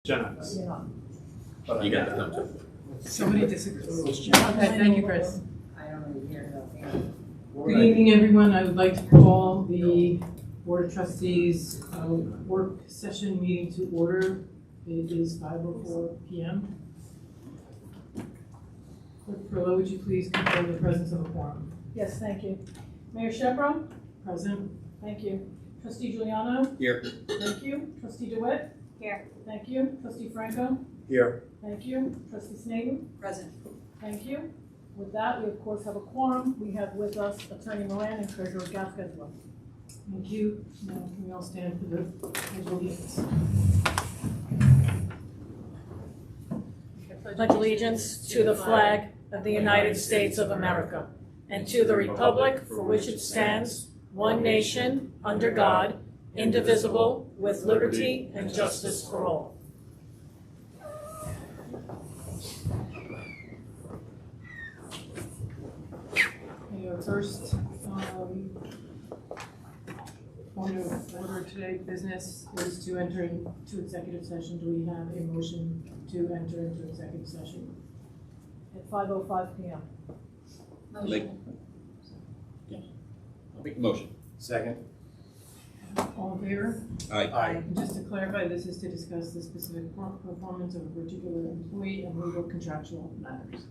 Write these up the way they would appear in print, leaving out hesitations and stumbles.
Jennings. But You got the thumbs up. Somebody disagrees. Okay, thank you, Chris. I don't really hear Good evening, everyone. I would like to call the Board of Trustees work session meeting to order. It is 5:04 p.m. Clerk Perlow, would you please confirm the presence of a quorum? Yes, thank you. Mayor Shepro? Present. Thank you. Trustee Giuliano? Here. Thank you. Trustee DeWitt? Here. Thank you. Trustee Franco? Here. Thank you. Trustee Snaden? Present. Thank you. With that, we of course have a quorum. We have with us Attorney Moran and Treasurer Gasquet. Thank you. Now, can we all stand for the pledge of allegiance? Pledge allegiance to the flag of the United States of America and to the republic for which it stands, one nation, under God, indivisible, with liberty and justice for all. First, point of order today, business is to enter into executive session. Do we have a motion to enter into executive session? At 5:05 p.m. I'll make the motion. Second. All in favor? Aye. And just to clarify, this is to discuss the specific performance of a particular employee and legal contractual matters.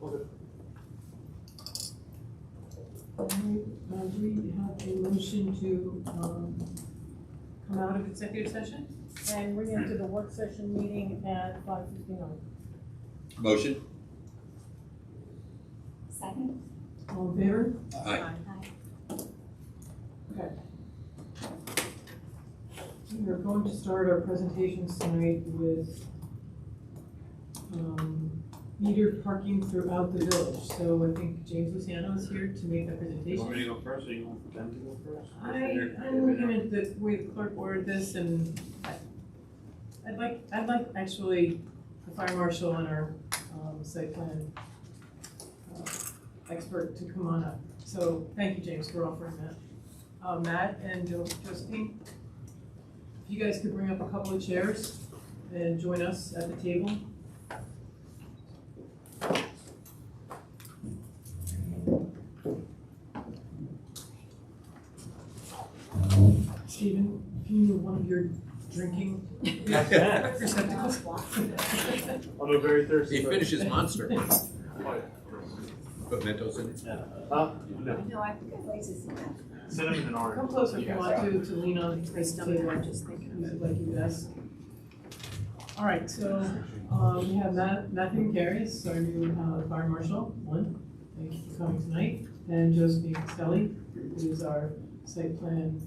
Do we have a motion to come out of executive session? And re-enter the work session meeting at 5:59. Motion? Second? All in favor? Aye. Okay. We are going to start our presentations tonight with meter parking throughout the village. So I think James Luciano is here to make that presentation. Want me to go first, or you want them to go first? I'm looking at the way the clerk ordered this, and I'd like actually the fire marshal and our site plan expert to come on up. So thank you, James, for offering that. Matt and Josephine, if you guys could bring up a couple of chairs and join us at the table. Stephen, if you move one of your drinking receptacles. I'm very thirsty. He finishes Monster. Put Mentos in it. Huh? No. No, I think I'd like to see that. Cinnamon and orange. Come closer if you want to lean on the table. I'm just thinking Use of it like you best. All right, so we have Matthew Carries, our new fire marshal, one. Thank you for coming tonight. And Josephine Castelli, who is our site plan,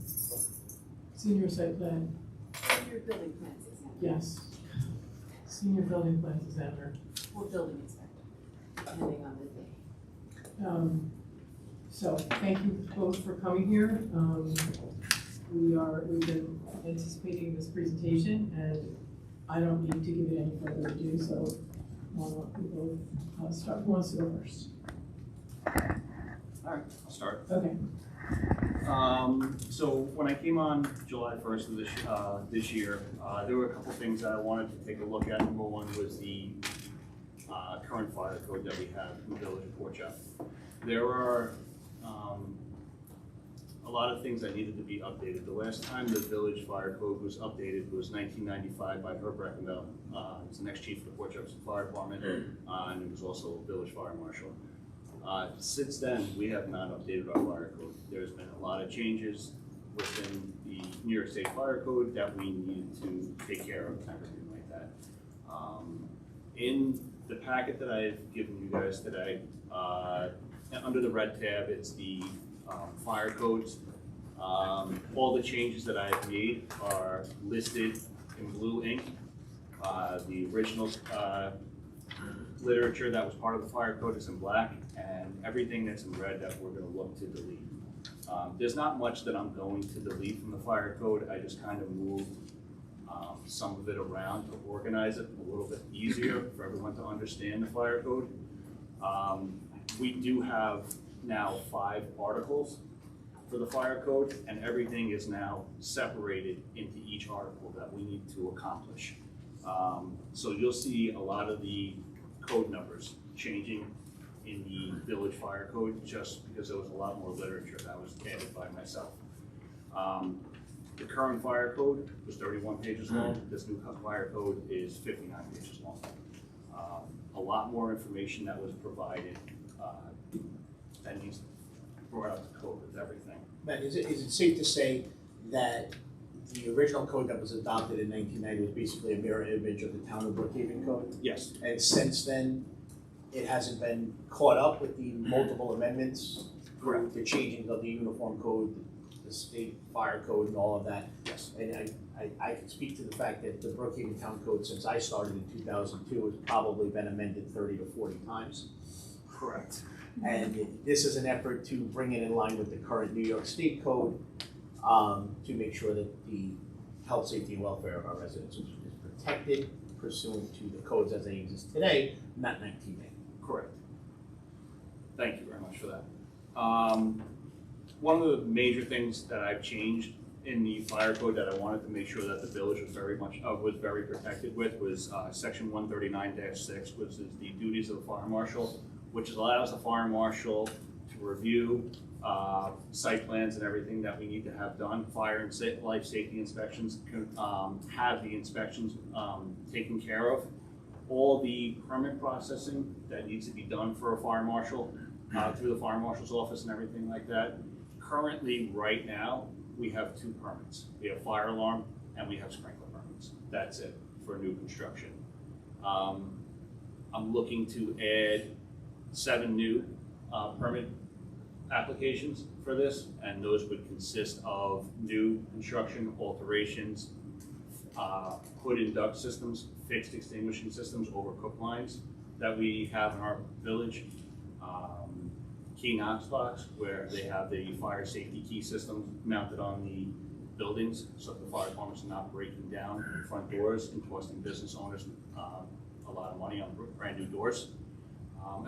senior site plan, Your building plans, examiner. yes, senior building plans examiner. Or building inspector, depending on the day. So thank you both for coming here. We've been anticipating this presentation, and I don't need to give it any further ado, so we both start. Who wants to go first? All right, I'll start. Okay. So when I came on July 1st of this year, there were a couple things that I wanted to take a look at. Number one was the current fire code that we have in the village of Port Jefferson. There are a lot of things that needed to be updated. The last time the village fire code was updated was 1995 by Herb Breckenbell. He's the next chief of the Port Jefferson Fire Department, and he was also a village fire marshal. Since then, we have not updated our fire code. There's been a lot of changes within the New York State Fire Code that we needed to take care of, and everything like that. In the packet that I've given you guys today, under the red tab, it's the fire codes. All the changes that I've made are listed in blue ink. The original literature that was part of the fire code is in black, and everything that's in red that we're going to look to delete. There's not much that I'm going to delete from the fire code. I just kind of moved some of it around to organize it a little bit easier for everyone to understand the fire code. We do have now 5 articles for the fire code, and everything is now separated into each article that we need to accomplish. So you'll see a lot of the code numbers changing in the village fire code just because there was a lot more literature that was added by myself. The current fire code was 31 pages long. This new fire code is 59 pages long. A lot more information that was provided that needs to be brought up to code with everything. Matt, is it safe to say that the original code that was adopted in 1990 was basically a mirror image of the town of Brookhaven code? Yes. And since then, it hasn't been caught up with the multiple amendments? Correct. The changing of the uniform code, the state fire code and all of that? Yes. And I can speak to the fact that the Brookhaven town code, since I started in 2002, has probably been amended 30 to 40 times. Correct. And this is an effort to bring it in line with the current New York State code to make sure that the health, safety, and welfare of our residents is protected pursuant to the codes as they exist today, not 1980. Correct. Thank you very much for that. One of the major things that I've changed in the fire code that I wanted to make sure that the village was very protected with was section 139-6, which is the duties of the fire marshal, which allows the fire marshal to review site plans and everything that we need to have done. Fire and life safety inspections, have the inspections taken care of, all the permit processing that needs to be done for a fire marshal, through the fire marshal's office and everything like that. Currently, right now, we have 2 permits. We have fire alarm and we have sprinkler permits. That's it for new construction. I'm looking to add 7 new permit applications for this, and those would consist of new construction, alterations, hood and duct systems, fixed extinguishing systems over cook lines that we have in our village. Key Knox box, where they have the fire safety key systems mounted on the buildings, so the fire departments are not breaking down front doors and costing business owners a lot of money on brand new doors,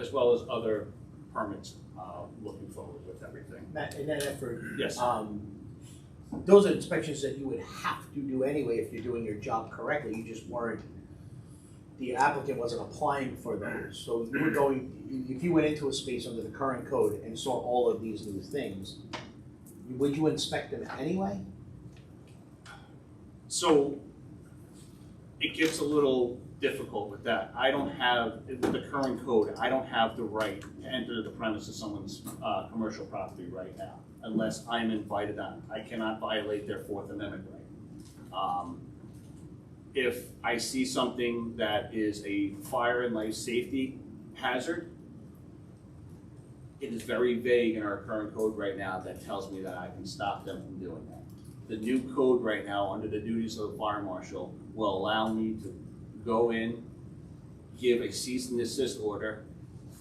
as well as other permits looking forward with everything. Matt, in that effort, Yes. those are inspections that you would have to do anyway if you're doing your job correctly. You just weren't, the applicant wasn't applying for those. So you were going, if you went into a space under the current code and saw all of these new things, would you inspect them anyway? So it gets a little difficult with that. I don't have, with the current code, I don't have the right to enter the premise of someone's commercial property right now, unless I'm invited on. I cannot violate their 4th Amendment right. If I see something that is a fire and life safety hazard, it is very vague in our current code right now that tells me that I can stop them from doing that. The new code right now, under the duties of the fire marshal, will allow me to go in, give a cease and desist order,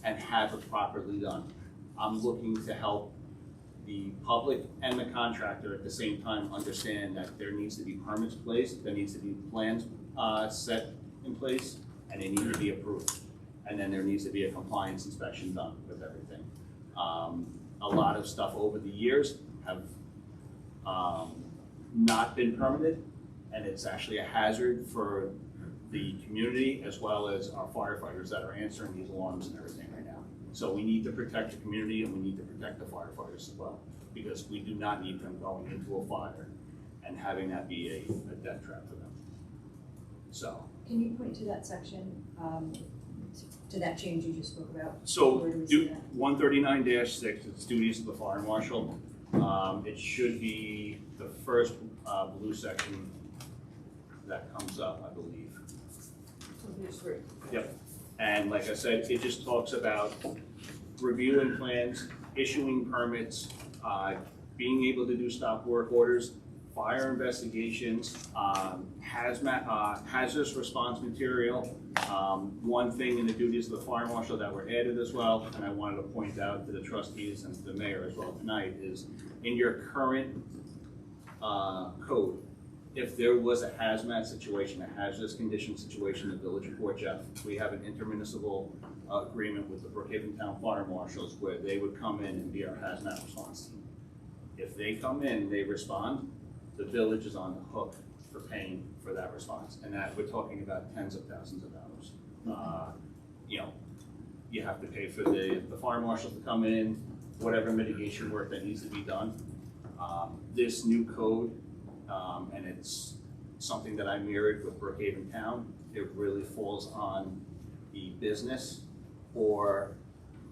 and have it properly done. I'm looking to help the public and the contractor at the same time understand that there needs to be permits placed, there needs to be plans set in place, and they need to be approved. And then there needs to be a compliance inspection done with everything. A lot of stuff over the years have not been permitted, and it's actually a hazard for the community as well as our firefighters that are answering these alarms and everything right now. So we need to protect the community and we need to protect the firefighters as well, because we do not need them going into a fire and having that be a death trap for them. So. Can you point to that section, to that change you just spoke about? So Where do we see that? 139-6, it's duties of the fire marshal. It should be the first blue section that comes up, I believe. Yep. And like I said, it just talks about reviewing plans, issuing permits, being able to do stop work orders, fire investigations, hazardous response material. One thing in the duties of the fire marshal that were added as well, and I wanted to point out to the trustees and to the mayor as well tonight, is in your current code, if there was a hazmat situation, a hazardous condition situation in the village of Port Jeff, we have an intermunicipal agreement with the Brookhaven Town Fire Marshals where they would come in and be our hazmat response team. If they come in and they respond, the village is on the hook for paying for that response. And that we're talking about tens of thousands of dollars. You know, you have to pay for the fire marshal to come in, whatever mitigation work that needs to be done. This new code, and it's something that I mirrored with Brookhaven Town, it really falls on the business or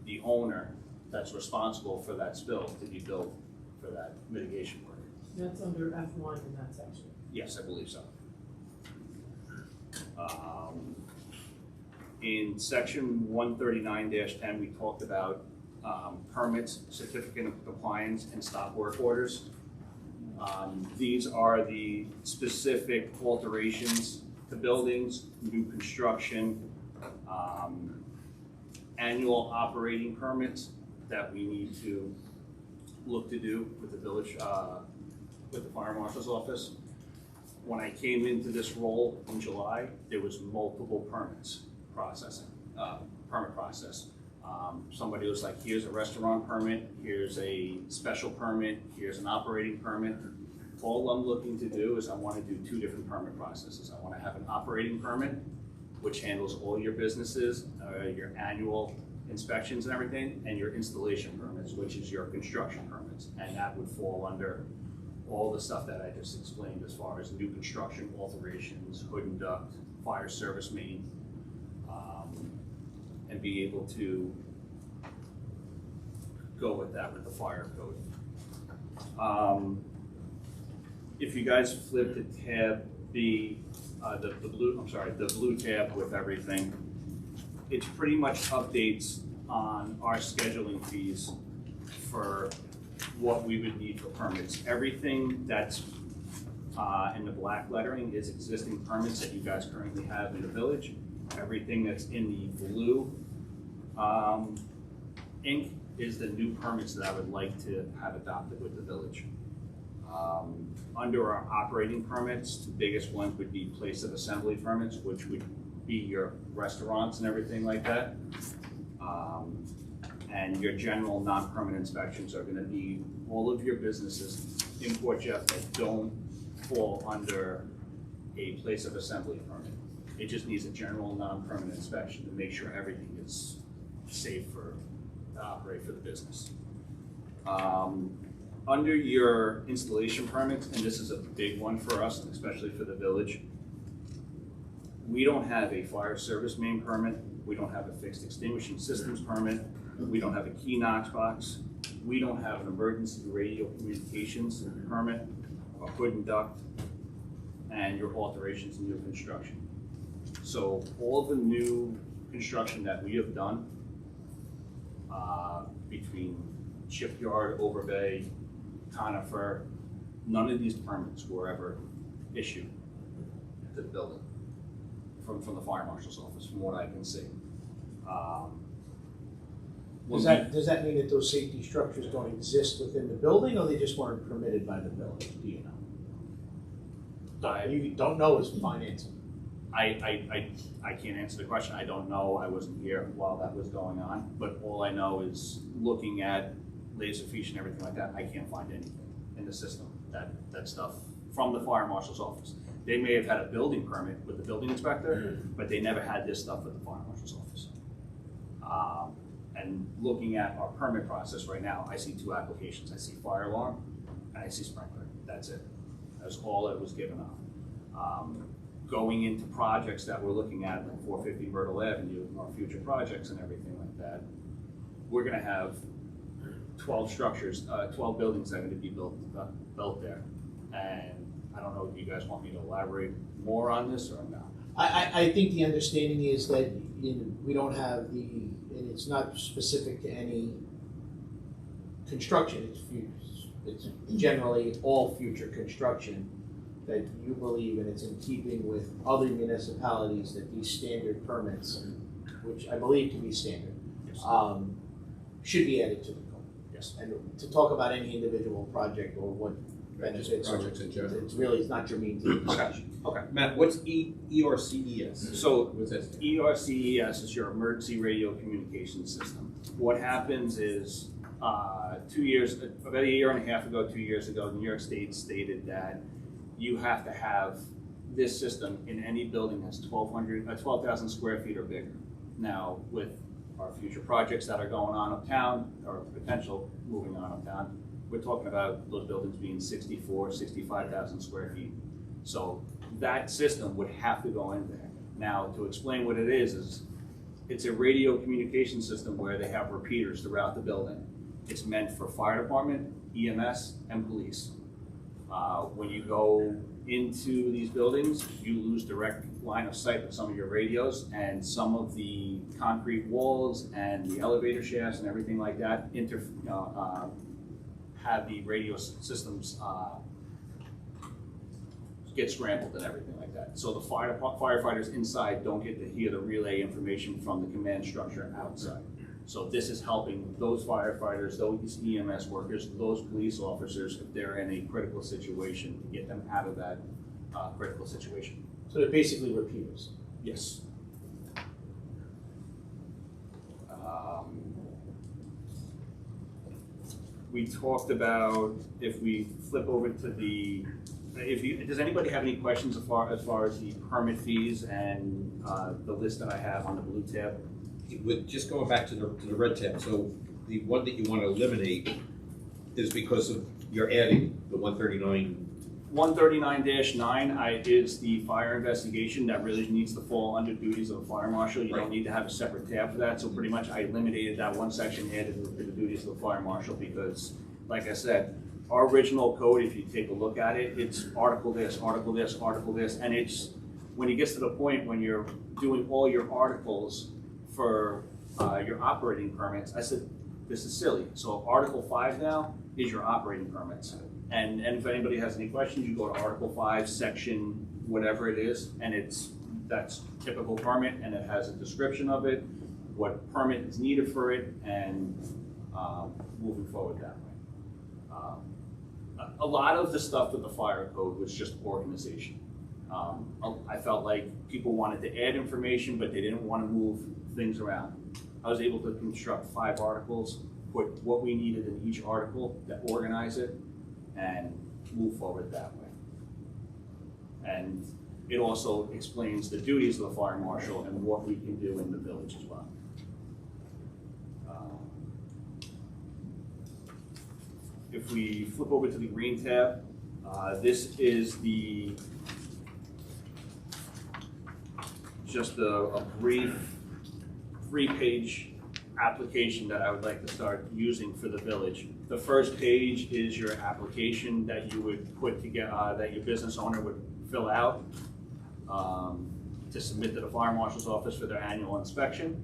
the owner that's responsible for that spill to be billed for that mitigation work. That's under F1 in that section. Yes, I believe so. In section 139-10, we talked about permits, certificate of compliance, and stop work orders. These are the specific alterations to buildings, new construction, annual operating permits that we need to look to do with the village, with the fire marshal's office. When I came into this role in July, there was multiple permits processing, permit process. Somebody was like, here's a restaurant permit, here's a special permit, here's an operating permit. All I'm looking to do is I want to do 2 different permit processes. I want to have an operating permit, which handles all your businesses, your annual inspections and everything, and your installation permits, which is your construction permits. And that would fall under all the stuff that I just explained as far as new construction, alterations, hood and duct, fire service main, and be able to go with that with the fire code. If you guys flip to tab B, the blue tab with everything, it's pretty much updates on our scheduling fees for what we would need for permits. Everything that's in the black lettering is existing permits that you guys currently have in the village. Everything that's in the blue ink is the new permits that I would like to have adopted with the village. Under our operating permits, the biggest ones would be place of assembly permits, which would be your restaurants and everything like that. And your general non-permanent inspections are gonna be all of your businesses in Port Jeff that don't fall under a place of assembly permit. It just needs a general non-permanent inspection to make sure everything is safe to operate for the business. Under your installation permits, and this is a big one for us, especially for the village, we don't have a fire service main permit, we don't have a fixed extinguishing systems permit, we don't have a key Knox box, we don't have an emergency radio communications permit, a hood and duct, and your alterations and new construction. So all the new construction that we have done between Shipyard, Overbay, Conifer, none of these permits were ever issued to the building from the fire marshal's office, from what I can see. Does that mean that those safety structures don't exist within the building, or they just weren't permitted by the village? Do you know? You don't know is financing. I can't answer the question. I don't know. I wasn't here while that was going on. But all I know is looking at Laserfiche and everything like that, I can't find anything in the system, that stuff from the fire marshal's office. They may have had a building permit with the building inspector, but they never had this stuff with the fire marshal's office. And looking at our permit process right now, I see two applications. I see fire alarm and I see sprinkler. That's it. That's all that was given on. Going into projects that we're looking at, like 450 Myrtle Avenue, and our future projects and everything like that, we're gonna have 12 structures, 12 buildings that are gonna be built there. And I don't know if you guys want me to elaborate more on this or not. I think the understanding is that we don't have and it's not specific to any construction, it's generally all future construction, that you believe, and it's in keeping with other municipalities, that these standard permits, which I believe to be standard, Yes. Should be added to the code. Yes. And to talk about any individual project or what benefits, projects in general. it's not germane to the discussion. Okay. Matt, what's ERCES? So What's that? ERCES is your emergency radio communication system. What happens is, about a year and a half ago, 2 years ago, New York State stated that you have to have this system in any building that's 12,000 square feet or bigger. Now, with our future projects that are going on uptown, or potential moving on uptown, we're talking about those buildings being 65,000 square feet. So that system would have to go in there. Now, to explain what it is it's a radio communication system where they have repeaters throughout the building. It's meant for fire department, EMS, and police. When you go into these buildings, you lose direct line of sight with some of your radios, and some of the concrete walls and the elevator shafts and everything like that have the radio systems get scrambled and everything like that. So the firefighters inside don't get to hear the relay information from the command structure outside. So this is helping those firefighters, those EMS workers, those police officers, if they're in a critical situation, to get them out of that critical situation. So they're basically repeaters. Yes. We talked about, if we flip over to does anybody have any questions as far as the permit fees and the list that I have on the blue tab? With just going back to the red tab, so the one that you want to eliminate is because of you're adding the 139 139-9 is the fire investigation that really needs to fall under duties of the fire marshal. You don't need to have a separate tab for that, so pretty much I eliminated that one section, added it to the duties of the fire marshal because, like I said, our original code, if you take a look at it, it's article this, article this, article this, and it's, when it gets to the point when you're doing all your articles for your operating permits, I said, this is silly. So Article 5 now is your operating permits. And if anybody has any questions, you go to Article 5, section whatever it is, and that's typical permit, and it has a description of it, what permit is needed for it, and moving forward that way. A lot of the stuff with the fire code was just organization. I felt like people wanted to add information, but they didn't want to move things around. I was able to construct 5 articles, put what we needed in each article, to organize it, and move forward that way. And it also explains the duties of the fire marshal and what we can do in the village as well. If we flip over to the green tab, this is just a brief 3-page application that I would like to start using for the village. The first page is your application that you would put together, that your business owner would fill out to submit to the fire marshal's office for their annual inspection.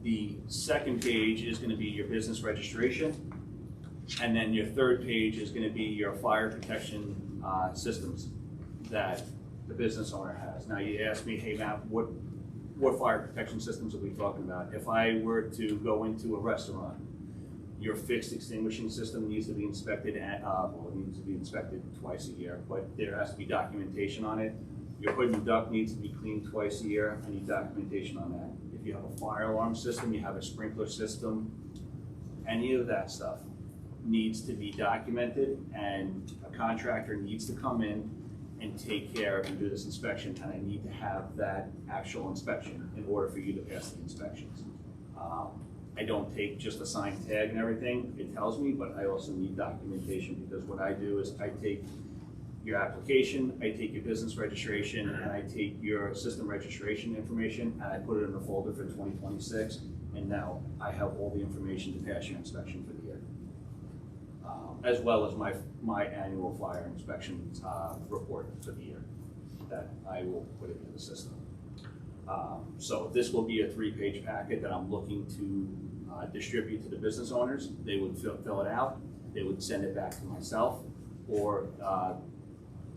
The second page is going to be your business registration, and then your third page is going to be your fire protection systems that the business owner has. Now you ask me, hey Matt, what fire protection systems are we talking about? If I were to go into a restaurant, your fixed extinguishing system needs to be inspected well, it needs to be inspected twice a year, but there has to be documentation on it. Your hood and duct needs to be cleaned twice a year. I need documentation on that. If you have a fire alarm system, you have a sprinkler system, any of that stuff needs to be documented, and a contractor needs to come in and take care of and do this inspection, and I need to have that actual inspection in order for you to pass the inspections. I don't take just a signed tag and everything, it tells me, but I also need documentation, because what I do is I take your application, I take your business registration, and I take your system registration information, and I put it in a folder for 2026, and now I have all the information to pass your inspection for the year. As well as my annual fire inspection report for the year that I will put into the system. So this will be a 3-page packet that I'm looking to distribute to the business owners. They would fill it out, they would send it back to myself or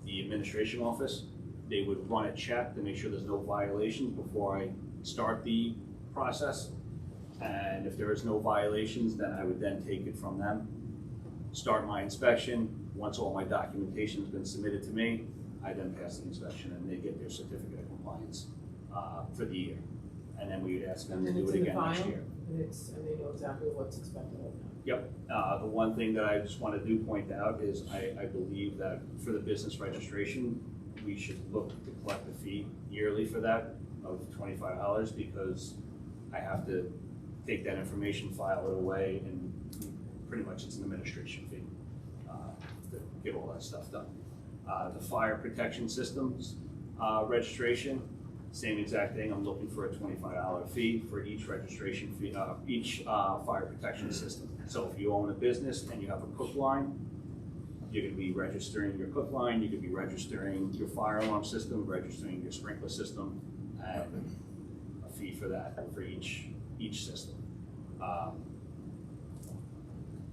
the administration office. They would run a check to make sure there's no violations before I start the process. And if there is no violations, then I would then take it from them, start my inspection. Once all my documentation has been submitted to me, I then pass the inspection and they get their certificate of compliance for the year. And then we would ask them to do it again next year. And they know exactly what's expected of them. Yep. The one thing that I just want to point out is I believe that for the business registration, we should look to collect a fee yearly for that of $25, because I have to take that information, file it away, and pretty much it's an administration fee to get all that stuff done. The fire protection systems registration, same exact thing. I'm looking for a $25 fee for each registration fee, each fire protection system. So if you own a business and you have a cook line, you're going to be registering your cook line, you could be registering your fire alarm system, registering your sprinkler system, and a fee for that for each system.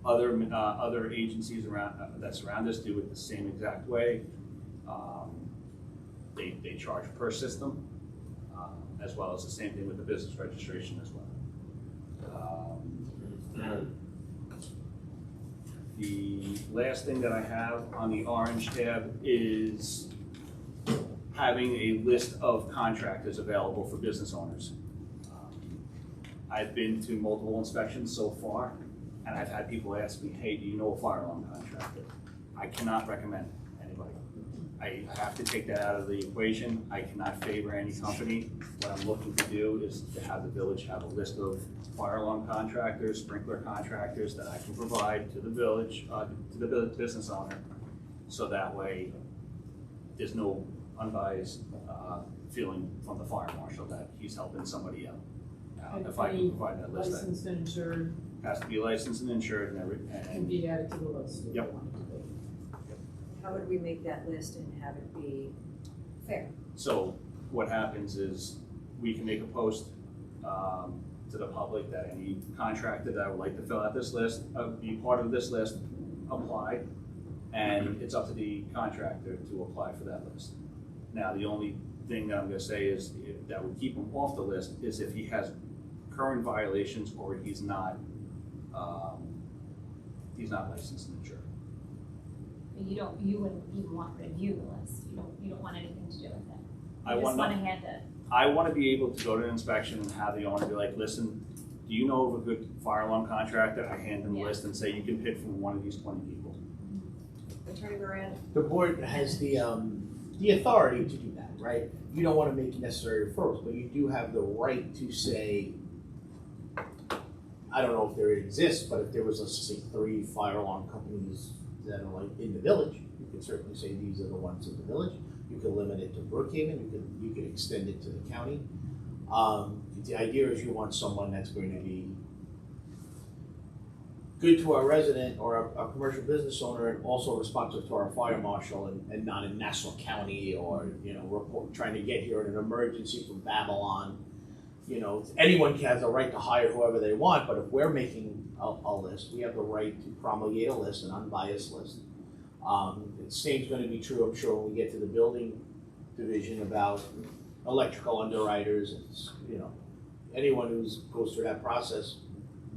Other agencies around that surround us do it the same exact way. They charge per system, as well as the same thing with the business registration as well. The last thing that I have on the orange tab is having a list of contractors available for business owners. I've been to multiple inspections so far, and I've had people ask me, hey, do you know a fire alarm contractor? I cannot recommend anybody. I have to take that out of the equation. I cannot favor any company. What I'm looking to do is to have the village have a list of fire alarm contractors, sprinkler contractors that I can provide to the village, to the business owner, so that way there's no unbiased feeling from the fire marshal that he's helping somebody out. If I can provide that list, that Licensed and insured has to be licensed and insured can and be added to the list. if Yep. you want it to be. How would we make that list and have it be fair? so what happens is we can make a post to the public that any contractor that would like to fill out this list, be part of this list, apply, and it's up to the contractor to apply for that list. Now, the only thing that I'm gonna say is that would keep him off the list is if he has current violations or he's not licensed and insured. You wouldn't even want to review the list, you don't want anything to do with it. I You just want wanna hand it. I want to be able to go to an inspection and have the owner be like, listen, do you know of a good fire alarm contractor? I hand them a Yeah. list and say, you can pick from one of these 20 people. Attorney Moran? The board has the authority to do that, right? You don't wanna make necessary referrals, but you do have the right to say, I don't know if there exists, but if there was, let's just say, 3 fire alarm companies that are like in the village, you could certainly say these are the ones in the village. You could limit it to Brookhaven, you could extend it to the county. The idea is you want someone that's going to be good to our resident or a commercial business owner and also responsive to our fire marshal and not in Nassau County or, trying to get here in an emergency from Babylon. Anyone has a right to hire whoever they want, but if we're making a list, we have the right to promulgate a list, an unbiased list. The same's gonna be true, I'm sure, when we get to the building division about electrical underwriters. It's, anyone who goes through that process,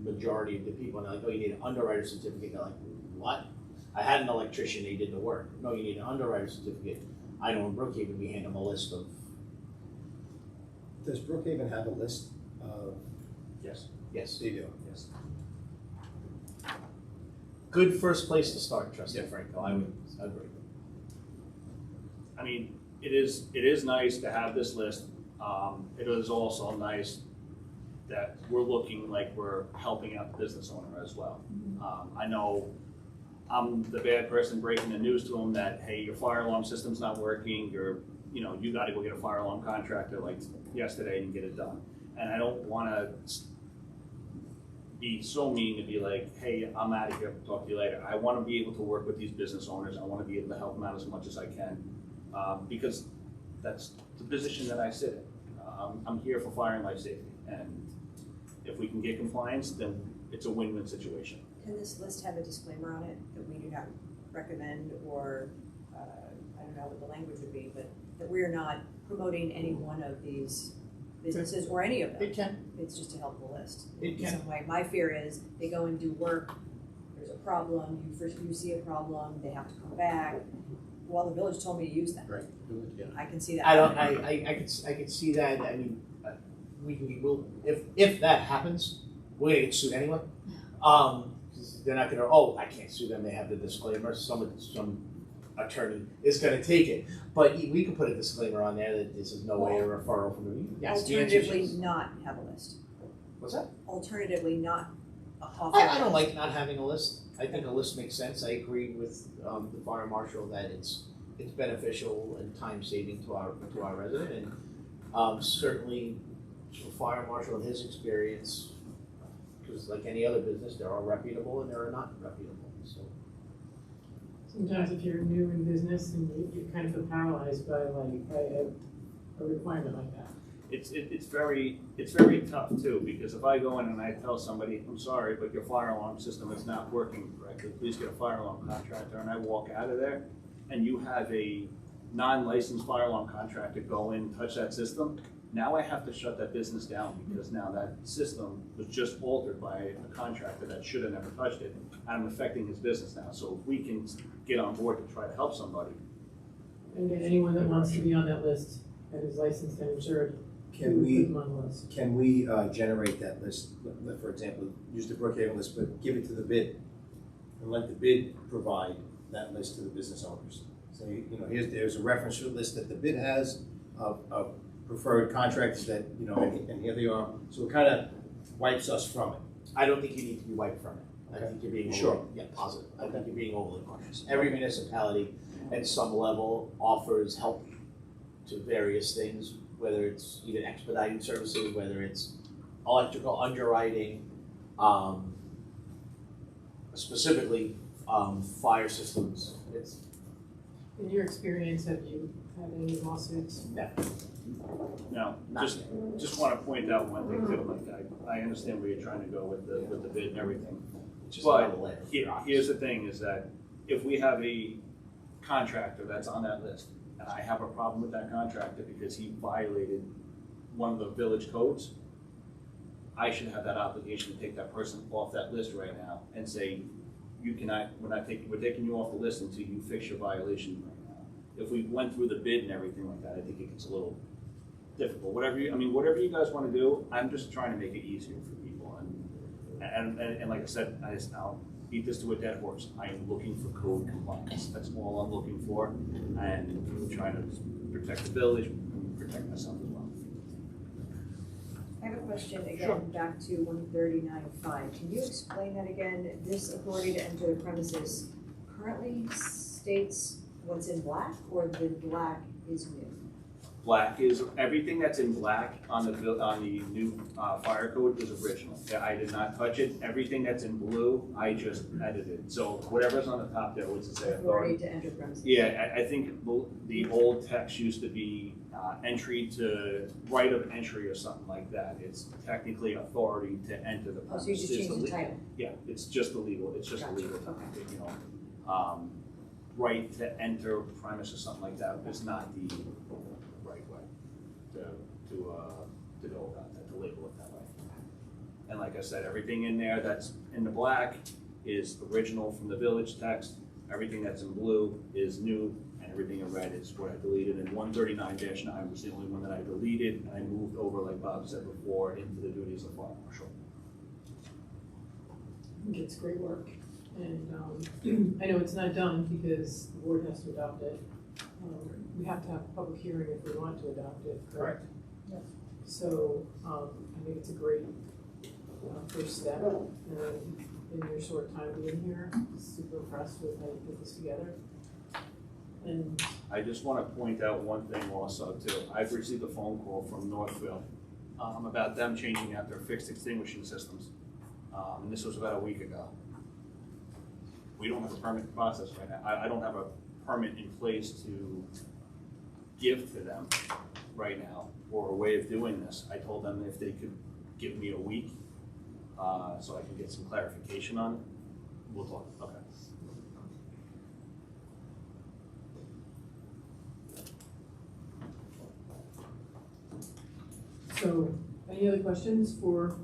majority of the people, and they're like, oh, you need an underwriter certificate. They're like, what? I had an electrician, they did the work. No, you need an underwriter certificate. I know in Brookhaven, we hand them a list of. Does Brookhaven have a list of? Yes. Yes. They do. Yes. Good first place to start, Trustee Yeah. Franco, I would agree. I mean, it is nice to have this list. It is also nice that we're looking like we're helping out the business owner as well. I know I'm the bad person breaking the news to them that, hey, your fire alarm system's not working, you gotta go get a fire alarm contractor like yesterday and get it done. And I don't wanna be so mean to be like, hey, I'm out of here, talk to you later. I wanna be able to work with these business owners. I wanna be able to help them out as much as I can. Because that's the position that I sit in. I'm here for fire and life safety. And if we can get compliance, then it's a win-win situation. Can this list have a disclaimer on it that we do not recommend or, I don't know what the language would be, but that we're not promoting any one of these businesses or any of them? It can. It's just a helpful list. It In can. some way, my fear is they go and do work, there's a problem, you see a problem, they have to come back. Well, the village told me to use them. Right. Yeah. I can see that. I could see that. I mean, if that happens, we're gonna get sued anyway. 'Cause they're not gonna. Oh, I can't sue them. They have the disclaimer. Some attorney is gonna take it. But we could put a disclaimer on there that this is no way a referral from the. Yes, the answer is Alternatively, yes. not have a list. What's that? Alternatively, not a I don't like not having a list. I think a list makes sense. I agree with the fire marshal that it's beneficial and time saving to our resident, and certainly the fire marshal in his experience, because like any other business, there are reputable and there are not reputable. So Sometimes if you're new in business and you kind of feel paralyzed by a requirement like that. It's very tough too, because if I go in and I tell somebody, I'm sorry, but your fire alarm system is not working correctly, please get a fire alarm contractor, and I walk out of there, and you have a non-licensed fire alarm contractor go in and touch that system, now I have to shut that business down, because now that system was just altered by a contractor that should have never touched it, and I'm affecting his business now. So if we can get on board to try to help somebody. And anyone that wants to be on that list and is licensed and insured, Can we we, put them on the list. can we generate that list, for example, use the Brookhaven list, but give it to the bid? And let the bid provide that list to the business owners. So, there's a reference list that the bid has of preferred contractors that, and here they are. So it kind of wipes us from it. I don't think you need to be wiped from it. I think you're being Sure. overly, yeah, positive. I think you're being overly cautious. Every municipality at some level offers help to various things, whether it's even expediting services, whether it's electrical underwriting, specifically fire systems. It's In your experience, have you had any lawsuits? Now, just want to point out one thing too, like, I understand where you're trying to go with the bid and everything. just But another layer. here's the thing, is that if we have a contractor that's on that list, and I have a problem with that contractor because he violated one of the village codes, I should have that obligation to take that person off that list right now and say, you cannot, we're taking you off the list until you fix your violation right now. If we went through the bid and everything like that, I think it gets a little difficult. Whatever you guys want to do, I'm just trying to make it easier for people. And like I said, I'll beat this to a dead horse. I am looking for code compliance. That's all I'm looking for. And I'm trying to protect the village and protect myself as well. I have a question Sure. again, back to 139.5. Can you explain that again? This authority to enter the premises currently states what's in black, or the black is new? Black is, everything that's in black on the new fire code is original. I did not touch it. Everything that's in blue, I just edited. So whatever's on the top there, what's it say? Authority to enter premises. Yeah, I think the old text used to be entry to, right of entry or something like that. It's technically authority to enter the Oh, premises. so you just changed the title? Yeah, it's just the legal, it's just Gotcha, legal, okay. you know. Right to enter premise or something like that is not the right way to go about that, to label it that way. And like I said, everything in there that's in the black is original from the village text. Everything that's in blue is new, and everything in red is what I deleted. And 139-9 was the only one that I deleted, and I moved over, like Bob said before, into the duties of fire marshal. I think it's great work. And I know it's not done because the board has to adopt it. We have to have a public hearing if we want to adopt it, correct? Yes. So I think it's a great first step. And in your short time being here, super impressed with how you put this together. And I just want to point out one thing also too. I've received a phone call from Northfield about them changing out their fixed extinguishing systems. And this was about a week ago. We don't have a permit process right now. I don't have a permit in place to give to them right now, or a way of doing this. I told them if they could give me a week so I can get some clarification on it. We'll talk, okay. so, any other questions for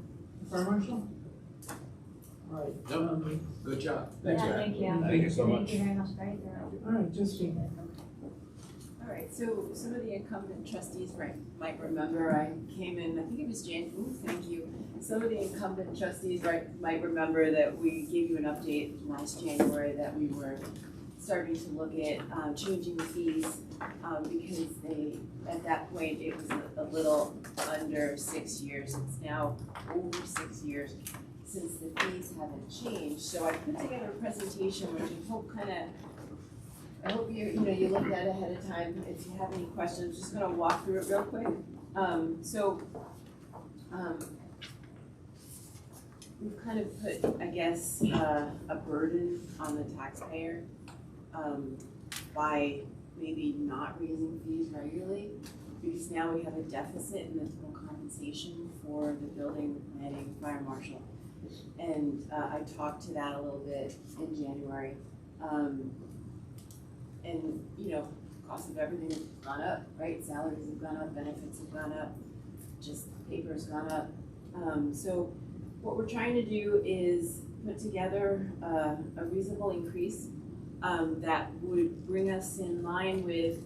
the fire marshal? All right. Nope. Good job. Thanks, Yeah, Jack. thank you. Thank you so much. Thank you very much, very thorough. All right, Justine. All right, so some of the incumbent trustees might remember, I came in, I think it was thank you. Some of the incumbent trustees might remember that we gave you an update last January that we were starting to look at changing the fees because at that point, it was a little under 6 years. It's now over 6 years since the fees haven't changed. So I put together a presentation which I hope you looked at ahead of time. If you have any questions, just gonna walk through it real quick. We've kind of put, I guess, a burden on the taxpayer by maybe not raising fees regularly, because now we have a deficit in the total compensation for the building, planning, fire marshal. And I talked to that a little bit in January. And, cost of everything has gone up, right? Salaries have gone up, benefits have gone up, just paper's gone up. So what we're trying to do is put together a reasonable increase that would bring us in line with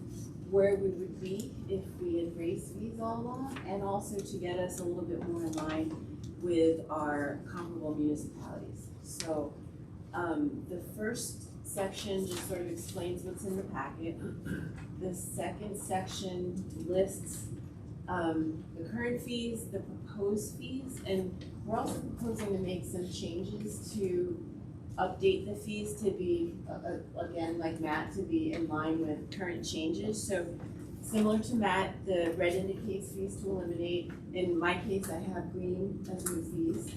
where we would be if we had raised fees all along, and also to get us a little bit more in line with our comparable municipalities. So the first section just sort of explains what's in the packet. The second section lists the current fees, the proposed fees, and we're also proposing to make some changes to update the fees to be, again, like Matt, to be in line with current changes. So similar to Matt, the red indicates fees to eliminate. In my case, I have green as new fees.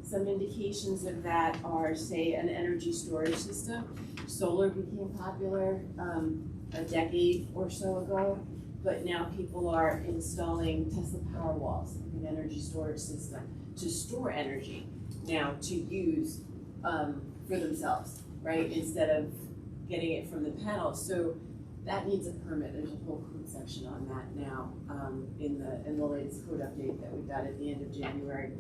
Some indications of that are, say, an energy storage system. Solar became popular a decade or so ago, but now people are installing Tesla Powerwalls, an energy storage system, to store energy now to use for themselves, right? Instead of getting it from the panels. So that needs a permit. There's a whole code section on that now in the latest code update that we got at the end of January.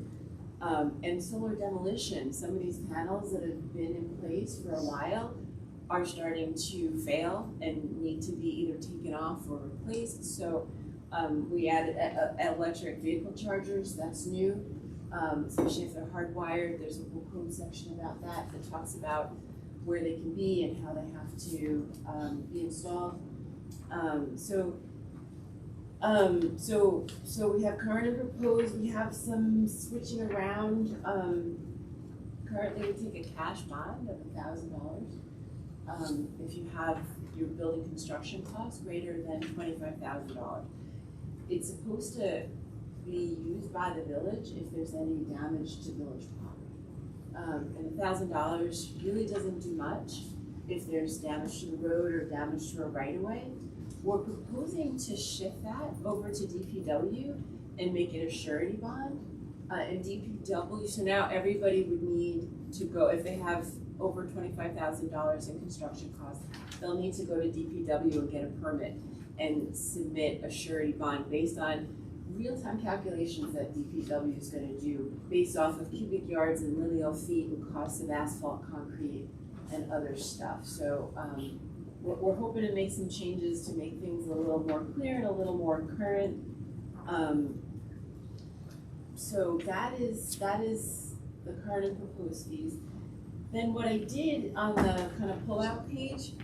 And solar demolition, some of these panels that have been in place for a while are starting to fail and need to be either taken off or replaced. So we added electric vehicle chargers, that's new, especially if they're hardwired. There's a whole code section about that that talks about where they can be and how they have to be installed. So we have current and proposed, we have some switching around. Currently we take a cash bond of $1,000. If you have your building construction costs greater than $25,000. It's supposed to be used by the village if there's any damage to village property. And $1,000 really doesn't do much if there's damage to the road or damage to a right-of-way. We're proposing to shift that over to DPW and make it a surety bond. And DPW, so now everybody would need to go, if they have over $25,000 in construction costs, they'll need to go to DPW and get a permit and submit a surety bond based on real-time calculations that DPW is going to do based off of cubic yards and lineal feet and costs of asphalt, concrete, and other stuff. So we're hoping to make some changes to make things a little more clear and a little more current. So that is the current and proposed fees. Then what I did on the kind of pull-out page,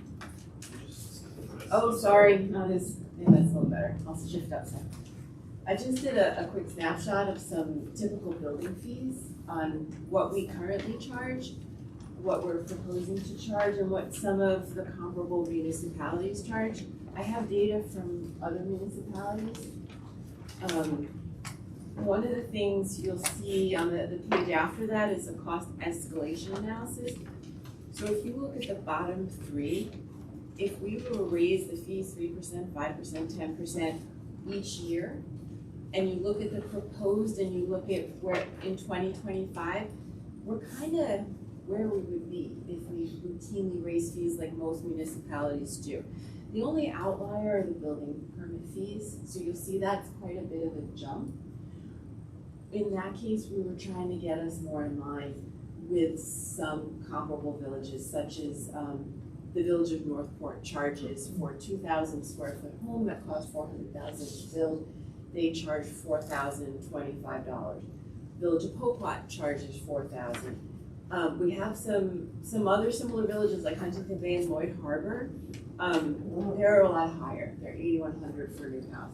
oh, sorry, not as, yeah, that's a little better. I'll shift up some. I just did a quick snapshot of some typical building fees on what we currently charge, what we're proposing to charge, and what some of the comparable municipalities charge. I have data from other municipalities. One of the things you'll see on the page after that is a cost escalation analysis. So if you look at the bottom three, if we were to raise the fees 3%, 5%, 10% each year, and you look at the proposed and you look at where in 2025, we're kind of where we would be if we routinely raise fees like most municipalities do. The only outlier are the building permit fees, so you'll see that's quite a bit of a jump. In that case, we were trying to get us more in line with some comparable villages, such as the village of Northport charges for 2,000 square foot home that costs $400,000 to build. They charge $4,025. Village of Popot charges $4,000. We have some other similar villages like Huntington Bay and Lloyd Harbor. They're a lot higher. They're $8,100 for a new house.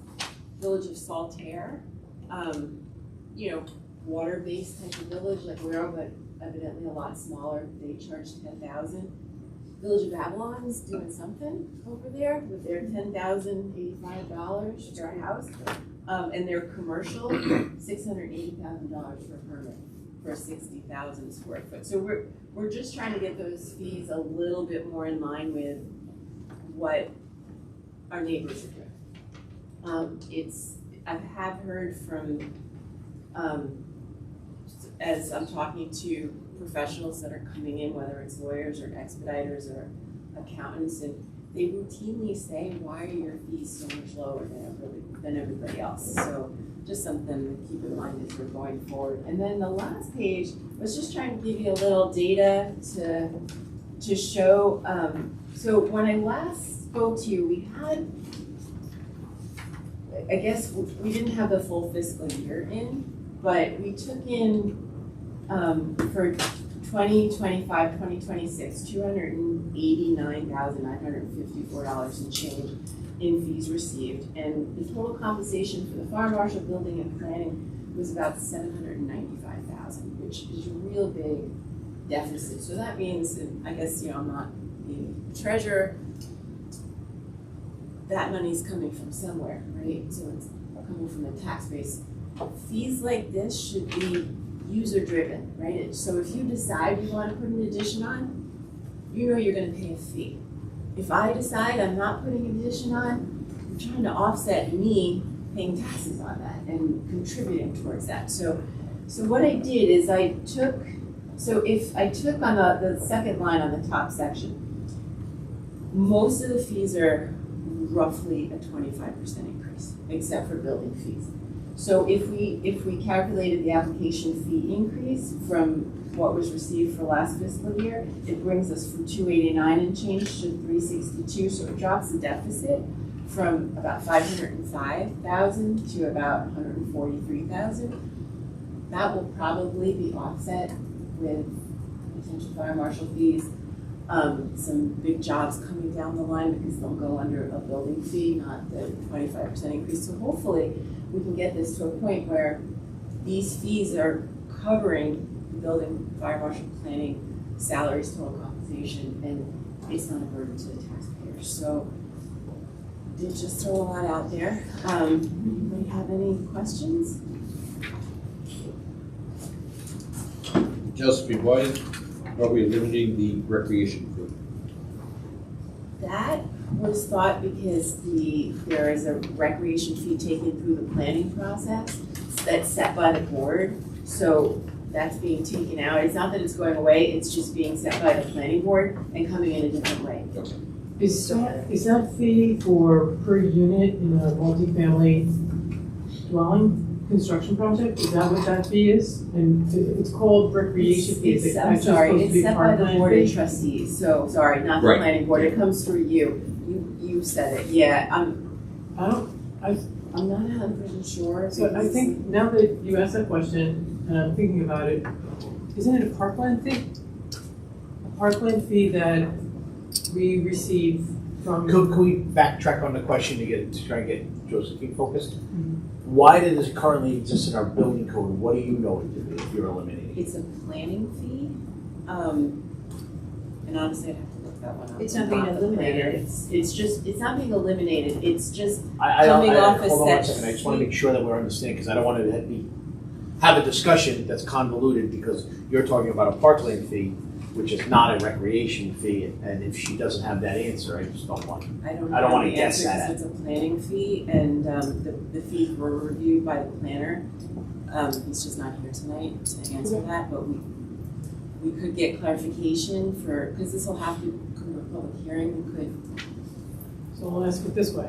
Village of Saltaire, water-based type of village like we are, but evidently a lot smaller. They charge $10,000. Village of Avalon's doing something over there with their $10,085 for a house. And their commercial, $680,000 for a permit for 60,000 square foot. So we're just trying to get those fees a little bit more in line with what our neighbors are doing. I have heard from, as I'm talking to professionals that are coming in, whether it's lawyers or expediters or accountants, and they routinely say, why are your fees so much lower than everybody else? So just something to keep in mind as we're going forward. And then the last page was just trying to give you a little data to show. So when I last spoke to you, we had, I guess we didn't have the full fiscal year in, but we took in for 2025, 2026, $289,954 and change in fees received. And the total compensation for the fire marshal, building and planning was about $795,000, which is a real big deficit. So that means, and I guess, I'm not the treasurer, that money's coming from somewhere, right? So it's coming from the tax base. Fees like this should be user-driven, right? So if you decide you want to put an addition on, you're gonna pay a fee. If I decide I'm not putting an addition on, I'm trying to offset me paying taxes on that and contributing towards that. So what I did is if I took on the second line on the top section, most of the fees are roughly a 25% increase, except for building fees. So if we calculated the application fee increase from what was received for last fiscal year, it brings us from 289 and change to 362, so it drops the deficit from about 505,000 to about 143,000. That will probably be offset with potential fire marshal fees, some big jobs coming down the line because they'll go under a building fee, not the 25% increase. So hopefully we can get this to a point where these fees are covering the building, fire marshal, planning, salaries, total compensation, and it's not a burden to the taxpayers. So did just throw a lot out there. Anybody have any questions? Josephine, why are we limiting the recreation fee? That was thought because there is a recreation fee taken through the planning process that's set by the board. So that's being taken out. It's not that it's going away, it's just being set by the planning board and coming in a different way. Okay. Is that fee for per unit in a multifamily dwelling construction project? Is that what that fee is? And it's called recreation fee. Is it I'm actually sorry, supposed to it's be set by the parkland board of fee? trustees, so, sorry, not the Right. planning board, it comes through you. You said it, yeah, I'm not 100% sure. So I think now that you asked that question, and I'm thinking about it, isn't it a parkland fee? A parkland fee that we receive from. Could we backtrack on the question to try and get Josephine focused? Why does this currently exist in our building code? What do you know it to be if you're eliminating it? It's a planning fee, and honestly, I'd have to look that one up. It's not being the planner. eliminated. It's not being eliminated, it's just I coming off a hold on one set second, I just want to make sure that we're understanding, because I don't want to have a discussion that's convoluted, because you're talking about a parkland fee, which is not a recreation fee, and if she doesn't have that answer, I just don't want. I don't I don't wanna have the guess answer that. because it's a planning fee, and the fees were reviewed by the planner. He's just not here tonight to answer that, but we could get clarification because this will have to come to a public hearing, we could. So I'll ask it this way,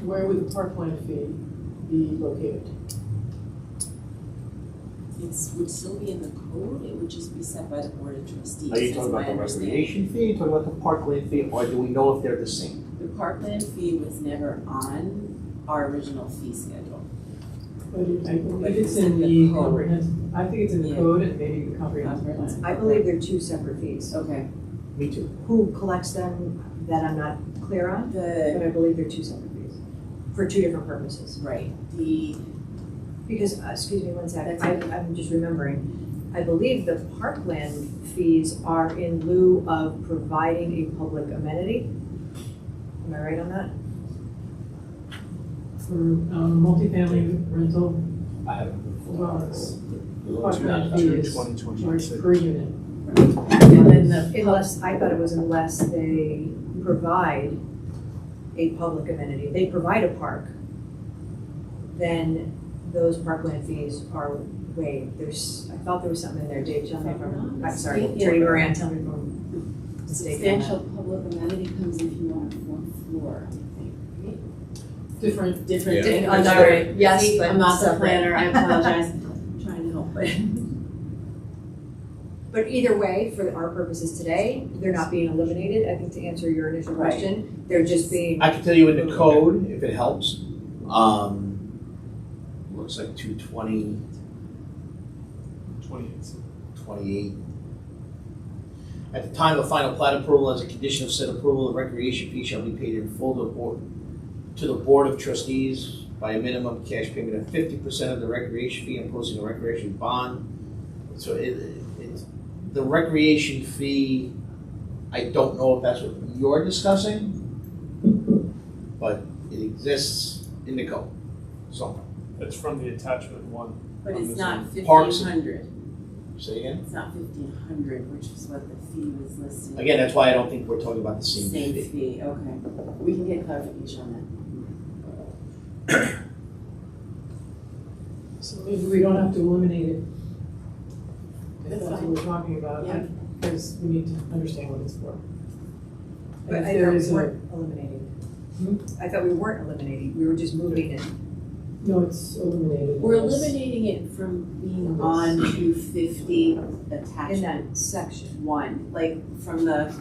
where would the parkland fee be located? It would still be in the code, it would just be set by the board of trustees. Are you is talking my about the understanding. recreation fee, talking about the parkland fee, or do we know if they're the same? The parkland fee was never on our original fee schedule. But I believe It's it's in in the the code. comprehensive, I think it's in the Yeah. code and maybe the comprehensive plan. I believe they're two separate fees. Okay. Me too. Who collects them, that I'm not clear on, but I believe they're two separate fees for two different purposes. Right, Because, excuse me one second, That's I'm just remembering, I believe the parkland fees are in lieu of providing a public amenity. Am I right on that? For multifamily rental I have. dwellings, parkland fee is charged per unit. and then the Unless, I thought it was unless they provide a public amenity, they provide a park, then those parkland fees are waived. I thought there was something in there, Dave, tell me if I'm sorry, Attorney Moran, tell me if I'm mistaken on that. substantial public amenity comes if you want a fourth floor, I think, right? Different. Yeah. Different. I'm sorry. sorry, yes, See, but I'm not the separate. planner, I apologize, I'm trying to help, but. But either way, for our purposes today, they're not being eliminated, I think to answer your initial Right. question, they're just being, I can tell you in the code, if it helps, looks like 220, 28. At the time of final plat approval, as a condition of said approval, the recreation fee shall be paid in full to the board of trustees by a minimum cash payment of 50% of the recreation fee, imposing a recreation bond. So the recreation fee, I don't know if that's what you're discussing, but it exists in the code somewhere. It's from the attachment one. But on it's this not one. 1,500. Say again? It's not 1,500, which is what the fee was listed. Again, that's why I don't think we're talking about the same Same fee. fee, okay. We can get clarification on that. So maybe we don't have to eliminate it. If That's that's what fine. we're talking about, Yeah. because we need to understand what it's for. But And I if there thought we is a, weren't eliminating. Hmm? I thought we weren't eliminating, we were just moving it. no, it's eliminated. We're Yes. eliminating it from being on 250 In attachment that section. 1, like from the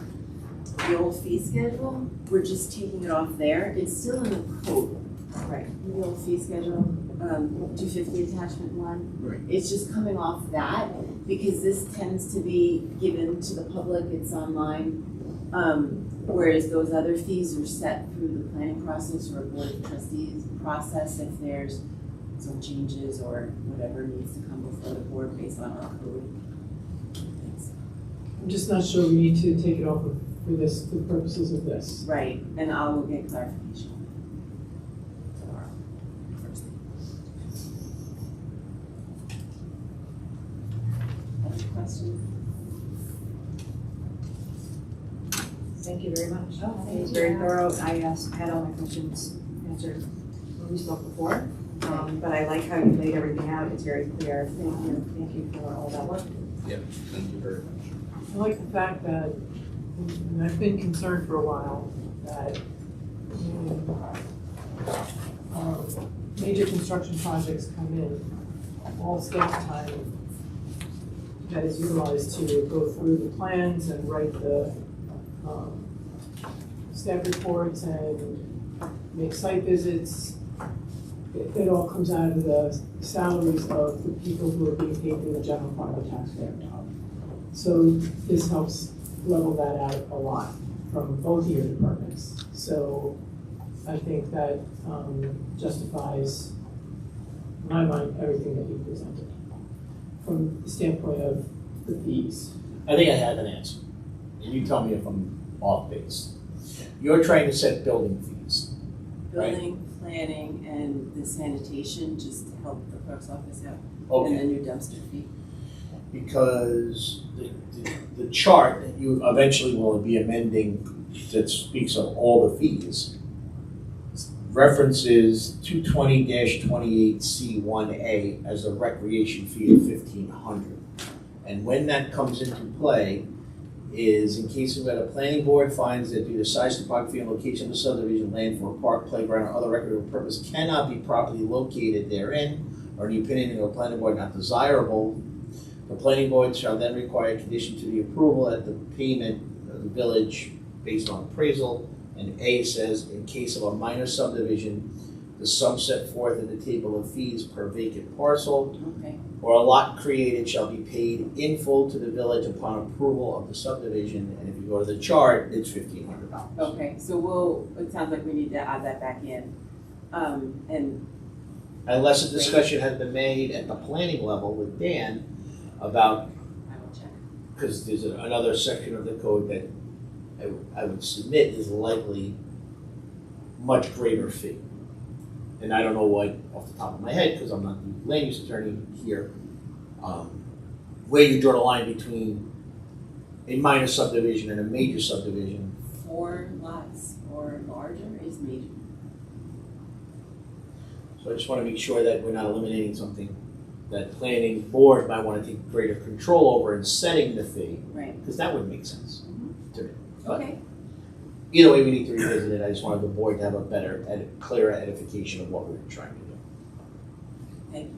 old fee schedule, we're just taking it off there. It's still in the code. Right. The old fee schedule, 250 attachment 1. Right. It's just coming off that because this tends to be given to the public, it's online. Whereas those other fees are set through the planning process or board of trustees process if there's some changes or whatever needs to come before the board based on our code. Thanks. I'm just not sure we need to take it off of, for this, for purposes of this. Right, and I will get clarification tomorrow. First thing. Other questions? Thank you very much. Oh, It thank was you. very thorough. I had all my questions answered when we spoke before. But I like how you laid everything out. It's very clear. Thank you for all that work. Thank you very much. I like the fact that, and I've been concerned for a while, that major construction projects come in, all staff time that is utilized to go through the plans and write the staff reports and make site visits. It all comes out of the salaries of the people who are being paid through the general fund of the taxpayer. So this helps level that out a lot from both of your departments. So I think that justifies, in my mind, everything that you presented from the standpoint of the fees. I think I have an answer, and you tell me if I'm off base. You're trying to set building fees. Right. Building, planning, and the sanitation, just to help the clerk's office out. Okay. And then your dumpster fee. Because the chart that you eventually will be amending that speaks of all the fees references 220-28C1A as a recreation fee of $1,500. And when that comes into play is in case that a planning board finds that due to size, topography, and location of the subdivision, land for a park, playground, or other recreational purpose cannot be properly located therein, or in the opinion of the planning board not desirable, the planning board shall then require a condition to the approval at the payment of the village based on appraisal. And A says, in case of a minor subdivision, the sum set forth in the table of fees per vacant parcel Okay. or a lot created shall be paid in full to the village upon approval of the subdivision. And if you go to the chart, it's $1,500. Okay, so it sounds like we need to add that back in. And Unless a discussion has been made at the planning level with Dan about, I will check. because there's another section of the code that I would submit is likely much greater fee. And I don't know what, off the top of my head, because I'm not the land use attorney here, where you draw the line between a minor subdivision and a major subdivision. 4 lots or larger is major. So I just want to make sure that we're not eliminating something that planning board might want to take greater control over in setting the fee, Right. because that would make sense to me. But Okay. either way, we need to revisit it. I just wanted the board to have a better, clearer edification of what we were trying to do. Thank you.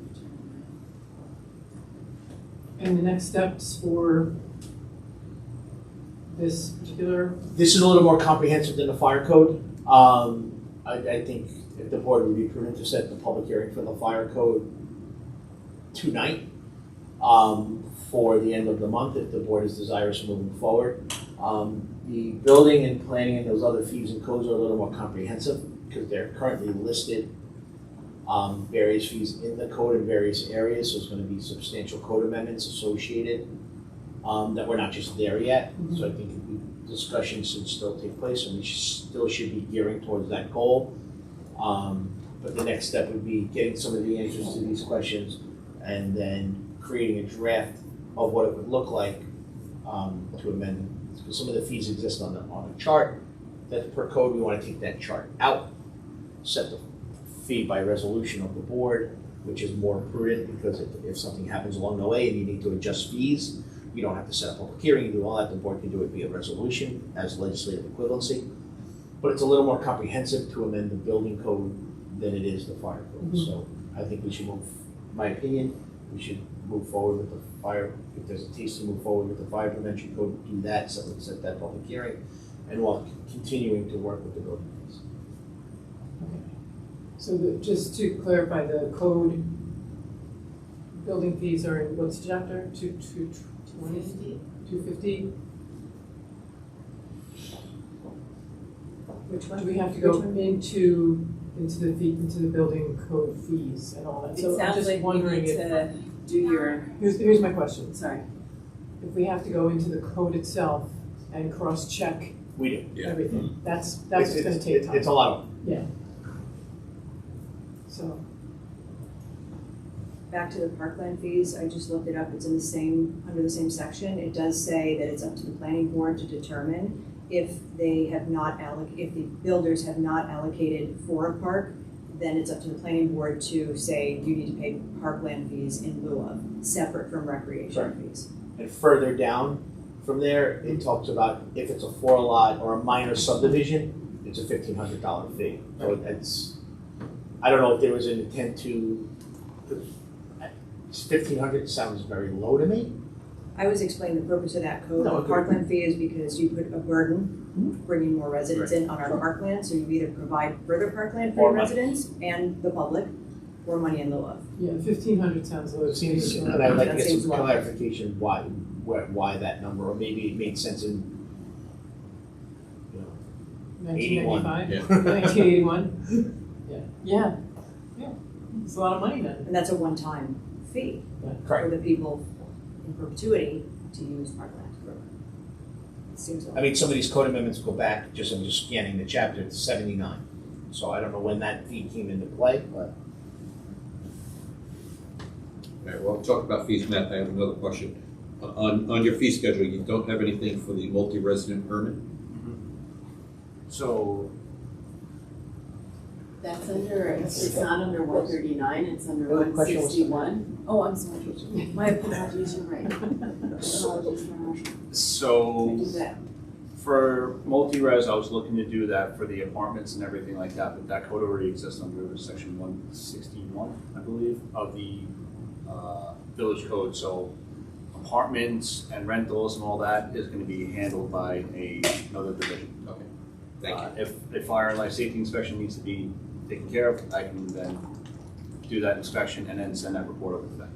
And the next steps for this particular, This is a little more comprehensive than the fire code. I think if the board would be prudent to set the public hearing for the fire code tonight, for the end of the month, if the board is desirous of moving forward. The building and planning and those other fees and codes are a little more comprehensive because they're currently listed, various fees in the code in various areas, so there's gonna be substantial code amendments associated that we're not just there yet. So I think discussion should still take place, and we still should be gearing towards that goal. But the next step would be getting some of the answers to these questions, and then creating a draft of what it would look like to amend them. Because some of the fees exist on a chart that's per code. We want to take that chart out, set the fee by resolution of the board, which is more prudent, because if something happens along the way and you need to adjust fees, you don't have to set up a public hearing and do all that. The board can do it via resolution as legislative equivalency. But it's a little more comprehensive to amend the building code than it is the fire code. So I think we should move, my opinion, we should move forward with the fire, if there's a case to move forward with the fire prevention code, do that, so let's set that public hearing, and while continuing to work with the building fees. Okay. So just to clarify, the code, building fees are in what's chapter? 250? 250? Which one? Do we have to go into the building code fees and all that? It So I'm sounds just like we wondering need if, to do your, here's my question. sorry. If we have to go into the code itself and cross-check We do. Yeah. everything, that's what's gonna take time. It's a lot of, So, Back to the parkland fees, I just looked it up, it's in the same, under the same section. It does say that it's up to the planning board to determine if they have not if the builders have not allocated for a park, then it's up to the planning board to say, you need to pay parkland fees in lieu of, separate from recreation Right. fees. and further down from there, it talks about if it's a 4-lot or a minor subdivision, it's a $1,500 fee. So it's, I don't know if there was an intent to, 1,500 sounds very low to me. I was explaining the purpose of that code. No, The agreed. parkland fee is because you put a burden, bringing more residents in on our parkland, so you either provide further parkland for Or your money. residents and the public, or money in lieu of. yeah, 1,500 sounds low. It seems, to me. and I'd like to That get seems some low. clarification why that number, or maybe it made sense in, 1995? 81. 1981? Yeah. It's a lot of money then. And that's a one-time fee for the people in perpetuity to use parkland. It seems I like. mean, some of these code amendments go back, I'm just scanning the chapter, to 79. So I don't know when that fee came into play, but. All right, well, talk about fees, Matt, I have another question. On your fee schedule, you don't have anything for the multi-resident permit? So, That's under, it's not under 139, it's under The question was- 161. Oh, I'm sorry. My apologies, you're right. Apologies for Marshall. so I do that. for multi-res, I was looking to do that for the apartments and everything like that, but that code already exists under section 161, I believe, of the village code. So apartments and rentals and all that is gonna be handled by another division. Okay, thank you. If a fire and life safety inspection needs to be taken care of, I can then do that inspection and then send that report over to them.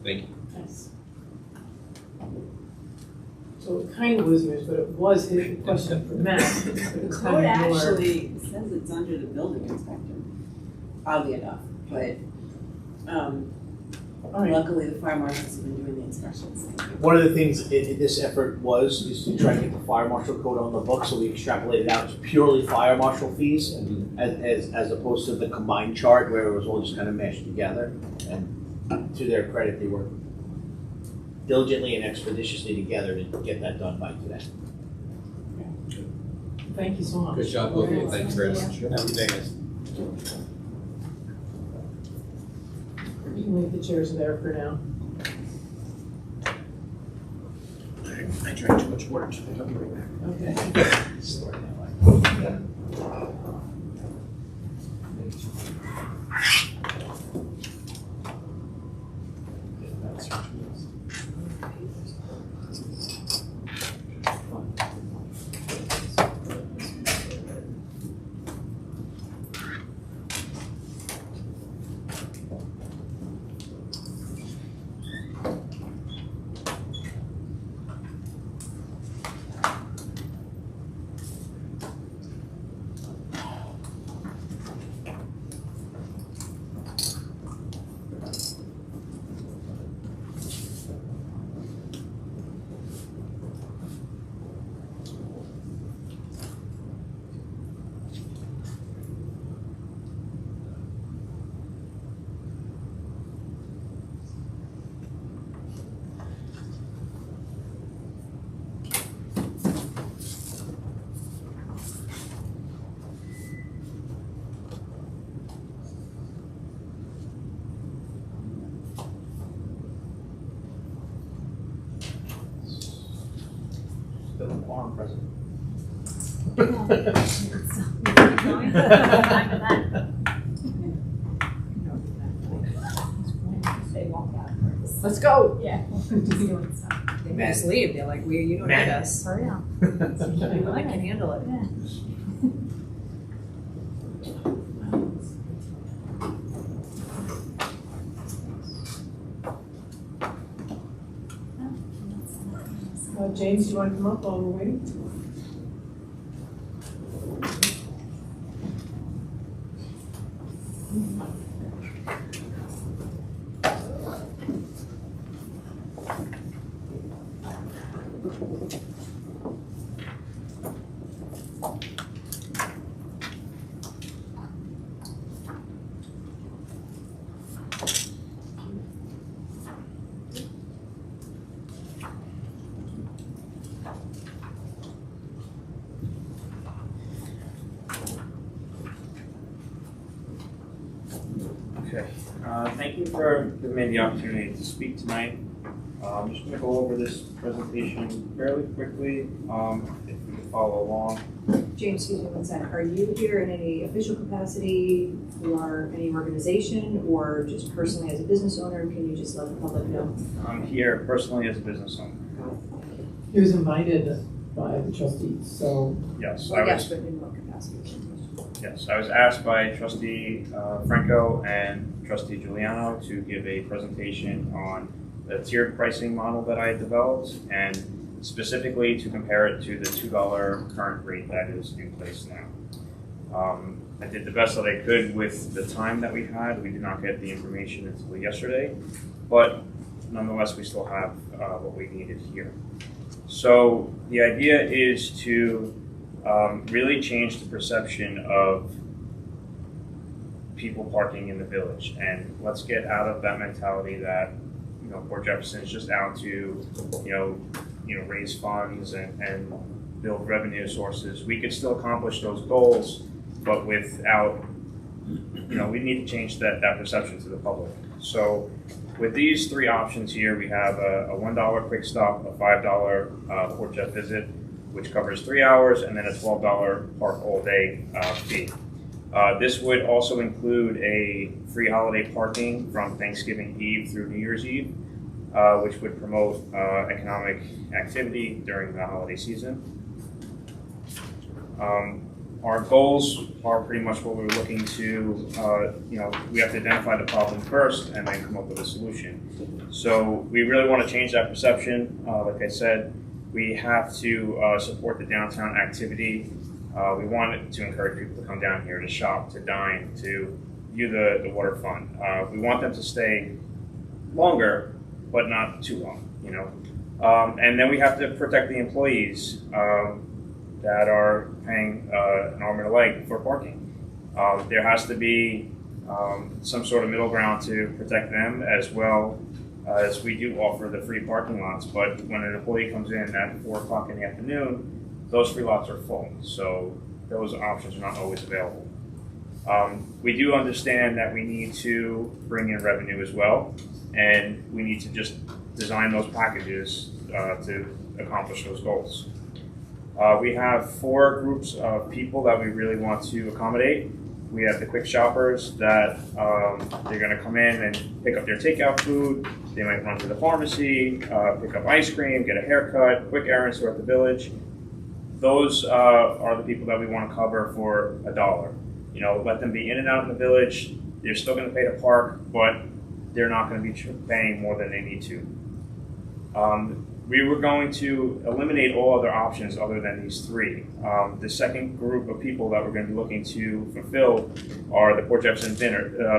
Thank you. Nice. So it kind of was yours, but it was his question for Matt. But The it's code kind of your- actually says it's under the building inspector, oddly enough, but, All right. luckily the fire marshals have been doing the inspections. One of the things in this effort is to try to get the fire marshal code on the book, so we extrapolated out to purely fire marshal fees, as opposed to the combined chart where it was all just kind of meshed together. And to their credit, they worked diligently and expeditiously together to get that done by today. Thank you so much. Good job, both of you, thank you very much. Have a good day, guys. You can leave the chairs there for now. I drank too much water, I'll be right back. Okay. Story that way. farm president. They won't have. Let's go. Yeah. Just doing stuff. They may just leave, they're like, you don't need us. For real. I can handle it. Yeah. James, do you want to come up while we're waiting? Okay, thank you for giving me the opportunity to speak tonight. I'm just going to go over this presentation fairly quickly, if you can follow along. James, excuse me one second. Are you here in any official capacity for any organization or just personally as a business owner? Can you just let the public know? I'm here personally as a business owner. He was invited by the trustees, so. Yes, Well, I yes, was, but in what capacity? yes, I was asked by Trustee Franco and Trustee Giuliano to give a presentation on the tiered pricing model that I had developed, and specifically to compare it to the $2 current rate that is in place now. I did the best that I could with the time that we had. We did not get the information until yesterday, but nonetheless, we still have what we needed here. So the idea is to really change the perception of people parking in the village, and let's get out of that mentality that Port Jefferson is just out to raise funds and build revenue sources. We could still accomplish those goals, but without we need to change that perception to the public. So with these three options here, we have a $1 quick stop, a $5 Port Jeff visit, which covers 3 hours, and then a $12 park all day fee. This would also include a free holiday parking from Thanksgiving Eve through New Year's Eve, which would promote economic activity during the holiday season. Our goals are pretty much what we're looking to, we have to identify the problem first and then come up with a solution. So we really want to change that perception. Like I said, we have to support the downtown activity. We want to encourage people to come down here to shop, to dine, to view the waterfront. We want them to stay longer, but not too long, And then we have to protect the employees that are paying an arm and a leg for parking. There has to be some sort of middle ground to protect them, as well as we do offer the free parking lots. But when an employee comes in at 4 o'clock in the afternoon, those free lots are full, so those options are not always available. We do understand that we need to bring in revenue as well, and we need to just design those packages to accomplish those goals. We have 4 groups of people that we really want to accommodate. We have the quick shoppers that they're going to come in and pick up their takeout food. They might run to the pharmacy, pick up ice cream, get a haircut, quick errands throughout the village. Those are the people that we want to cover for $1. Let them be in and out in the village. They're still going to pay to park, but they're not going to be paying more than they need to. We were going to eliminate all other options other than these 3. The second group of people that we're going to be looking to fulfill are the Port Jefferson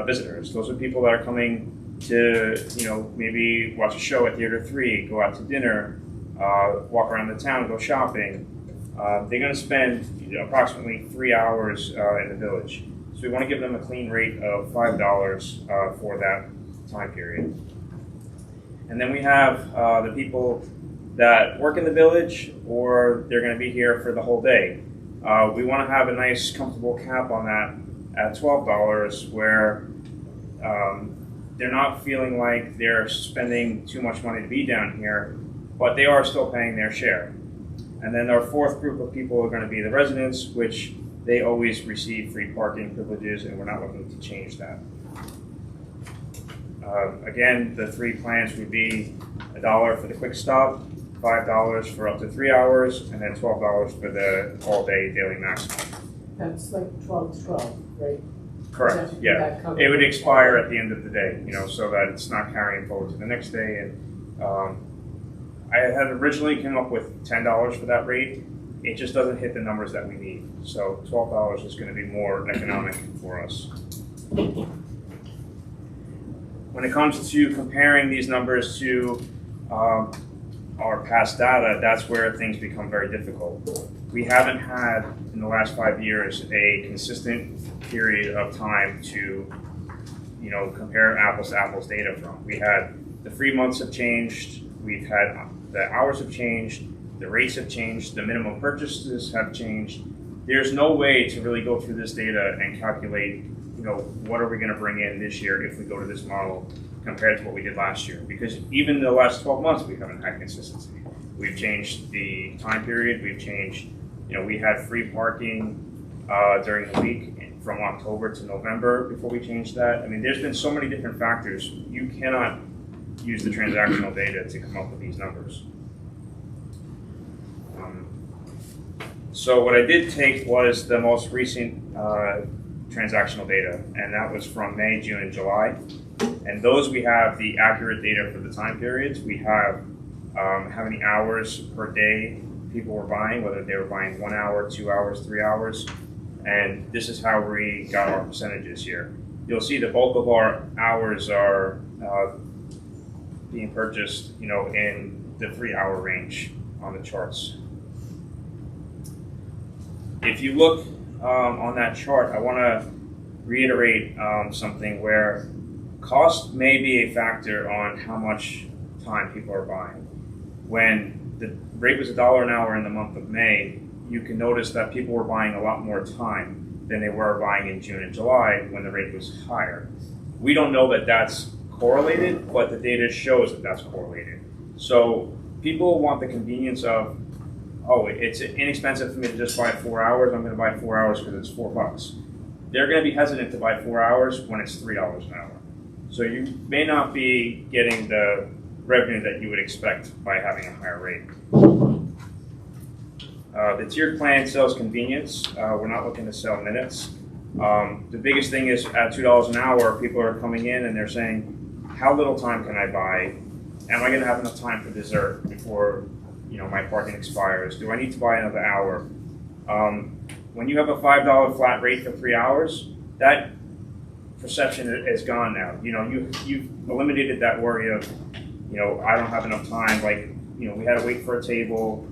visitors. Those are people that are coming to, maybe watch a show at Theater 3, go out to dinner, walk around the town, go shopping. They're going to spend approximately 3 hours in the village. So we want to give them a clean rate of $5 for that time period. And then we have the people that work in the village, or they're going to be here for the whole day. We want to have a nice, comfortable cap on that at $12, where they're not feeling like they're spending too much money to be down here, but they are still paying their share. And then our fourth group of people are gonna be the residents, which they always receive free parking privileges, and we're not looking to change that. Again, the three plans would be $1 for the quick stop, $5 for up to 3 hours, and then $12 for the all-day daily maximum. That's like 12 to 12, right? Correct, That- yeah. that covers- It would expire at the end of the day, so that it's not carrying forward to the next day. And I had originally come up with $10 for that rate. It just doesn't hit the numbers that we need. So $12 is going to be more economic for us. When it comes to comparing these numbers to our past data, that's where things become very difficult. We haven't had, in the last 5 years, a consistent period of time to, compare apples to apples data from. We had the free months have changed, we've had the hours have changed, the rates have changed, the minimum purchases have changed. There's no way to really go through this data and calculate, what are we going to bring in this year if we go to this model compared to what we did last year? Because even in the last 12 months, we haven't had consistency. We've changed the time period. We've changed, we had free parking during the week from October to November before we changed that. I mean, there's been so many different factors. You cannot use the transactional data to come up with these numbers. So what I did take was the most recent transactional data, and that was from May, June, and July. And those we have the accurate data for the time periods. We have how many hours per day people were buying, whether they were buying 1 hour, 2 hours, 3 hours. And this is how we got our percentages here. You'll see the bulk of our hours are being purchased, in the 3-hour range on the charts. If you look on that chart, I want to reiterate something where cost may be a factor on how much time people are buying. When the rate was $1 an hour in the month of May, you can notice that people were buying a lot more time than they were buying in June and July when the rate was higher. We don't know that that's correlated, but the data shows that that's correlated. So people want the convenience of, oh, it's inexpensive for me to just buy 4 hours. I'm going to buy 4 hours because it's $4. They're going to be hesitant to buy 4 hours when it's $3 an hour. So you may not be getting the revenue that you would expect by having a higher rate. The tiered plan sells convenience. We're not looking to sell minutes. The biggest thing is at $2 an hour, people are coming in and they're saying, how little time can I buy? Am I going to have enough time for dessert before my parking expires? Do I need to buy another hour? When you have a $5 flat rate for 3 hours, that perception is gone now. You've eliminated that worry of, I don't have enough time. Like, we had to wait for a table.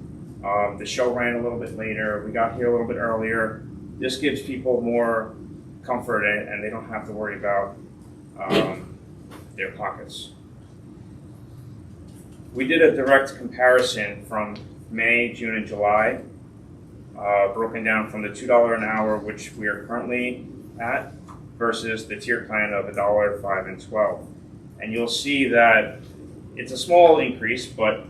The show ran a little bit later. We got here a little bit earlier. This gives people more comfort and they don't have to worry about their pockets. We did a direct comparison from May, June, and July, broken down from the $2 an hour, which we are currently at, versus the tier plan of $1, $5, and $12. And you'll see that it's a small increase, but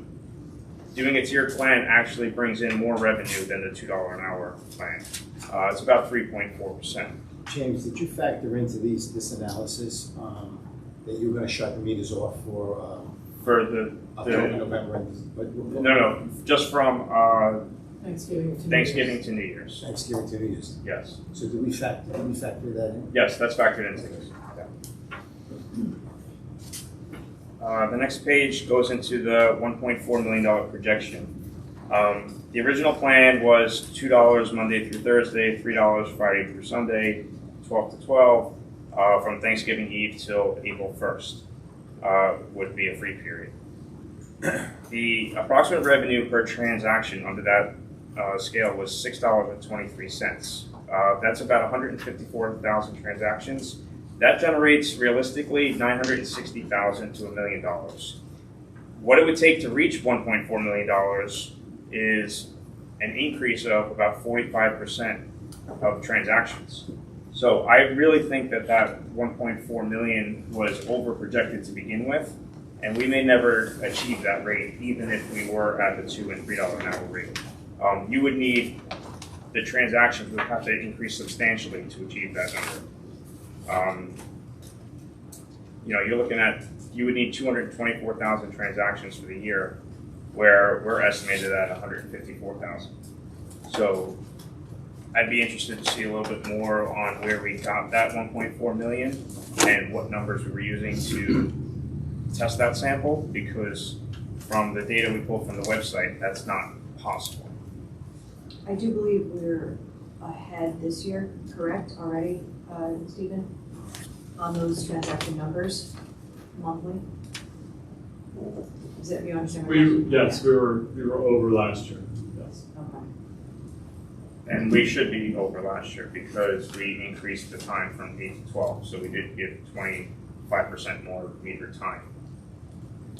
doing a tiered plan actually brings in more revenue than the $2 an hour plan. It's about 3.4%. James, did you factor into this analysis that you were going to shut the meters off for the October, November? No, just from Thanksgiving to New Year's. Thanksgiving to New Year's. Yes. So did we factor that in? Yes, that's factored into this. The next page goes into the $1.4 million projection. The original plan was $2 Monday through Thursday, $3 Friday through Sunday, 12 to 12, from Thanksgiving Eve till April 1st would be a free period. The approximate revenue per transaction under that scale was $6.23. That's about 154,000 transactions. That generates realistically $960,000 to $1 million. What it would take to reach $1.4 million is an increase of about 45% of transactions. So I really think that 1.4 million was over projected to begin with, and we may never achieve that rate even if we were at the $2 and $3 an hour rate. You would need, the transactions would have to increase substantially to achieve that number. You're looking at, you would need 224,000 transactions for the year, where we're estimated at 154,000. So I'd be interested to see a little bit more on where we got that 1.4 million and what numbers we were using to test that sample, because from the data we pulled from the website, that's not possible. I do believe we're ahead this year, correct, already, Stephen, on those transaction numbers monthly? Is that, you understand what I'm Yes, we were over last year, yes. Okay. And we should be over last year because we increased the time from 8 to 12, so we did give 25% more meter time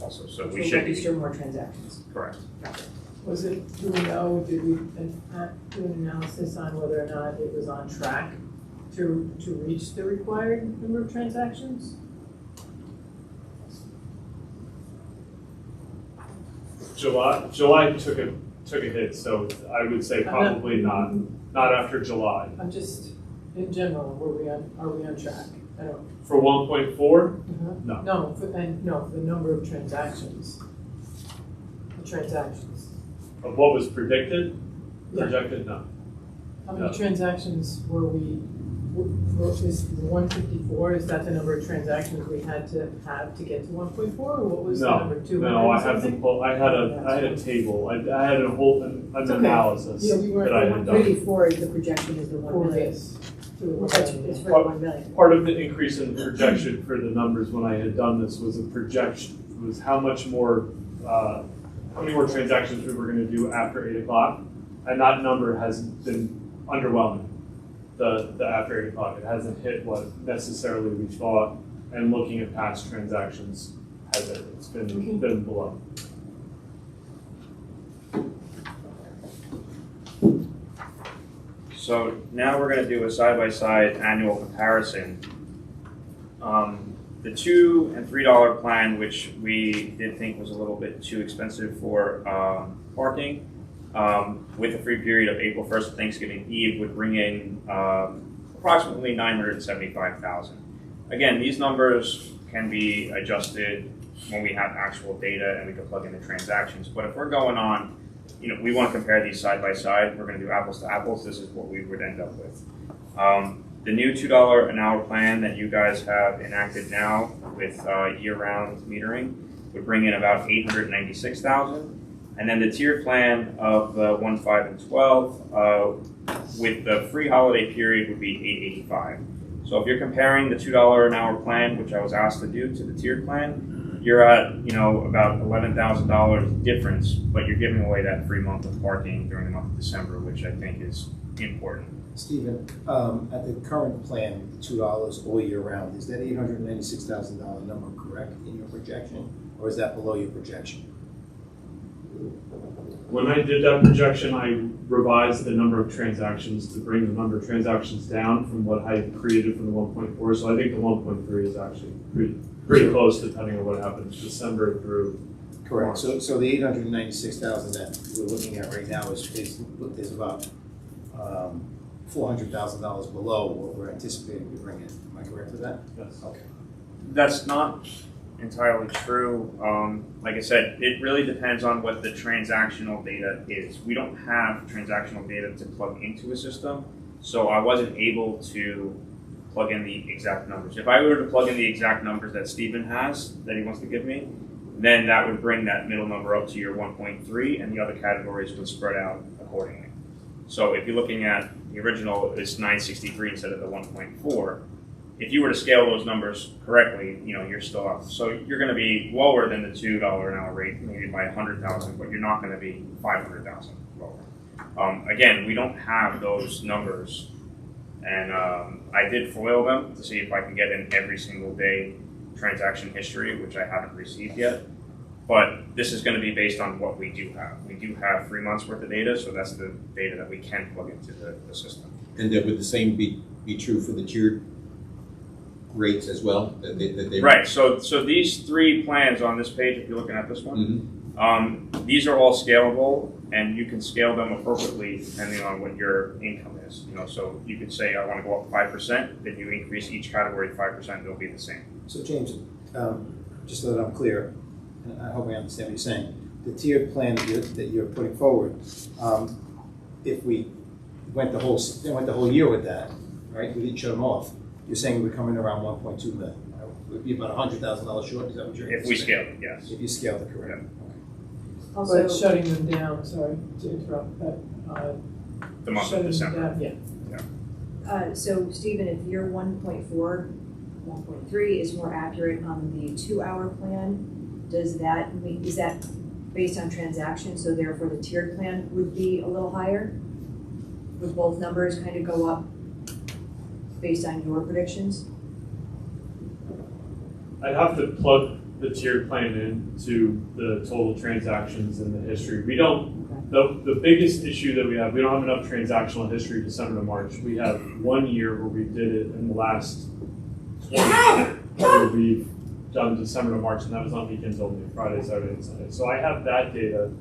also, so we should be. Register more transactions. Correct. Was it, do we know, did we do an analysis on whether or not it was on track to reach the required number of transactions? July took a hit, so I would say probably not after July. I'm just, in general, are we on track? I don't. For 1.4, no. No, for the number of transactions. The transactions. Of what was predicted, Yeah. projected, no. How many No. transactions were we, is 154, is that the number of transactions we had to have to get to 1.4, or what was the number, 200 No, I have to something? pull, I had a table, I had a whole, an It's okay. analysis Yeah, we weren't, that I had done. 154 is the projection is the 1 for million. this. It's for the 1 million. Part of the increase in projection for the numbers when I had done this was a projection, was how many more transactions we were gonna do after 8 o'clock, and that number has been underwhelming. The after 8 o'clock, it hasn't hit what necessarily we thought, and looking at past transactions, it's been below. So now we're going to do a side-by-side annual comparison. The $2 and $3 plan, which we did think was a little bit too expensive for parking, with a free period of April 1st to Thanksgiving Eve, would bring in approximately $975,000. Again, these numbers can be adjusted when we have actual data and we can plug in the transactions. But if we're going on, we want to compare these side by side. We're going to do apples to apples. This is what we would end up with. The new $2 an hour plan that you guys have enacted now with year-round metering would bring in about $896,000. And then the tiered plan of the 1, 5, and 12 with the free holiday period would be $885. So if you're comparing the $2 an hour plan, which I was asked to do, to the tiered plan, you're at about $11,000 difference, but you're giving away that free month of parking during the month of December, which I think is important. Stephen, at the current plan, $2 all year round, is that $896,000 number correct in your projection, or is that below your projection? When I did that projection, I revised the number of transactions to bring the number of transactions down from what I had created from the 1.4. So I think the 1.3 is actually pretty close, depending on what happens December through Correct. So the $896,000 that we're looking at right now is about $400,000 below what we're anticipating to bring in. Am I correct with that? Yes. Okay. That's not entirely true. Like I said, it really depends on what the transactional data is. We don't have transactional data to plug into a system, so I wasn't able to plug in the exact numbers. If I were to plug in the exact numbers that Stephen has, that he wants to give me, then that would bring that middle number up to your 1.3, and the other categories would spread out accordingly. So if you're looking at the original, it's 963 instead of the 1.4. If you were to scale those numbers correctly, you're still up. So you're going to be lower than the $2 an hour rate, maybe by 100,000, but you're not going to be 500,000 lower. Again, we don't have those numbers, and I did FOIL them to see if I can get in every single day transaction history, which I haven't received yet. But this is going to be based on what we do have. We do have 3 months worth of data, so that's the data that we can plug into the system. And then would the same be true for the tiered rates as well? That they Right. So these 3 plans on this page, if you're looking at this one, these are all scalable. and you can scale them appropriately depending on what your income is. So you could say, I want to go up 5%, then you increase each category 5%, it'll be the same. So James, just so that I'm clear, and I hope I understand what you're saying, the tiered plan that you're putting forward, if we went the whole year with that, right, we didn't shut them off, you're saying we're coming around 1.2 million. We'd be about $100,000 short, is that what you're saying? If we scale it, yes. If you scale it correctly. Also, But shutting them down, sorry to interrupt, but, The month of shutting them December. down, yeah. so Stephen, if your 1.3 is more accurate on the 2-hour plan, is that based on transactions, so therefore the tiered plan would be a little higher? Would both numbers kind of go up based on your predictions? I'd have to plug the tiered plan into the total transactions and the history. We don't, the biggest issue that we don't have enough transactional history December to March. We have 1 year where we did it in the last 20 where we've done December to March, and that was on weekends only, Friday, Saturday, and Sunday. So I have that data.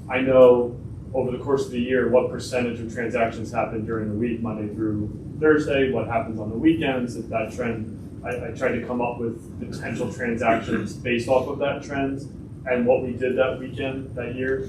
I know over the course of the year what percentage of transactions happen during the week, Monday through Thursday, what happens on the weekends, if that trend. I tried to come up with potential transactions based off of that trend and what we did that weekend, that year.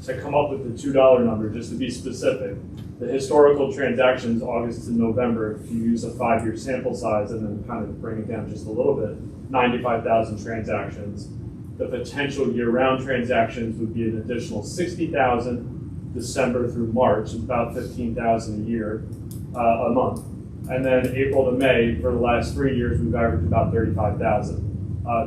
To come up with the $2 number, just to be specific. The historical transactions, August to November, if you use a 5-year sample size and then kind of bring it down just a little bit, 95,000 transactions. The potential year-round transactions would be an additional 60,000 December through March, about 15,000 a year, a month. And then April to May, for the last 3 years, we've averaged about 35,000.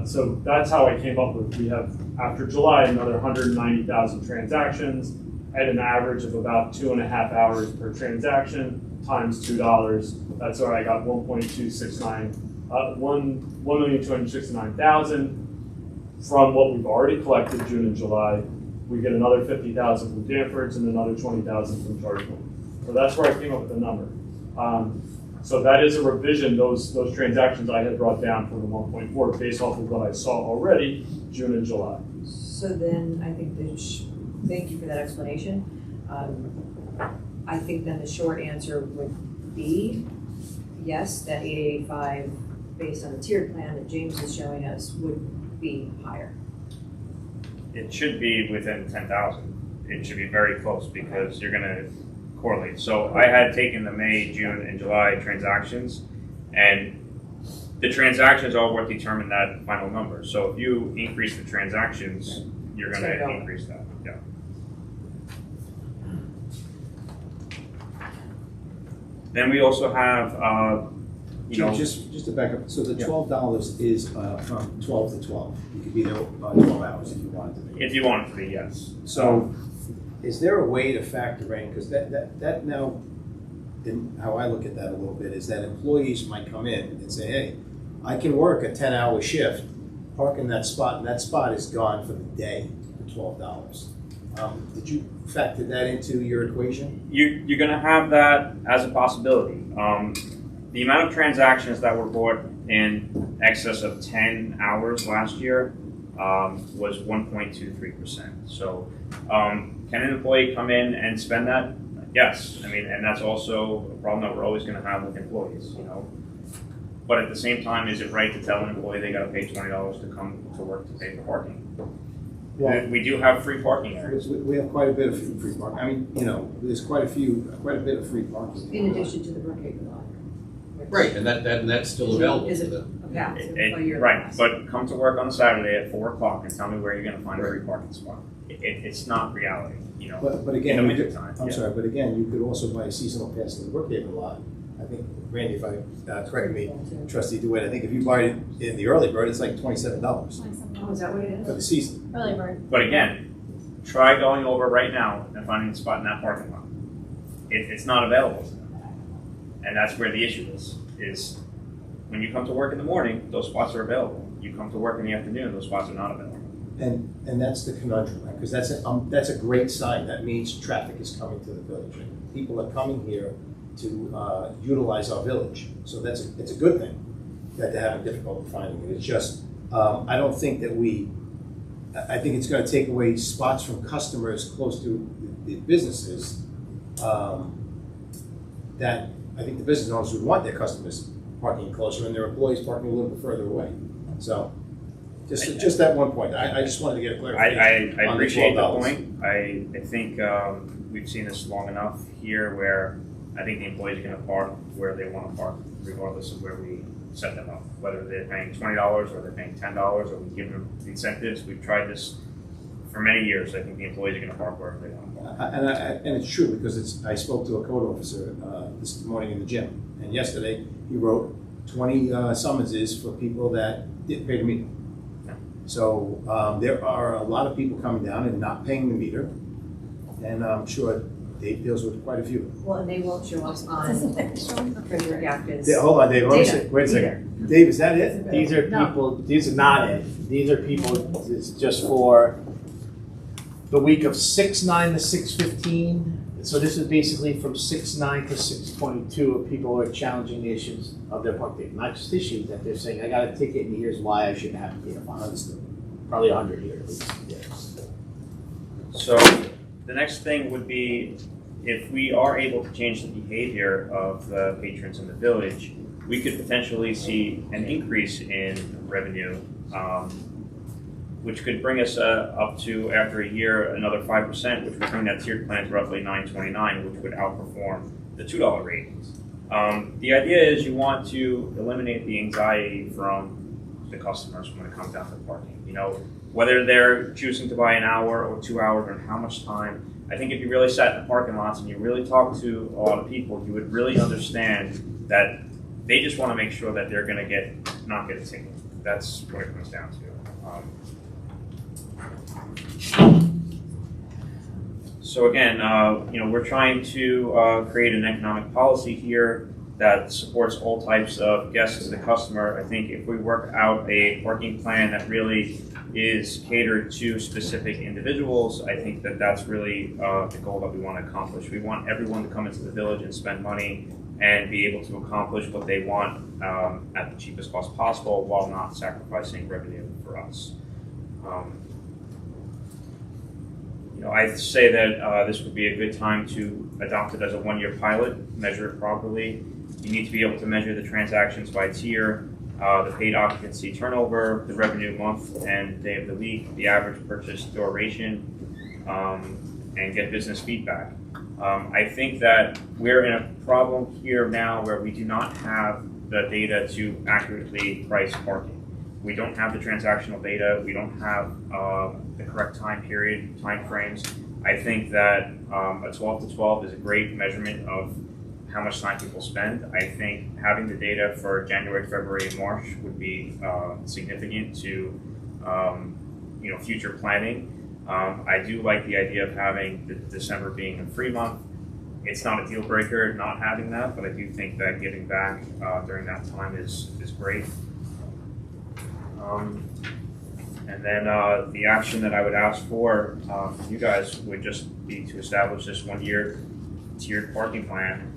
So that's how I came up with, we have, after July, another 190,000 transactions at an average of about 2.5 hours per transaction times $2. That's where I got 1,269,000 from what we've already collected June and July. We get another 50,000 from Danfords and another 20,000 from Chargeville. So that's where I came up with the number. So that is a revision, those transactions I had brought down from the 1.4 based off of what I saw already, June and July. So then I think thank you for that explanation. I think then the short answer would be yes, that 885 based on the tiered plan that James is showing us would be higher. It should be within 10,000. It should be very close because you're going to correlate. So I had taken the May, June, and July transactions, and the transactions are what determine that final number. So if you increase the transactions, you're going to increase that. Yeah. Then we also have, just to back up. So the $12 is from 12 to 12. You could be there 12 hours if you wanted to be. If you want it to be, yes. So, is there a way to factor in, because that now, how I look at that a little bit, is that employees might come in and say, hey, I can work a 10-hour shift, park in that spot, and that spot is gone for the day for $12. Did you factor that into your equation? You're going to have that as a possibility. The amount of transactions that were bought in excess of 10 hours last year was 1.23%. So can an employee come in and spend that? Yes. I mean, and that's also a problem that we're always going to have with employees, But at the same time, is it right to tell an employee they got to pay $20 to come to work to pay for parking? Well, we do have free parking areas. We have quite a bit of free parking. I mean, there's quite a bit of free parking. In addition to the Brookhaven lot. Right, and that's still available Is to it them. a pass? Right, but come to work on a Saturday at 4 o'clock and tell me where you're going to find a free parking spot. It's not reality, But again, in the wintertime. I'm sorry, but again, you could also buy a seasonal pass to the Brookhaven lot. I think, Randy, if I correct me, Trustee DeWitt, I think if you buy it in the early bird, it's like $27 Oh, is that what it for is? the season. Early bird. But again, try going over right now and finding a spot in that parking lot. It's not available. And that's where the issue is when you come to work in the morning, those spots are available. You come to work in the afternoon, those spots are not available. And that's the conundrum, right? Because that's a great sign. That means traffic is coming to the village. People are coming here to utilize our village. So it's a good thing that they're having difficulty finding it. It's just, I don't think that we I think it's gonna take away spots from customers close to the businesses, that I think the business owners would want their customers parking closer and their employees parking a little bit further away. So, just that one point, I just wanted to get a clarification. I on the appreciate the $12. point. I think we've seen this long enough here where I think the employees are gonna park where they wanna park, regardless of where we set them up. Whether they're paying $20 or they're paying $10 or we give them incentives. We've tried this for many years. I think the employees are gonna park wherever they wanna park. And it's true, because I spoke to a code officer this morning in the gym, and yesterday he wrote 20 summonses for people that didn't pay the meter. Yeah. So there are a lot of people coming down and not paying the meter, and I'm sure Dave deals with quite a few. Well, and they won't show up on Treasurer Gacka's. Hold on, Dave, let me Data. see. Wait a second. Dave, is that it? These are No. people, these are not it. These are people, it's just for the week of 6/9 to 6/15. So this is basically from 6/9 to 6/22 of people who are challenging the issues of their park ticket. Not just issues, that they're saying, I got a ticket and here's why I shouldn't have to pay a fine. Probably 100 here at least. Yeah. So the next thing would be, if we are able to change the behavior of the patrons in the village, we could potentially see an increase in revenue, which could bring us up to, after a year, another 5%, which would bring that tiered plan to roughly $9.29, which would outperform the $2 rate. The idea is you want to eliminate the anxiety from the customers when it comes down to parking. You know, whether they're choosing to buy an hour or 2 hours or how much time. I think if you really sat in the parking lots and you really talked to a lot of people, you would really understand that they just want to make sure that they're going to not get a ticket. That's what it comes down to. So again, you know, we're trying to create an economic policy here that supports all types of guests to the customer. I think if we work out a parking plan that really is catered to specific individuals, I think that that's really the goal that we want to accomplish. We want everyone to come into the village and spend money and be able to accomplish what they want at the cheapest cost possible while not sacrificing revenue for us. You know, I'd say that this would be a good time to adopt it as a one-year pilot, measure it properly. You need to be able to measure the transactions by tier, the paid occupancy turnover, the revenue month and day of the week, the average purchase duration, and get business feedback. I think that we're in a problem here now where we do not have the data to accurately price parking. We don't have the transactional data. We don't have the correct time frames. I think that a 12 to 12 is a great measurement of how much time people spend. I think having the data for January, February, and March would be significant to you know, future planning. I do like the idea of having December being a free month. It's not a deal breaker not having that, but I do think that giving back during that time is great. And then the action that I would ask for from you guys would just be to establish this one-year tiered parking plan.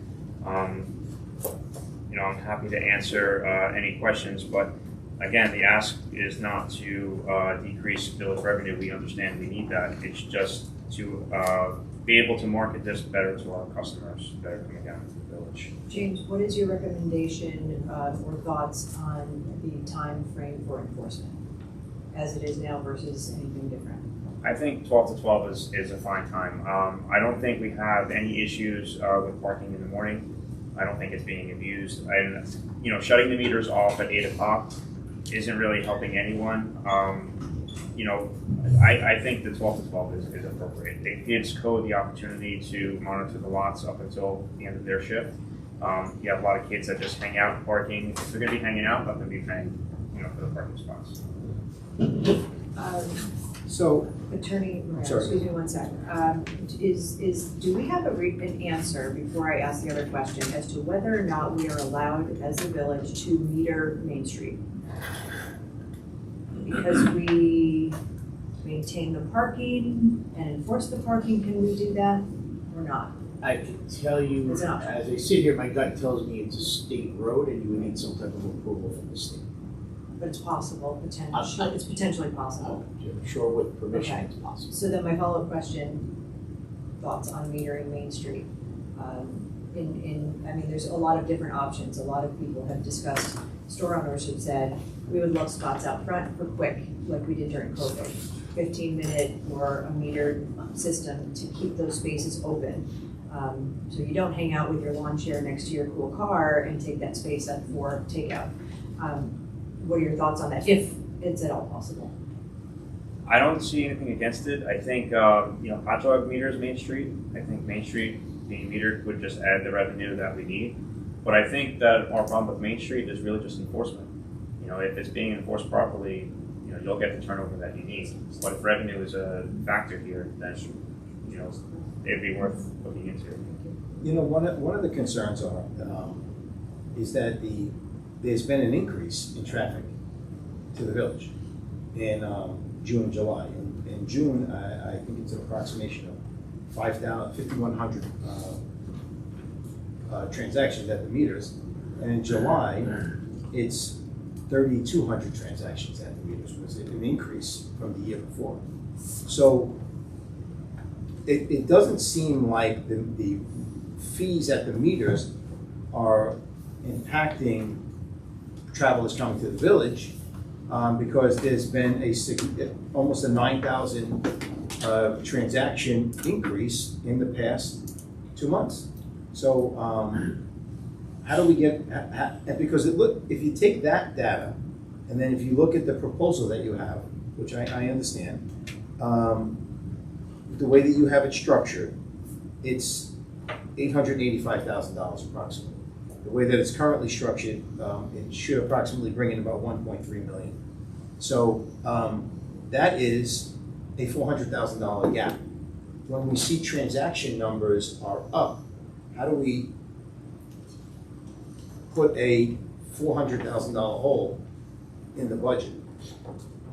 You know, I'm happy to answer any questions, but again, the ask is not to decrease village revenue. We understand we need that. It's just to be able to market this better to our customers that are coming down to the village. James, what is your recommendation or thoughts on the time frame for enforcement as it is now versus anything different? I think 12 to 12 is a fine time. I don't think we have any issues with parking in the morning. I don't think it's being abused. And, you know, shutting the meters off at 8 o'clock isn't really helping anyone. You know, I think the 12 to 12 is appropriate. It gives code the opportunity to monitor the lots up until the end of their shift. You have a lot of kids that just hang out parking. If they're going to be hanging out, let them be paying, you know, for the parking spots. So, Attorney, Sorry. excuse me one second. Do we have an answer before I ask the other question as to whether or not we are allowed as a village to meter Main Street? Because we maintain the parking and enforce the parking, can we do that or not? I can tell you, It's as an option. I sit here, my gut tells me it's a state road and you would need some type of approval from the state. but it's possible, it's potentially possible. I'm sure with permission Okay. it's possible. So then my follow-up question, thoughts on metering Main Street? I mean, there's a lot of different options. A lot of people have discussed, store owners have said, we would love spots out front for quick, like we did during COVID. 15-minute or a metered system to keep those spaces open. So you don't hang out with your lawn chair next to your cool car and take that space up for takeout. What are your thoughts on that, if it's at all possible? I don't see anything against it. I think, hot dog meters Main Street. I think Main Street being metered would just add the revenue that we need. But I think that our problem with Main Street is really just enforcement. If it's being enforced properly, you'll get the turnover that you need. But if revenue is a factor here, then, it'd be worth looking into. One of the concerns is that there's been an increase in traffic to the village in June and July. In June, I think it's an approximation of 5,100 transactions at the meters, and in July, it's 3,200 transactions at the meters, was an increase from the year before. So it doesn't seem like the fees at the meters are impacting travelers coming to the village, because there's been almost a 9,000 transaction increase in the past 2 months. So how do we get, because if you take that data, and then if you look at the proposal that you have, which I understand, the way that you have it structured, it's $885,000 approximately. The way that it's currently structured, it should approximately bring in about 1.3 million. So that is a $400,000 gap. When we see transaction numbers are up, how do we put a $400,000 hole in the budget?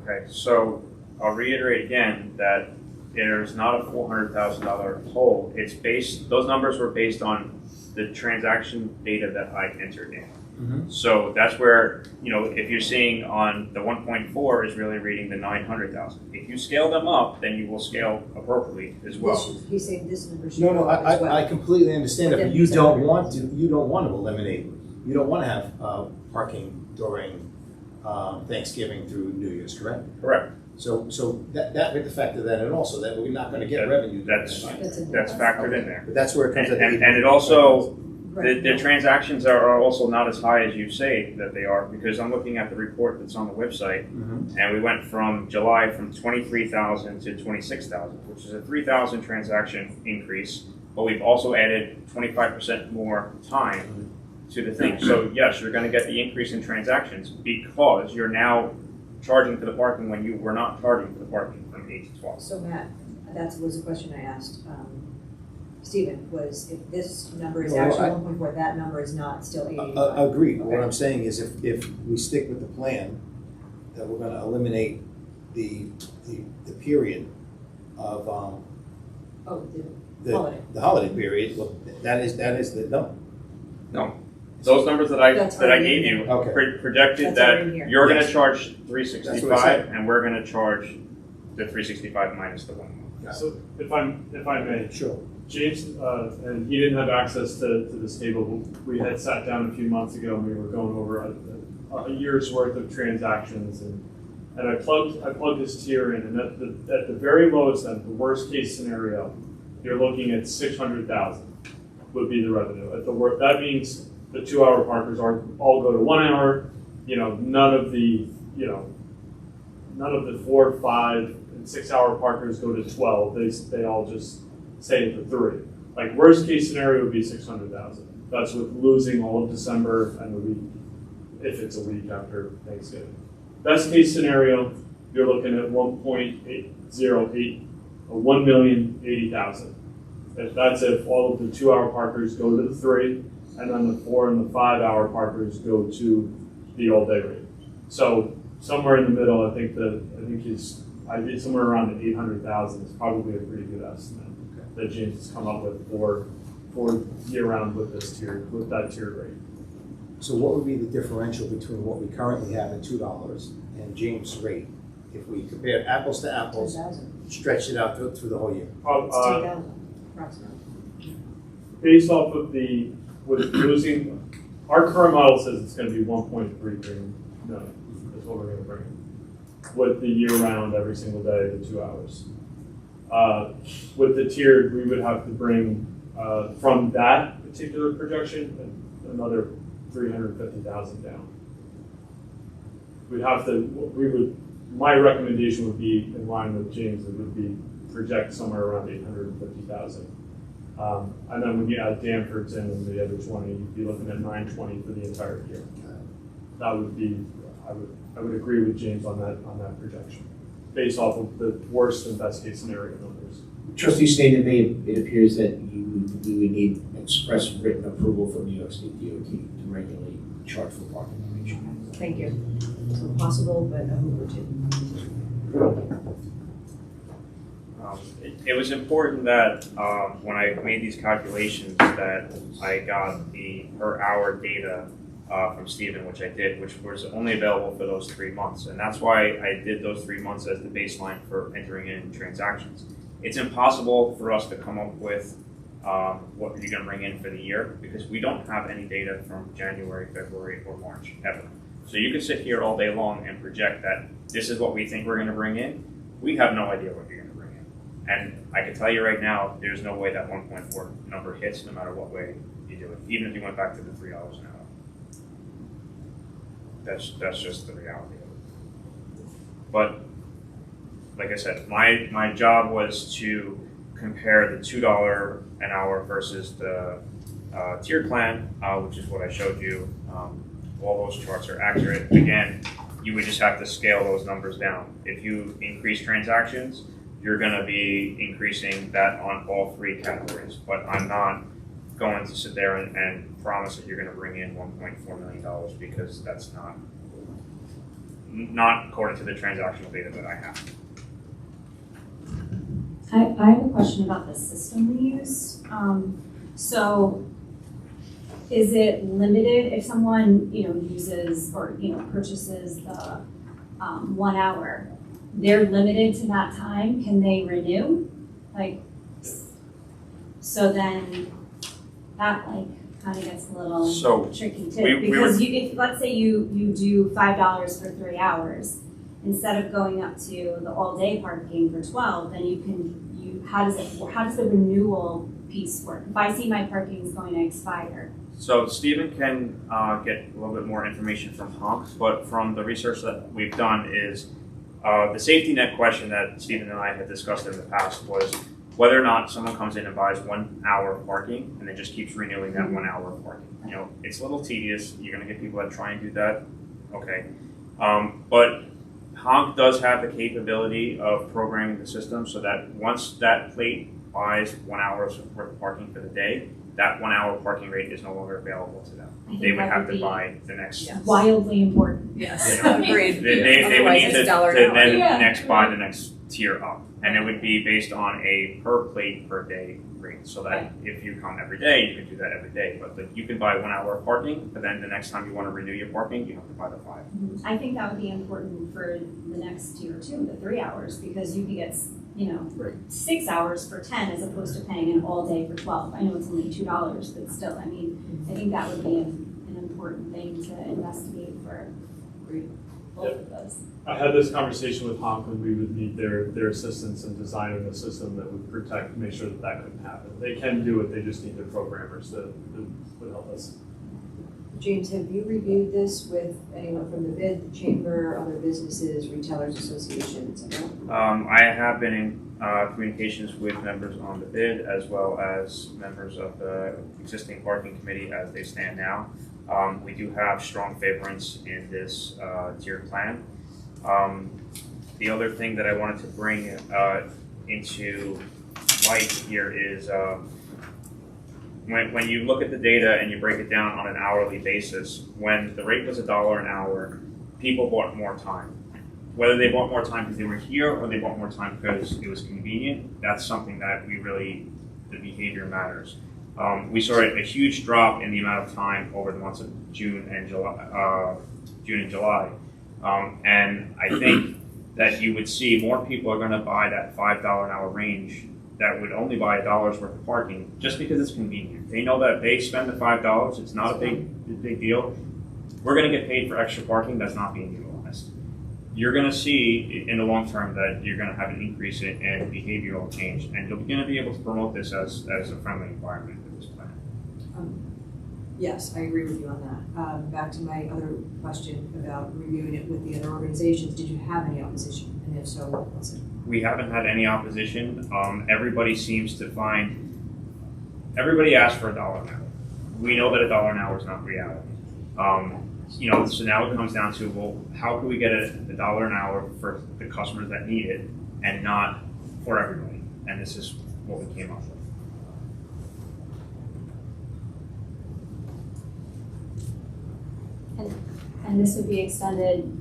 Okay, so I'll reiterate again that there's not a $400,000 hole. Those numbers were based on the transaction data that I entered in. Mm-hmm. So that's where, if you're seeing on the 1.4 is really reading the 900,000. If you scale them up, then you will scale appropriately as well. He's saying this number should No, go up as well. I completely understand But that, then but you he's don't at want to eliminate, you don't want to have parking during Thanksgiving through New Year's, correct? Correct. So that we have to factor that in also, that we're not going to get revenue. That's factored in there. But that's where it comes at. And it also, the transactions are also not as high as you say that they are, because I'm looking at the report that's on the website, Mhm. and we went from July from 23,000 to 26,000, which is a 3,000 transaction increase, but we've also added 25% more time to the thing. So yes, you're gonna get the increase in transactions because you're now charging for the parking when you were not charging for the parking from 8 to 12. So Matt, that was a question I asked Stephen, was if this number is Well, actually 1.4, that number is not still 85. Agreed. What Okay. I'm saying is if we stick with the plan, that we're going to eliminate the period of Oh, the holiday. the holiday period, well, that is the number. No, those numbers that I That's gave already you Okay. projected That's that already here. you're gonna Yes. charge That's what I 365 said. and we're gonna charge the 365 minus the 1. So if I may, Sure. James, and he didn't have access to this table. We had sat down a few months ago and we were going over a year's worth of transactions, and I plugged this tier in, and at the very lowest end, the worst case scenario, you're looking at 600,000 would be the revenue. That means the 2-hour parkers all go to 1 hour. None of the 4, 5, and 6-hour parkers go to 12. They all just stay at the 3. Like worst case scenario would be 600,000. That's with losing all of December and the week, if it's a week after Thanksgiving. Best case scenario, you're looking at 1.808, 1,080,000. That's if all of the 2-hour parkers go to the 3, and then the 4 and the 5-hour parkers go to the all-day rate. So somewhere in the middle, I think somewhere around the 800,000 is probably a pretty good estimate that James has come up with for year-round with that tier rate. So what would be the differential between what we currently have at $2 and James' rate? If we compare apples to apples, 10,000. stretch it out through the whole year. It's 10,000 approximately. Based off of with losing, our current model says it's gonna be 1.3 million, that's what we're gonna bring in. With the year-round, every single day, the 2 hours. With the tiered, we would have to bring, from that particular projection, another 350,000 down. My recommendation would be, in line with James, it would be project somewhere around 850,000. And then when you add Danfords in and the other 20, you'd be looking at 920 for the entire year. That would be, I would agree with James on that projection, based off of the worst and best case scenario numbers. Trustees stated it appears that we would need express written approval from New York State DOT to regulate charge for parking arrangements. Thank you. It's impossible, but a move or two. It was important that when I made these calculations that I got the per hour data from Stephen, which I did, which was only available for those 3 months. And that's why I did those 3 months as the baseline for entering in transactions. It's impossible for us to come up with what you're going to bring in for the year because we don't have any data from January, February, or March, ever. So you could sit here all day long and project that this is what we think we're going to bring in. We have no idea what you're going to bring in. And I can tell you right now, there's no way that 1.4 number hits no matter what way you do it, even if you went back to the $3 an hour. That's just the reality of it. But like I said, my job was to compare the $2 an hour versus the tiered plan, which is what I showed you. All those charts are accurate. Again, you would just have to scale those numbers down. If you increase transactions, you're going to be increasing that on all 3 categories. But I'm not going to sit there and promise that you're going to bring in $1.4 million because that's not according to the transactional data that I have. I have a question about the system we use. So is it limited if someone, uses or, purchases the 1 hour, they're limited to that time? Can they renew? So then that kind of gets a little tricky too. Because if let's say you do $5 for 3 hours, instead of going up to the all-day parking for 12, then how does the renewal piece work? If I see my parking is going to expire. So Stephen can get a little bit more information from Honks, but from the research that we've done is the safety net question that Stephen and I had discussed in the past was whether or not someone comes in and buys 1 hour of parking and then just keeps renewing that 1 hour of parking. It's a little tedious. You're going to get people that try and do that. Okay. But Honk does have the capability of programming the system so that once that plate buys 1 hour's worth of parking for the day, that 1 hour parking rate is no longer available to them. They would have to buy the next. Yes. Wildly important. Yes, agreed. They would need to then next buy the next tier up. And it would be based on a per plate per day rate. So that if you come every day, you can do that every day. But you can buy 1 hour of parking, but then the next time you want to renew your parking, you have to buy the 5. I think that would be important for the next tier 2, the 3 hours, because you could get 6 hours for 10 as opposed to paying an all day for 12. I know it's only $2, but still, I think that would be an important thing to investigate for both of those. I had this conversation with Honk and we would need their assistance in designing a system that would make sure that couldn't happen. They can do it, they just need their programmers that would help us. James, have you reviewed this with anyone from the BID, the chamber, other businesses, retailers association, etc.? I have been in communications with members on the BID as well as members of the existing parking committee as they stand now. We do have strong favorance in this tiered plan. The other thing that I wanted to bring into light here is when you look at the data and you break it down on an hourly basis, when the rate was $1 an hour, people bought more time. Whether they bought more time because they were here or they bought more time because it was convenient, that's something that the behavior matters. We saw a huge drop in the amount of time over the months of June and July. And I think that you would see more people are going to buy that $5 an hour range that would only buy $1 worth of parking just because it's convenient. They know that they spend the $5, it's not a big deal. We're going to get paid for extra parking that's not being utilized. You're going to see in the long term that you're going to have an increase in behavioral change, and you're going to be able to promote this as a friendly environment with this plan. Yes, I agree with you on that. Back to my other question about reviewing it with the other organizations, did you have any opposition? And if so, what was it? We haven't had any opposition. Everybody seems to everybody asks for $1 an hour. We know that $1 an hour is not reality. So now it comes down to, well, how can we get $1 an hour for the customers that need it and not for everybody? And this is what we came up with. And this would be extended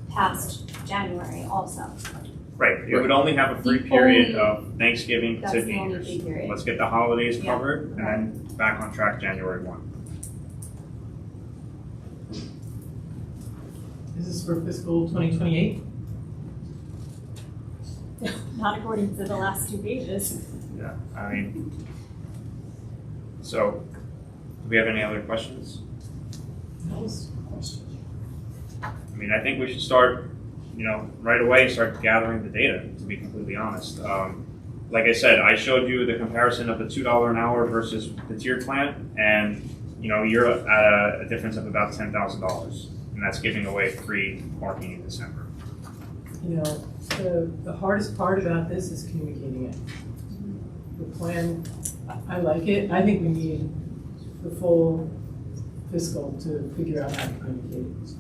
past January also. Right, it would only have a free period of Thanksgiving That's to the New only Year's. free period. Let's get the holidays Yeah. covered and then back on track January 1. Is this for fiscal 2028? Not according to the last 2 pages. Yeah, I mean, so, do we have any other questions? I mean, I think we should start, right away, start gathering the data, to be completely honest. Like I said, I showed you the comparison of the $2 an hour versus the tiered plan, and, you're at a difference of about $10,000, and that's giving away free parking in December. The hardest part about this is communicating it. The plan, I like it. I think we need the full fiscal to figure out how to communicate it.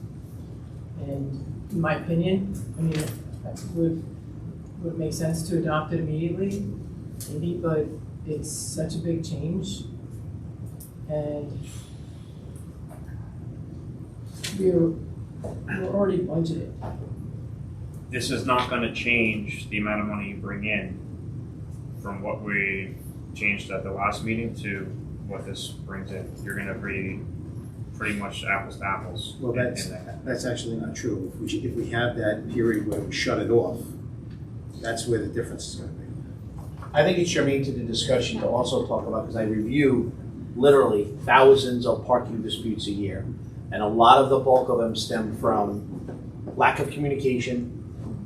And in my opinion, would make sense to adopt it immediately, maybe, but it's such a big change. And we're already budgeted. This is not going to change the amount of money you bring in from what we changed at the last meeting to what this brings in. You're going to be pretty much apples to apples. Well, that's actually not true. If we have that period where we shut it off, that's where the difference is going to be. I think it's germane to the discussion to also talk about, because I review literally thousands of parking disputes a year, and a lot of the bulk of them stem from lack of communication.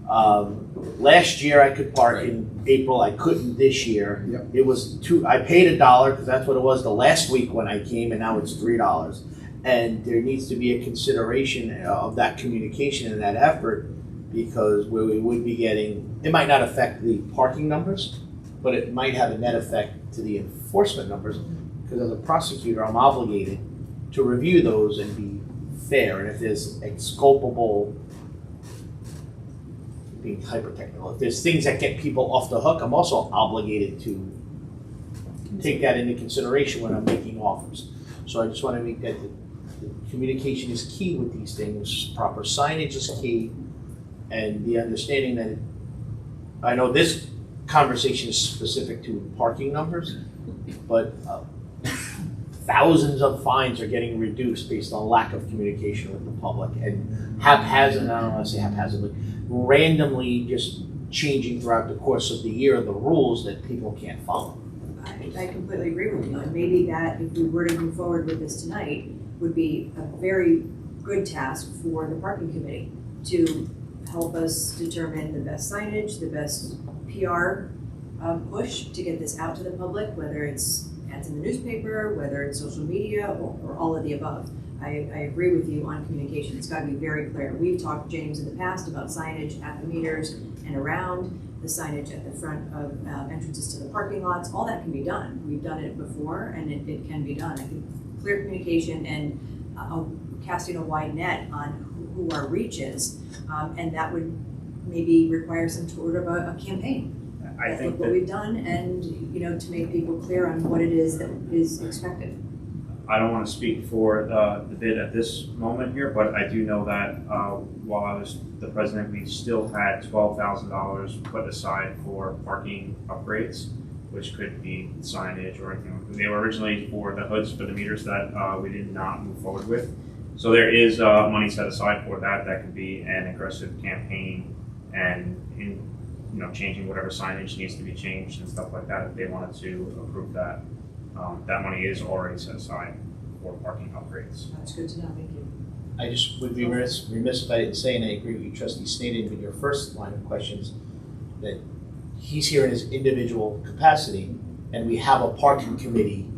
Last year I could park in April, I couldn't this year. Yep. It was I paid $1 because that's what it was the last week when I came, and now it's $3. And there needs to be a consideration of that communication and that effort, because where we would be getting, it might not affect the parking numbers, but it might have a net effect to the enforcement numbers, because as a prosecutor, I'm obligated to review those and be fair. And if there's exculpable, being hyper-technical, if there's things that get people off the hook, I'm also obligated to take that into consideration when I'm making offers. So I just want to make that the communication is key with these things, proper signage is key, and the understanding that I know this conversation is specific to parking numbers, but thousands of fines are getting reduced based on lack of communication with the public, and haphazard, I don't want to say haphazardly, randomly just changing throughout the course of the year the rules that people can't follow. I completely agree with you, and maybe that, if we were to move forward with this tonight, would be a very good task for the parking committee to help us determine the best signage, the best PR push to get this out to the public, whether it's ads in the newspaper, whether it's social media, or all of the above. I agree with you on communication. It's got to be very clear. We've talked, James, in the past about signage at the meters and around, the signage at the front of entrances to the parking lots. All that can be done. We've done it before, and it can be done. I think clear communication and casting a wide net on who our reach is, and that would maybe require some sort of a campaign. I think look what we've done, and to make people clear on what it is that is expected. I don't want to speak for the bid at this moment here, but I do know that while I was the president, we still had $12,000 put aside for parking upgrades. which could be signage or, they were originally for the hoods for the meters that we did not move forward with. So there is money set aside for that. That could be an aggressive campaign and changing whatever signage needs to be changed and stuff like that if they wanted to approve that. That money is already set aside for parking upgrades. That's good to know, thank you. I just would be remiss if I didn't say, and I agree with you, Trustee Sneeden, in your first line of questions, that he's here in his individual capacity, and we have a parking committee,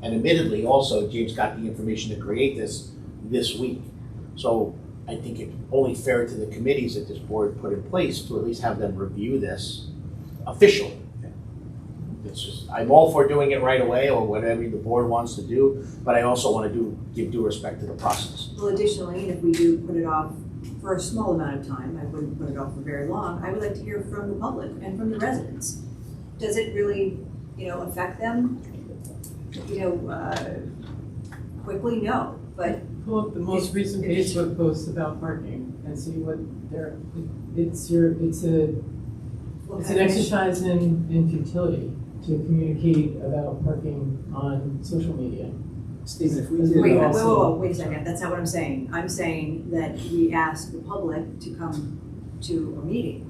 and admittedly, also, James got the information to create this week. So I think it's only fair to the committees that this board put in place to at least have them review this officially. It's just, I'm all for doing it right away or whatever the board wants to do, but I also want to give due respect to the process. Well, additionally, if we do put it off for a small amount of time, I wouldn't put it off for very long, I would like to hear from the public and from the residents. Does it really, affect them? Quickly, no, but Pull up the most recent Facebook post about parking and see what it's an exercise in futility to communicate about parking on social media. Stephen, if we As did. we wait also- a second, that's not what I'm saying. I'm saying that we ask the public to come to a meeting.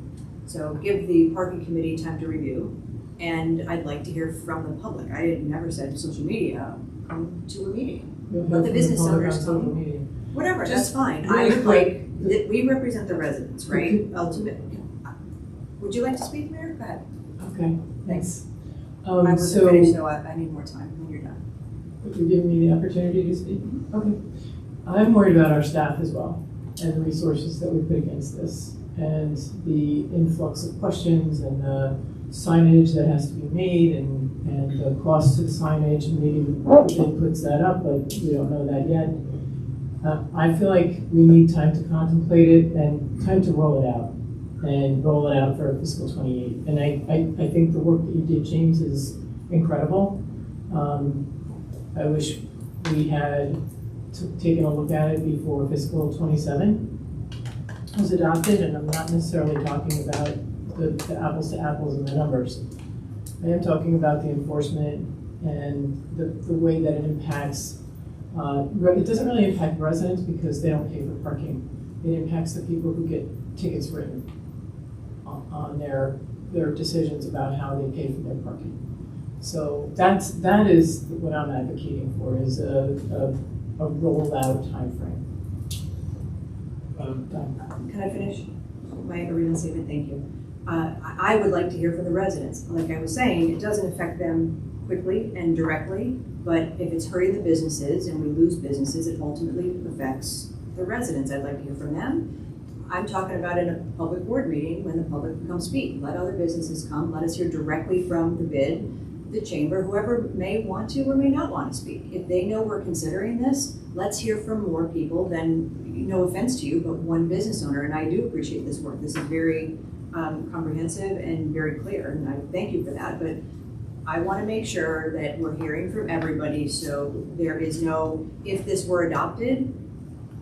So give the parking committee time to review, and I'd like to hear from the public. I never said social media, come to a meeting. Let the business owners come. Whatever, that's Just fine. really I would quick. like, that we represent the residents, right? Ultimately. Would you like to speak, Mayor? Go ahead. Okay, thanks. I wasn't So, finished, so I need more time when you're done. you're giving me the opportunity to speak? Okay. I'm worried about our staff as well and the resources that we put against this and the influx of questions and the signage that has to be made and the cost to the signage, and maybe the bid puts that up, but we don't know that yet. I feel like we need time to contemplate it and time to roll it out for fiscal 28. And I think the work that you did, James, is incredible. I wish we had taken a look at it before fiscal 27 was adopted, and I'm not necessarily talking about the apples to apples and the numbers. I am talking about the enforcement and the way that it impacts. It doesn't really impact residents because they don't pay for parking. It impacts the people who get tickets written on their decisions about how they pay for their parking. So that is what I'm advocating for, is a rolled out timeframe. Can I finish my original statement? Thank you. I would like to hear from the residents. Like I was saying, it doesn't affect them quickly and directly, but if it's hurting the businesses and we lose businesses, it ultimately affects the residents. I'd like to hear from them. I'm talking about in a public board meeting when the public can come speak. Let other businesses come. Let us hear directly from the bid, the chamber, whoever may want to or may not want to speak. If they know we're considering this, let's hear from more people than, no offense to you, but one business owner. And I do appreciate this work. This is very comprehensive and very clear, and I thank you for that. But I want to make sure that we're hearing from everybody, so there is no, if this were adopted,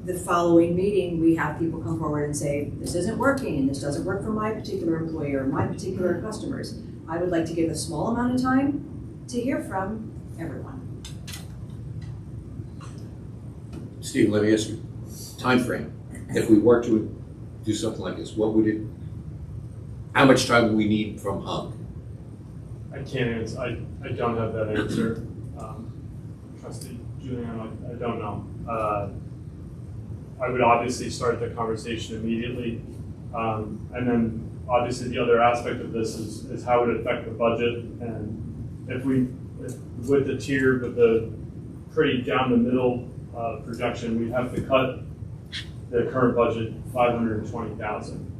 the following meeting, we have people come forward and say, this isn't working, and this doesn't work for my particular employee or my particular customers. I would like to give a small amount of time to hear from everyone. Steve, let me ask you, timeframe. If we were to do something like this, how much time would we need from HUNC? I can't answer, I don't have that answer. Trustee Julian, I don't know. I would obviously start the conversation immediately. And then obviously the other aspect of this is how it would affect the budget. And with the tier, with the pretty down the middle projection, we'd have to cut the current budget $520,000.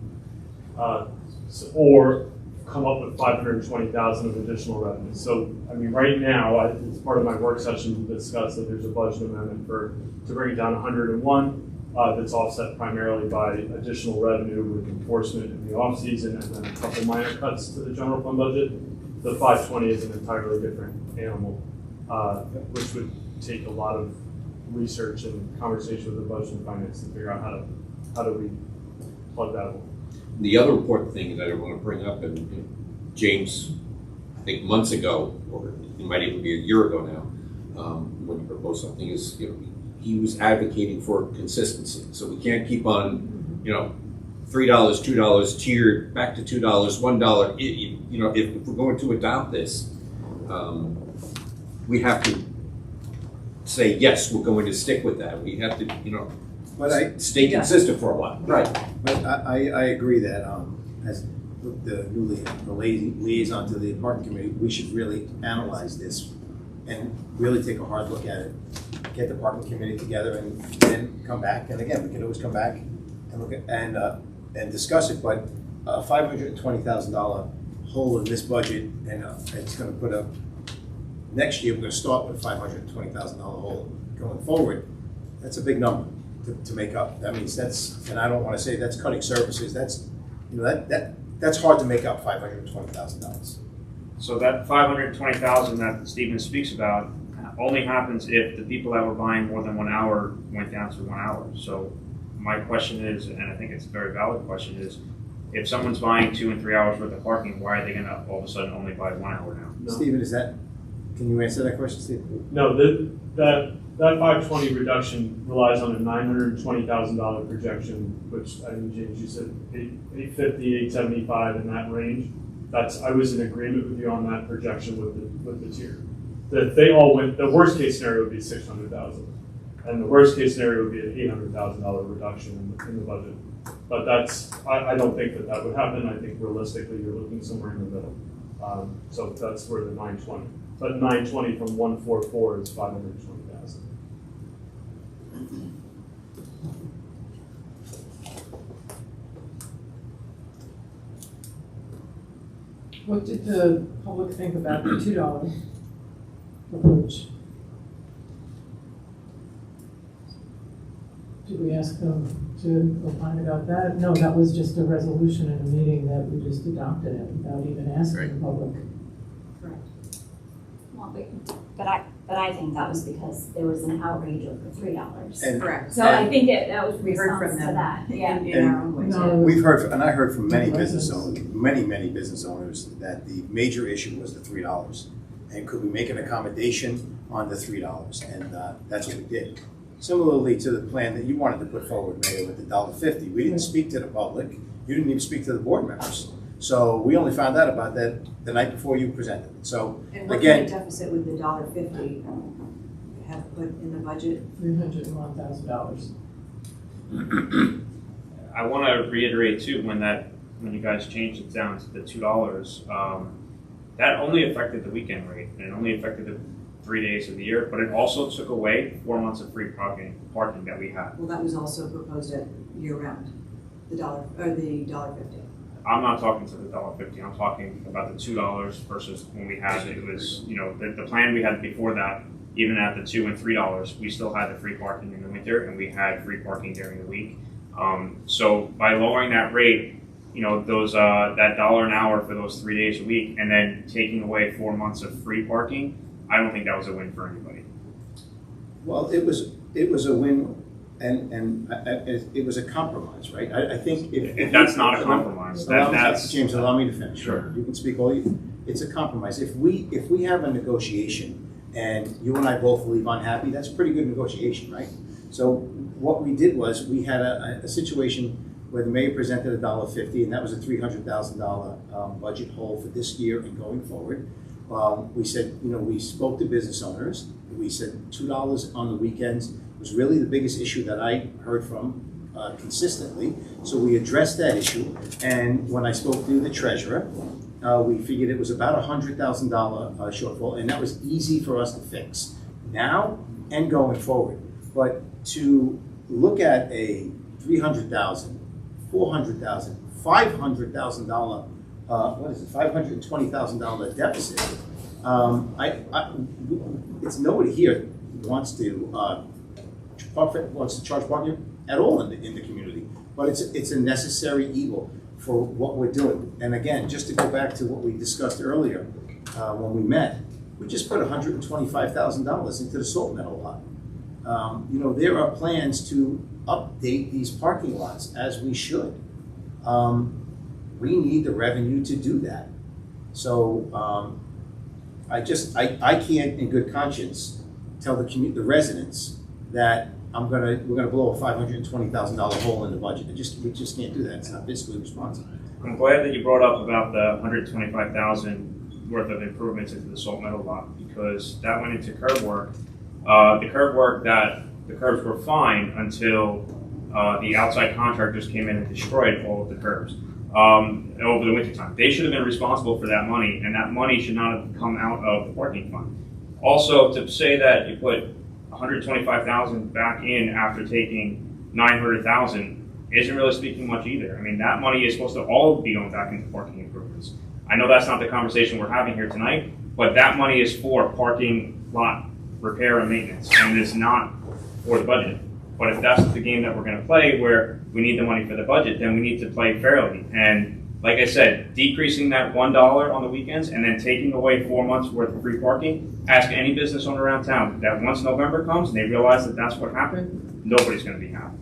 Or come up with $520,000 of additional revenue. So, I mean, right now, it's part of my work session to discuss that there's a budget amendment to bring it down to 101. That's offset primarily by additional revenue with enforcement in the off season, and then a couple minor cuts to the general fund budget. The 520 is an entirely different animal, which would take a lot of research and conversation with the budget and finance to figure out how do we plug that hole. The other important thing that I want to bring up, and James think months ago, or it might even be a year ago now, when he proposed something, is, you know, he was advocating for consistency. So we can't keep on, you know, $3, $2, tiered, back to $2, $1. You know, if we're going to adopt this, we have to say, yes, we're going to stick with that. We have to, you know, stay consistent for a while. Right. But I agree that as the liaison to the parking committee, we should really analyze this and really take a hard look at it. Get the parking committee together and then come back. And again, we can always come back and look at and discuss it. But a $520,000 hole in this budget, and it's going to put up next year. We're going to start with a $520,000 hole going forward. That's a big number to make up. That means that's, and I don't want to say that's cutting services. That's, you know, that's hard to make up, $520,000. So that $520,000 that Stephen speaks about only happens if the people that were buying more than 1 hour went down to 1 hour. So my question is, and I think it's a very valid question, is if someone's buying 2 and 3 hours worth of parking, why are they going to all of a sudden only buy 1 hour now? No. Stephen, can you answer that question, Stephen? No, that 520 reduction relies on a $920,000 projection, which I think, James, you said 850, 875 in that range. I was in agreement with you on that projection with the tier. If they all went, the worst case scenario would be 600,000, and the worst case scenario would be an $800,000 reduction in the budget. But I don't think that would happen. I think realistically you're looking somewhere in the middle. So that's where the 920. But 920 from 144 is 520,000. What did the public think about the $2 approach? Did we ask them to opine about that? No, that was just a resolution in a meeting that we just adopted it without even asking the public. Correct. Well, but I think that was because there was an outrage over $3. Correct. So I think that was We heard response from to them. that. Yeah. In our own ways. No. We've heard, and I heard from many No, business residents. owners, many business owners, that the major issue was the $3. And could we make an accommodation on the $3? And that's what we did. Similarly to the plan that you wanted to put forward, Mayor, with the $1.50, we didn't speak to the public. You didn't even speak to the board members. So we only found out about that the night before you presented it. So And what again, kind of deficit would the $1.50 have put in the budget? $301,000. I want to reiterate too, when you guys changed it down to the $2, that only affected the weekend rate, and it only affected the 3 days of the year, but it also took away 4 months of free parking that we had. Well, that was also proposed at year round, the $1.50. I'm not talking to the $1.50. I'm talking about the $2 versus when we had it was, you know, the plan we had before that. Even at the $2 and $3, we still had the free parking in the winter, and we had free parking during the week. So by lowering that rate, you know, those that $1 an hour for those 3 days a week, and then taking away 4 months of free parking, I don't think that was a win for anybody. well, it was a win, and it was a compromise, right? I think if That's not a compromise. That's James, allow me to finish. Sure. You can speak all you. It's a compromise. If we have a negotiation and you and I both leave unhappy, that's a pretty good negotiation, right? So what we did was we had a situation where the mayor presented $1.50, and that was a $300,000 budget hole for this year and going forward. We said, you know, we spoke to business owners. We said $2 on the weekends was really the biggest issue that I heard from consistently. So we addressed that issue, and when I spoke to the treasurer, we figured it was about $100,000 shortfall, and that was easy for us to fix now and going forward. But to look at a $300,000, $400,000, $500,000, $520,000 deficit, it's nobody here wants to charge parking at all in the community, but it's a necessary evil for what we're doing. And again, just to go back to what we discussed earlier when we met, we just put $125,000 into the salt meadow lot. You know, there are plans to update these parking lots, as we should. We need the revenue to do that. So I can't in good conscience tell the residents that we're gonna blow a $520,000 hole in the budget. We just can't do that. It's not fiscally responsible. I'm glad that you brought up about the $125,000 worth of improvements into the salt meadow lot, because that went into curb work. The curb work the curbs were fine until the outside contractors came in and destroyed all of the curbs over the wintertime. They should have been responsible for that money, and that money should not have come out of the parking fund. Also, to say that you put $125,000 back in after taking $900,000 isn't really speaking much either. I mean, that money is supposed to all be going back into parking improvements. I know that's not the conversation we're having here tonight, but that money is for parking lot repair and maintenance, and it's not for the budget. But if that's the game that we're going to play, where we need the money for the budget, then we need to play fairly. And like I said, decreasing that $1 on the weekends and then taking away 4 months worth of free parking, ask any business owner around town that once November comes and they realize that that's what happened, nobody's going to be happy.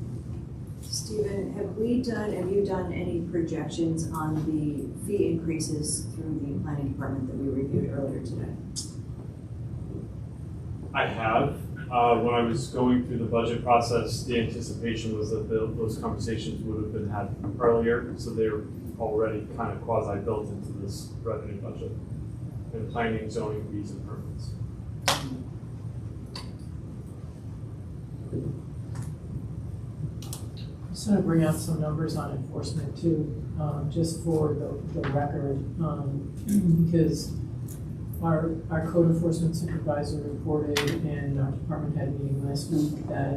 Stephen, have you done any projections on the fee increases through the planning department that we reviewed earlier today? I have. When I was going through the budget process, the anticipation was that those conversations would have been had earlier, so they're already kind of quasi-built into this revenue budget and planning, zoning, fees, and permits. I just want to bring out some numbers on enforcement too, just for the record, because our code enforcement supervisor reported in our department head meeting last week that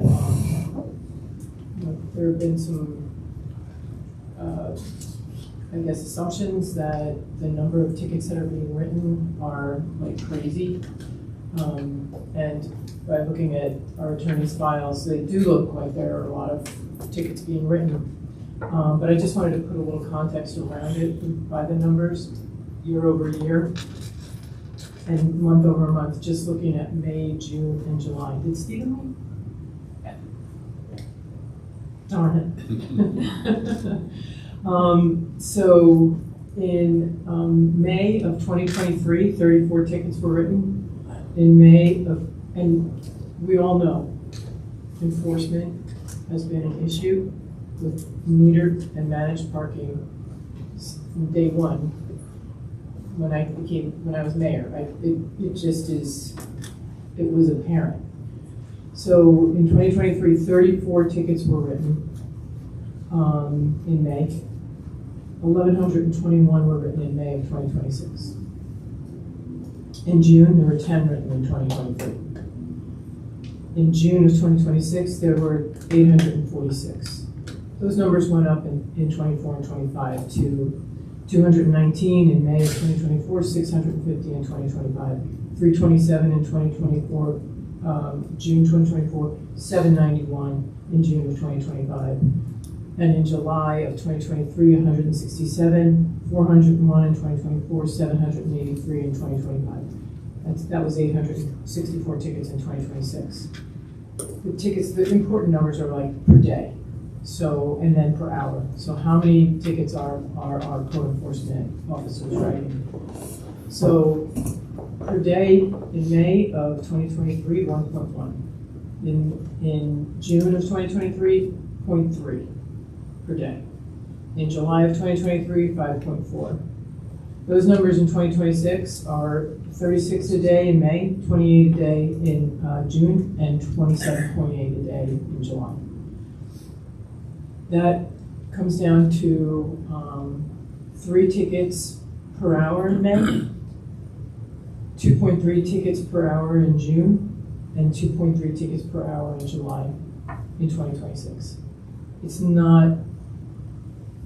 there have been some, I guess, assumptions that the number of tickets that are being written are like crazy. And by looking at our attorney's files, they do look like there are a lot of tickets being written. But I just wanted to put a little context around it by the numbers, year over year and month over month, just looking at May, June, and July. Did Stephen leave? Darn it. So in May of 2023, 34 tickets were written. In May of, and we all know enforcement has been an issue with metered and managed parking from day one. When I was mayor, it just is, it was apparent. So in 2023, 34 tickets were written in May. 1,121 were written in May of 2026. In June, there were 10 written in 2023. In June of 2026, there were 846. Those numbers went up in 24 and 25 to 219 in May of 2024, 650 in 2025, 327 in 2024, June 2024, 791 in June of 2025. And in July of 2023, 167, 401 in 2024, 783 in 2025. That was 864 tickets in 2026. The tickets, the important numbers are like per day. So, and then per hour. So how many tickets are our code enforcement officers writing? So per day in May of 2023, 1.1. In June of 2023, 0.3 per day. In July of 2023, 5.4. Those numbers in 2026 are 36 a day in May, 28 a day in June, and 27.8 a day in July. That comes down to 3 tickets per hour in May, 2.3 tickets per hour in June, and 2.3 tickets per hour in July in 2026. It's not,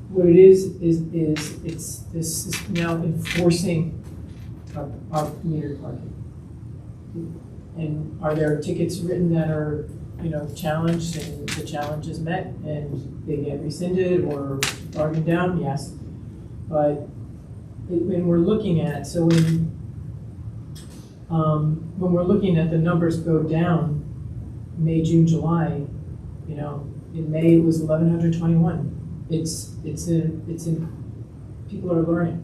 what it is it's this is now enforcing our metered parking. And are there tickets written that are, challenged and the challenge is met and they get rescinded or bargained down? Yes. But when we're looking at, so when we're looking at the numbers go down, May, June, July, in May it was 1,121. It's in people are learning.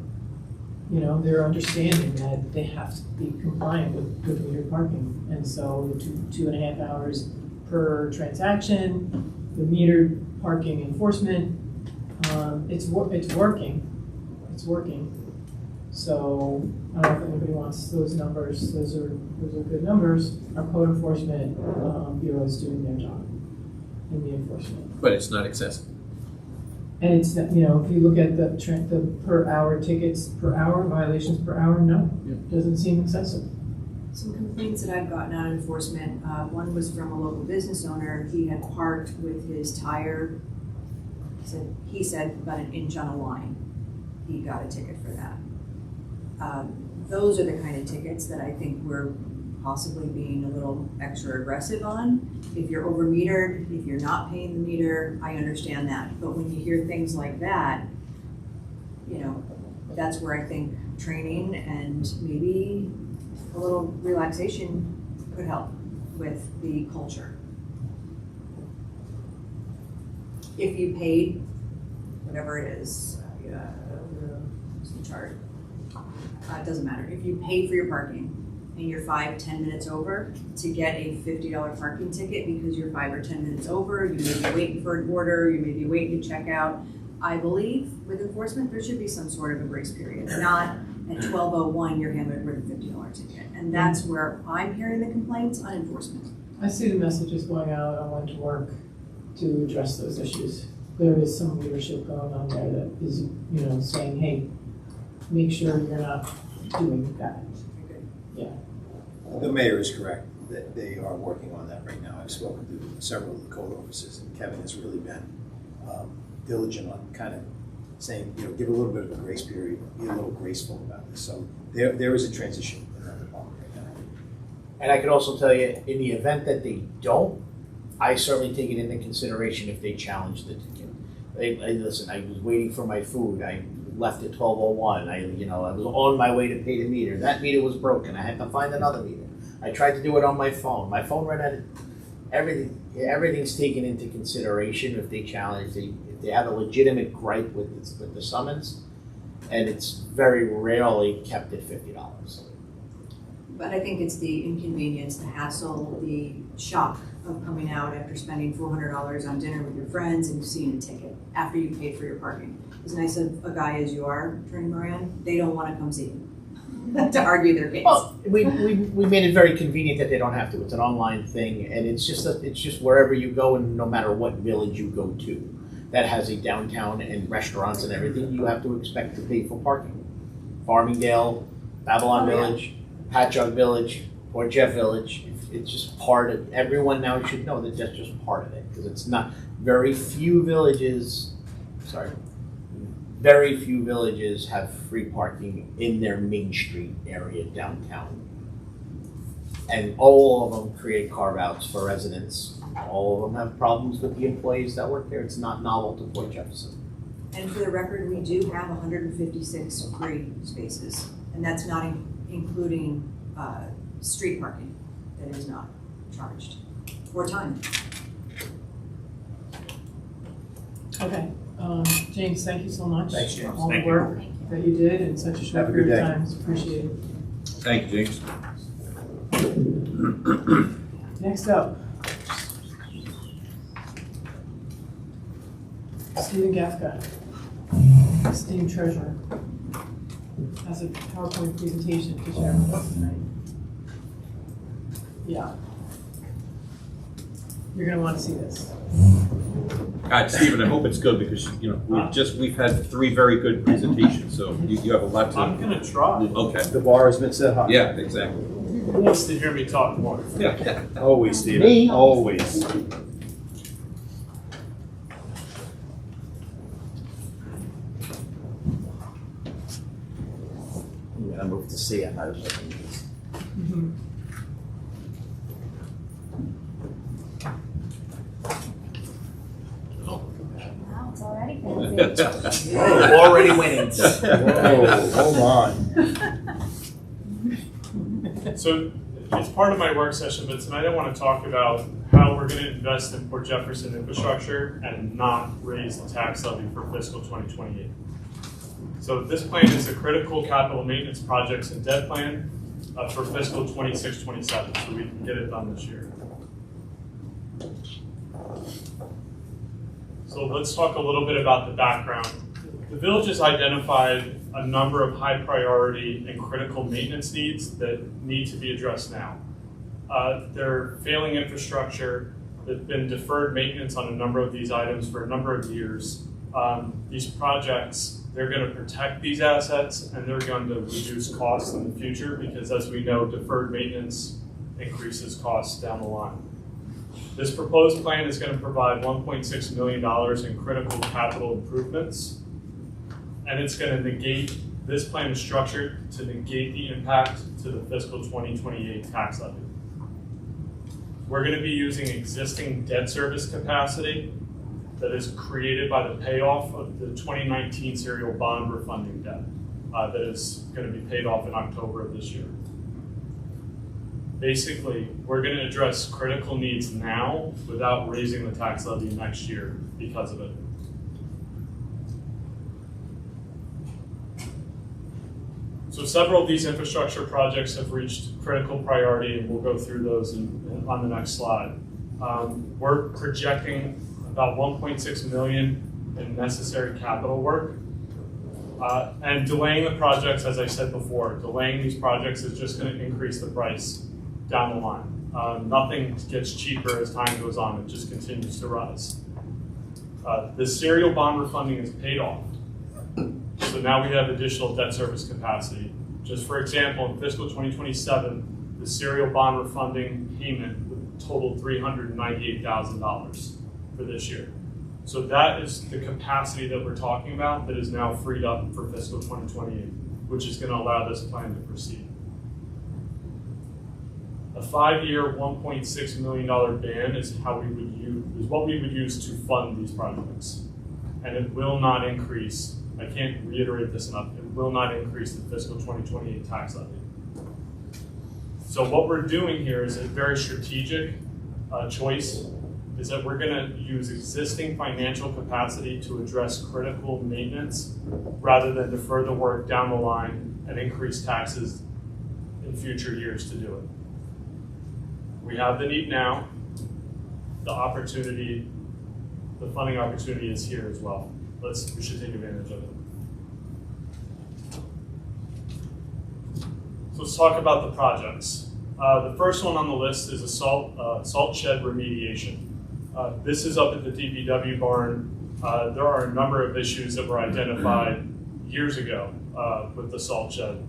you know, they're understanding that they have to be compliant with metered parking. And so the 2.5 hours per transaction, the metered parking enforcement, it's working. It's working. So I don't know if anybody wants those numbers. Those are good numbers. Our code enforcement bureau is doing their job in the enforcement. But it's not excessive. And it's, you know, if you look at the per hour tickets per hour, violations per hour, no, it doesn't seem excessive. Some complaints that I've gotten on enforcement, one was from a local business owner. He had parked with his tire, he said about an inch on a line. He got a ticket for that. Those are the kind of tickets that I think we're possibly being a little extra aggressive on. If you're over metered, if you're not paying the meter, I understand that. But when you hear things like that, you know, that's where I think training and maybe a little relaxation could help with the culture. If you paid, whatever it is, what's the chart? It doesn't matter. If you paid for your parking and you're 5-10 minutes over, to get a $50 parking ticket because you're 5 or 10 minutes over, you may be waiting for an order, you may be waiting to check out. I believe with enforcement, there should be some sort of a grace period, not at 12:01 you're hammered with a $50 ticket. And that's where I'm hearing the complaints on enforcement. I see the messages going out on when to work to address those issues. There is some leadership going on there that is, you know, saying, hey, make sure you're not doing that. Yeah. The mayor is correct that they are working on that right now. I've spoken to several of the code officers, and Kevin has really been diligent on kind of saying, you know, give a little bit of a grace period, be a little graceful about this. So there is a transition in that department right now. And I could also tell you, in the event that they don't, I certainly take it into consideration if they challenge the ticket. Listen, I was waiting for my food. I left at 12:01. I was on my way to pay the meter. That meter was broken. I had to find another meter. I tried to do it on my phone. My phone ran out of everything. Everything's taken into consideration if they challenge. If they have a legitimate gripe with the summons, and it's very rarely kept at $50. But I think it's the inconvenience, the hassle, the shock of coming out after spending $400 on dinner with your friends and seeing a ticket after you paid for your parking. As nice of a guy as you are, Attorney Moran, they don't want to come see you to argue their case. Well, we made it very convenient that they don't have to. It's an online thing, and it's just wherever you go, and no matter what village you go to that has a downtown and restaurants and everything, you have to expect to pay for parking. Farmingdale, Babylon Village, Patchogue Village, Port Jeff Village. It's just part of. Everyone now should know that that's just part of it, because it's not very few villages. Very few villages have free parking in their Main Street area downtown. And all of them create carve-outs for residents. All of them have problems with the employees that work there. It's not novel to Port Jefferson. And for the record, we do have 156 free spaces, and that's not including street parking that is not charged or time. Okay. James, thank you so much. Thanks, James. For all the Thank you. work that you did in such a short Have a good period of day. time. It's appreciated. Thank you, James. Next up, Stephen Gafka, esteemed treasurer, has a PowerPoint presentation to share with us tonight. Yeah. You're gonna want to see this. God, Stephen, I hope it's good, because we've had 3 very good presentations, so you have a lot to. I'm gonna try. Okay. The bar has been set high. Yeah, exactly. Who wants to hear me talk more? Yeah. Always, Stephen. Me? Always. I moved to see it. I was looking at this. Wow, it's already fancy. Oh, already winning. Whoa, hold on. So it's part of my work session, but tonight I want to talk about how we're going to invest in Port Jefferson infrastructure and not raise the tax levy for fiscal 2028. So this plan is the critical capital maintenance projects and debt plan for fiscal 26-27, so we can get it done this year. So let's talk a little bit about the background. The village has identified a number of high priority and critical maintenance needs that need to be addressed now. They're failing infrastructure. There's been deferred maintenance on a number of these items for a number of years. These projects, they're going to protect these assets and they're going to reduce costs in the future because, as we know, deferred maintenance increases costs down the line. This proposed plan is going to provide $1.6 million in critical capital improvements, and it's going to negate, this plan is structured to negate the impact to the fiscal 2028 tax levy. We're going to be using existing debt service capacity that is created by the payoff of the 2019 serial bond refunding debt that is going to be paid off in October of this year. Basically, we're going to address critical needs now without raising the tax levy next year because of it. So several of these infrastructure projects have reached critical priority, and we'll go through those on the next slide. We're projecting about $1.6 million in necessary capital work. And delaying the projects, as I said before, delaying these projects is just going to increase the price down the line. Nothing gets cheaper as time goes on, it just continues to rise. The serial bond refunding is paid off. So now we have additional debt service capacity. Just for example, in fiscal 2027, the serial bond refunding payment would total $398,000 for this year. So that is the capacity that we're talking about that is now freed up for fiscal 2028, which is going to allow this plan to proceed. A 5-year, $1.6 million ban is how we would use, is what we would use to fund these projects, and it will not increase. I can't reiterate this enough. It will not increase the fiscal 2028 tax levy. So what we're doing here is a very strategic choice. Is that we're going to use existing financial capacity to address critical maintenance rather than defer the work down the line and increase taxes in future years to do it. We have the need now. The opportunity, the funding opportunity is here as well. We should take advantage of it. So let's talk about the projects. The first one on the list is a salt shed remediation. This is up at the DPW barn. There are a number of issues that were identified years ago with the salt shed.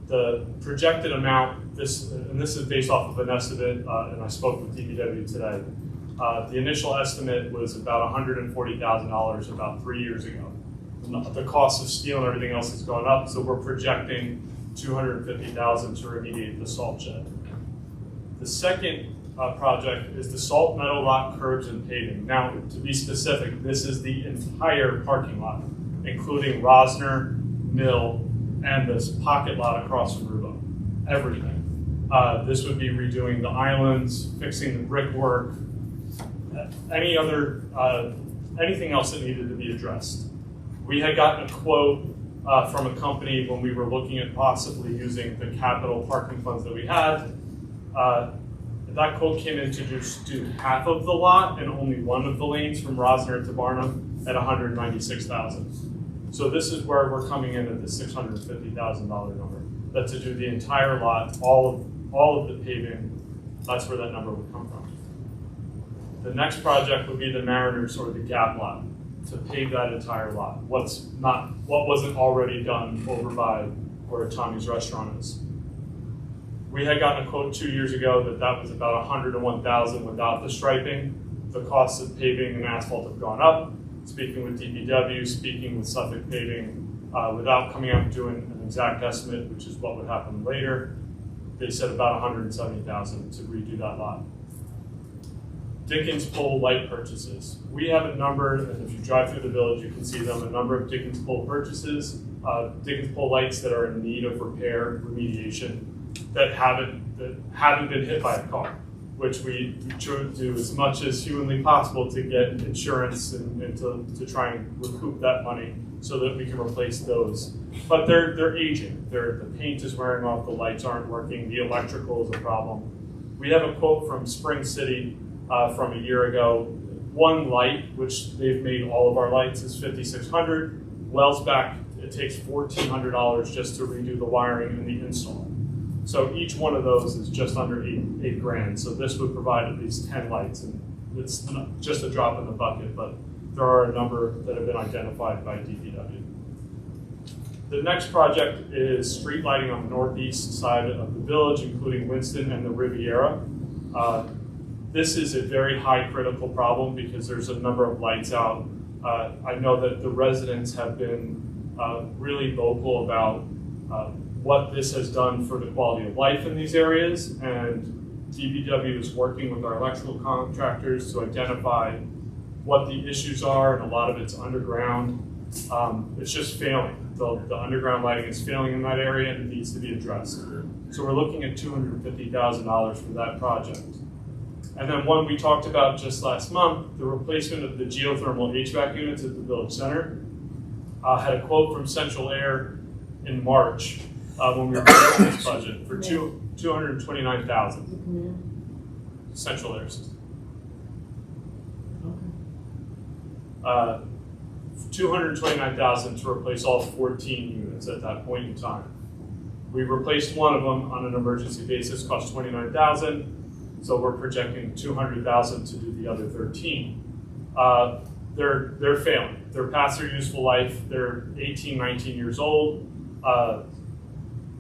The projected amount, this is based off of an estimate, and I spoke with DPW today. The initial estimate was about $140,000 about 3 years ago. The cost of steel and everything else has gone up, so we're projecting $250,000 to remediate the salt shed. The second project is the salt metal lot curbs and paving. Now, to be specific, this is the entire parking lot, including Rosner, Mill, and this pocket lot across from Rubo. Everything. This would be redoing the islands, fixing the brickwork, anything else that needed to be addressed. We had gotten a quote from a company when we were looking at possibly using the capital parking funds that we had. That quote came in to just do half of the lot and only one of the lanes from Rosner to Barnum at $196,000. So this is where we're coming in at the $650,000 number. That to do the entire lot, all of the paving, that's where that number would come from. The next project would be the Mariners or the Gap lot, to pave that entire lot. What wasn't already done over by where Tommy's restaurant is. We had gotten a quote 2 years ago that was about $101,000 without the striping. The costs of paving and asphalt have gone up. Speaking with DPW, speaking with Suffolk Paving, without coming out and doing an exact estimate, which is what would happen later, they said about $170,000 to redo that lot. Dickens pole light purchases. We have a number, and if you drive through the village, you can see them, a number of Dickens pole purchases, Dickens pole lights that are in need of repair, remediation, that haven't been hit by a car, which we try to do as much as humanly possible to get insurance and to try and recoup that money so that we can replace those. But they're aging. The paint is wearing off, the lights aren't working, the electrical is a problem. We have a quote from Spring City from a year ago. One light, which they've made all of our lights, is $5,600. Wellsback, it takes $1,400 just to redo the wiring and the install. So each one of those is just under eight grand. So this would provide at least 10 lights, and it's not just a drop in the bucket, but there are a number that have been identified by DPW. The next project is street lighting on the northeast side of the village, including Winston and the Riviera. This is a very high critical problem because there's a number of lights out. I know that the residents have been really vocal about what this has done for the quality of life in these areas, and DPW is working with our electrical contractors to identify what the issues are, and a lot of it's underground. It's just failing. The underground lighting is failing in that area and it needs to be addressed. So we're looking at $250,000 for that project. And then one we talked about just last month, the replacement of the geothermal HVAC units at the Village Center. Had a quote from Central Air in March when we were doing this budget for $229,000. Central Air system. $229,000 to replace all 14 units at that point in time. We replaced one of them on an emergency basis, cost $29,000. So we're projecting $200,000 to do the other 13. They're failing. They're past their useful life. They're 18, 19 years old.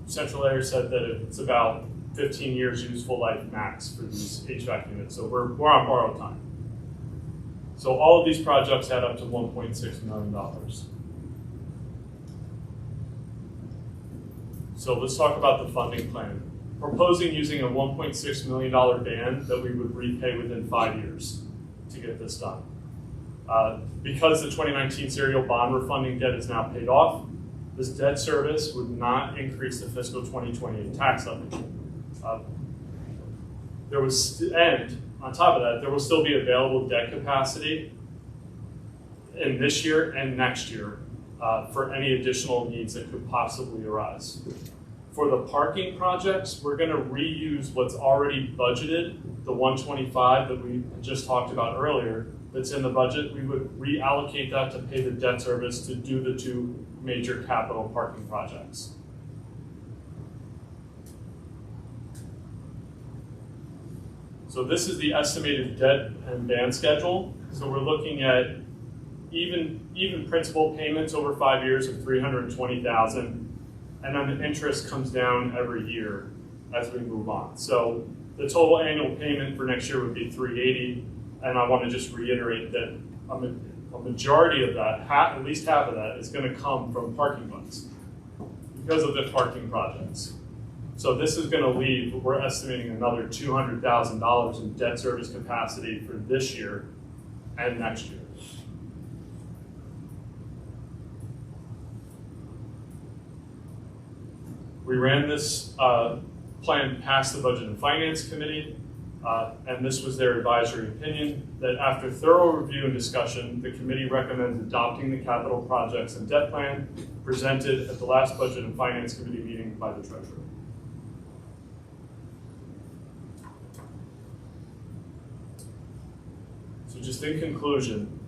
Central Air said that it's about 15 years useful life max for these HVAC units. So we're on borrowed time. So all of these projects add up to $1.6 million. So let's talk about the funding plan. Proposing using a $1.6 million band that we would repay within 5 years to get this done. Because the 2019 serial bond refunding debt is now paid off, this debt service would not increase the fiscal 2028 tax levy. And on top of that, there will still be available debt capacity in this year and next year for any additional needs that could possibly arise. For the parking projects, we're going to reuse what's already budgeted, the 125 that we just talked about earlier, that's in the budget. We would reallocate that to pay the debt service to do the 2 major capital parking projects. So this is the estimated debt and band schedule. So we're looking at even principal payments over 5 years of $320,000. And then the interest comes down every year as we move on. So the total annual payment for next year would be $380, and I want to just reiterate that a majority of that, at least half of that, is going to come from parking funds because of the parking projects. So this is going to leave, we're estimating another $200,000 in debt service capacity for this year and next year. We ran this plan past the Budget and Finance Committee, and this was their advisory opinion, that after thorough review and discussion, the committee recommends adopting the capital projects and debt plan presented at the last Budget and Finance Committee meeting by the Treasurer. So just in conclusion,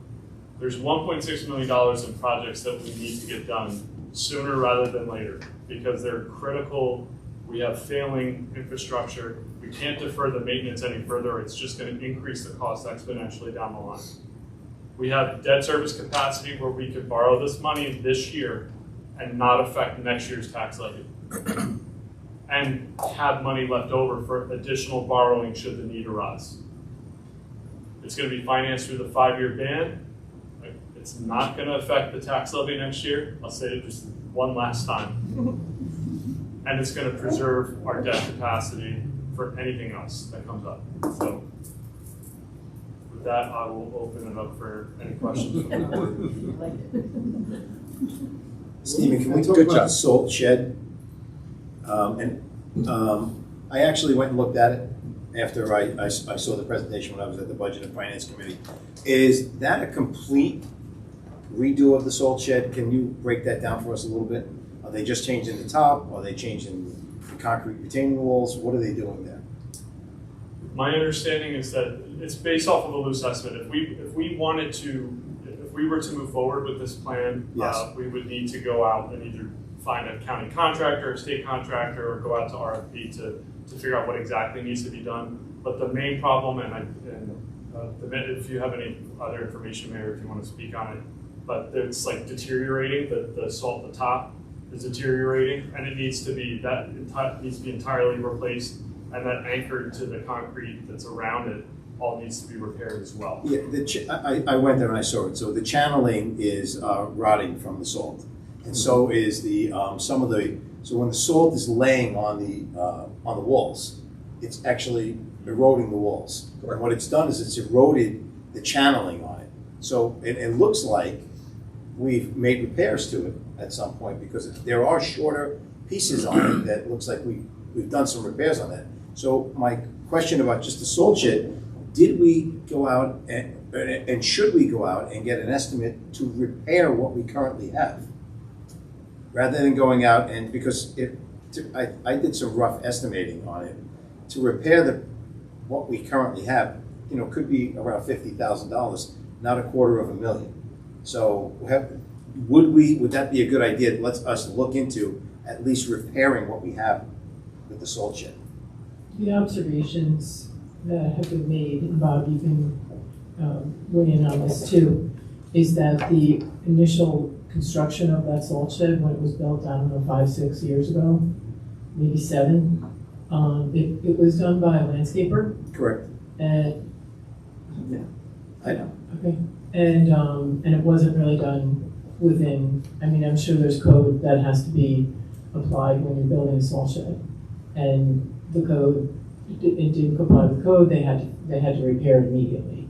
there's $1.6 million in projects that we need to get done sooner rather than later, because they're critical. We have failing infrastructure. We can't defer the maintenance any further. It's just going to increase the cost exponentially down the line. We have debt service capacity where we could borrow this money this year and not affect next year's tax levy. And have money left over for additional borrowing should the need arise. It's going to be financed through the 5-year ban. It's not going to affect the tax levy next year. I'll say it just one last time. And it's going to preserve our debt capacity for anything else that comes up. So with that, I will open it up for any questions from the board. Stephen, can we talk about the salt shed? I actually went and looked at it, after I saw the presentation when I was at the Budget and Finance Committee. Is that a complete redo of the salt shed? Can you break that down for us a little bit? Are they just changing the top? Are they changing the concrete retaining walls? What are they doing there? My understanding is that it's based off of a loose estimate. If we wanted to, if we were to move forward with this plan, Yes. We would need to go out and either find a county contractor, a state contractor, or go out to RFP to figure out what exactly needs to be done. But the main problem, if you have any other information, Mayor, if you want to speak on it, but it's like deteriorating. The salt, the top is deteriorating, and it needs to be needs to be entirely replaced, and that anchored to the concrete that's around it all needs to be repaired as well. Yeah, I went there and I saw it. So the channeling is rotting from the salt, and so is the so when the salt is laying on the walls, it's actually eroding the walls. And what it's done is it's eroded the channeling on it. So it looks like we've made repairs to it at some point, because there are shorter pieces on it that looks like we've done some repairs on that. So my question about just the salt shed, did we go out and should we go out and get an estimate to repair what we currently have? Rather than going out and, because I did some rough estimating on it, to repair what we currently have, could be around $50,000, not $250,000. So would that be a good idea? Let's us look into at least repairing what we have with the salt shed. The observations that have been made, and Bob, you can weigh in on this too, is that the initial construction of that salt shed, when it was built, I don't know, 5-6 years ago, maybe 7, it was done by a landscaper. Correct. And yeah, I know. Okay. And it wasn't really done within, I mean, I'm sure there's code that has to be applied when you're building a salt shed. And the code, it didn't comply with code, they had to repair it immediately.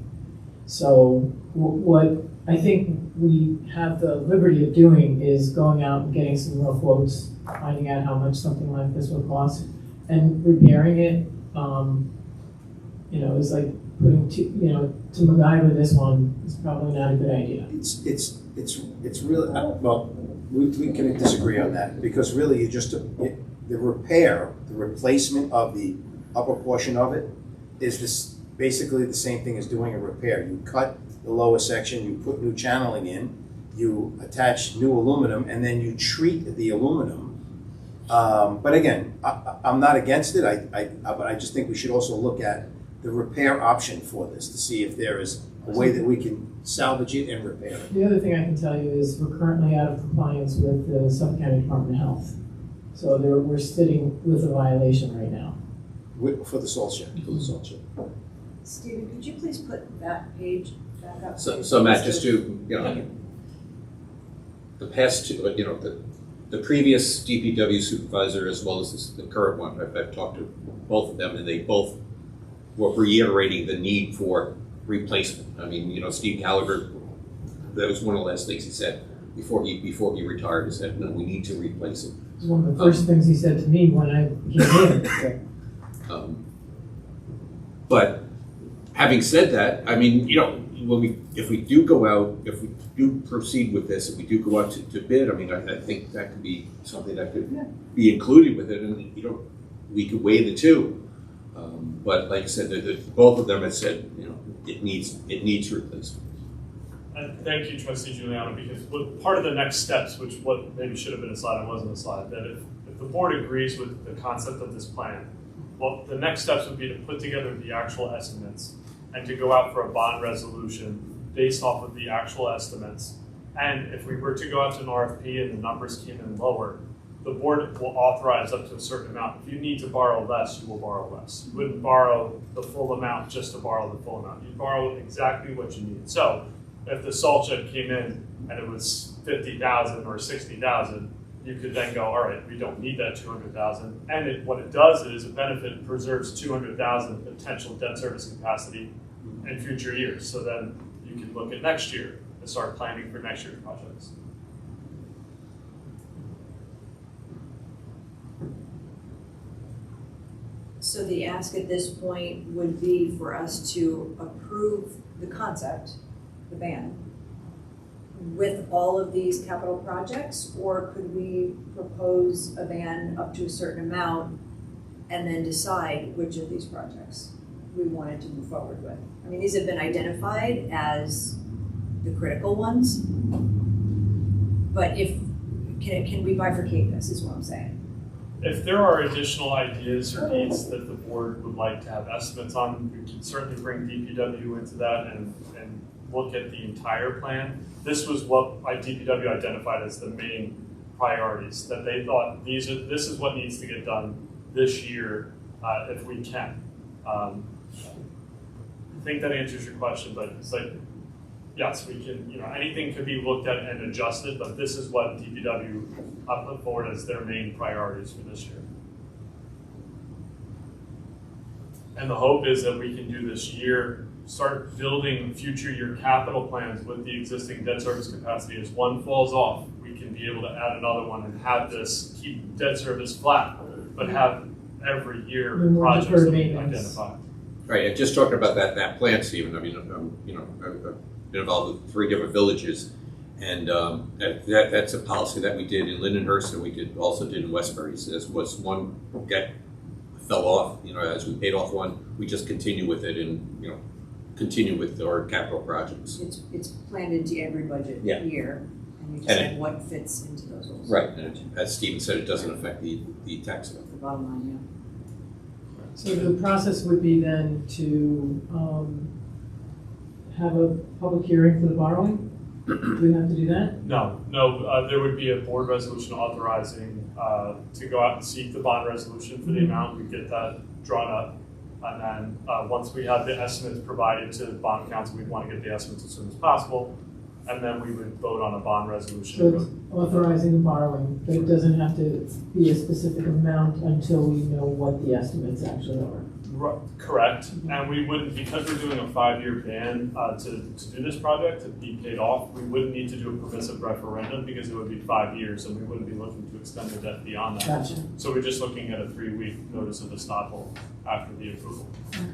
So what I think we have the liberty of doing is going out and getting some real quotes, finding out how much something like this would cost, and repairing it, is like putting to MacGyver this one is probably not a good idea. It's really, well, we can disagree on that, because really the replacement of the upper portion of it is basically the same thing as doing a repair. You cut the lower section, you put new channeling in, you attach new aluminum, and then you treat the aluminum. But again, I'm not against it, but I just think we should also look at the repair option for this to see if there is a way that we can salvage it and repair it. The other thing I can tell you is we're currently out of compliance with the Suffolk County Department of Health. So we're sitting with a violation right now. For the salt shed. For the salt shed. Stephen, could you please put that page back up? So Matt, just to, the past two, the previous DPW supervisor as well as the current one, I've talked to both of them, and they both were reiterating the need for replacement. I mean, Steve Gallagher, that was one of the last things he said before he retired. He said, no, we need to replace it. It was one of the first things he said to me when I came here. But having said that, I mean, if we do go out, if we do proceed with this, if we do go out to bid, I mean, I think that could be something that could be included with it, and we could weigh the two. But like I said, both of them have said, it needs replacement. And thank you, Trustee Giuliano, because part of the next steps, which maybe should have been a slide and wasn't a slide, that if the board agrees with the concept of this plan, well, the next steps would be to put together the actual estimates and to go out for a bond resolution based off of the actual estimates. And if we were to go out to an RFP and the numbers came in lower, the board will authorize up to a certain amount. If you need to borrow less, you will borrow less. You wouldn't borrow the full amount just to borrow the full amount. You'd borrow exactly what you need. So if the salt shed came in and it was $50,000 or $60,000, you could then go, all right, we don't need that $200,000. And what it does is it preserves $200,000 potential debt service capacity in future years. So then you can look at next year and start planning for next year's projects. So the ask at this point would be for us to approve the concept, the ban, with all of these capital projects, or could we propose a ban up to a certain amount and then decide which of these projects we wanted to move forward with? I mean, these have been identified as the critical ones, but can we bifurcate this, is what I'm saying? If there are additional ideas or needs that the board would like to have estimates on, we can certainly bring DPW into that and look at the entire plan. This was what DPW identified as the main priorities, that they thought this is what needs to get done this year if we can. I think that answers your question, but it's like, yes, we can, anything could be looked at and adjusted, but this is what DPW put forward as their main priorities for this year. And the hope is that we can do this year, start building future year capital plans with the existing debt service capacity. As one falls off, we can be able to add another one and have this, keep debt service flat, but have every year projects that we identify. Right, and just talking about that plan, Stephen, I mean, I've been involved with 3 different villages, and that's a policy that we did in Lindenhurst, and we also did in Westbury. So this was one debt fell off, as we paid off one, we just continue with it and, continue with our capital projects. It's planned into every budget year, and you decide what fits into those goals. Right, and as Stephen said, it doesn't affect the tax amount. The bottom line, yeah. So the process would be then to have a public hearing for the borrowing? Do we have to do that? No, there would be a board resolution authorizing to go out and seek the bond resolution for the amount. We get that drawn up. And then once we have the estimates provided to the bond council, we'd want to get the estimates as soon as possible. And then we would vote on a bond resolution. So it's authorizing the borrowing, but it doesn't have to be a specific amount until we know what the estimates actually are. Correct. And we wouldn't, because we're doing a 5-year ban to do this project, to be paid off, we wouldn't need to do a permissive referendum because it would be 5 years and we wouldn't be looking to extend the debt beyond that. Gotcha. So we're just looking at a 3-week notice of estoppel after the approval. Okay.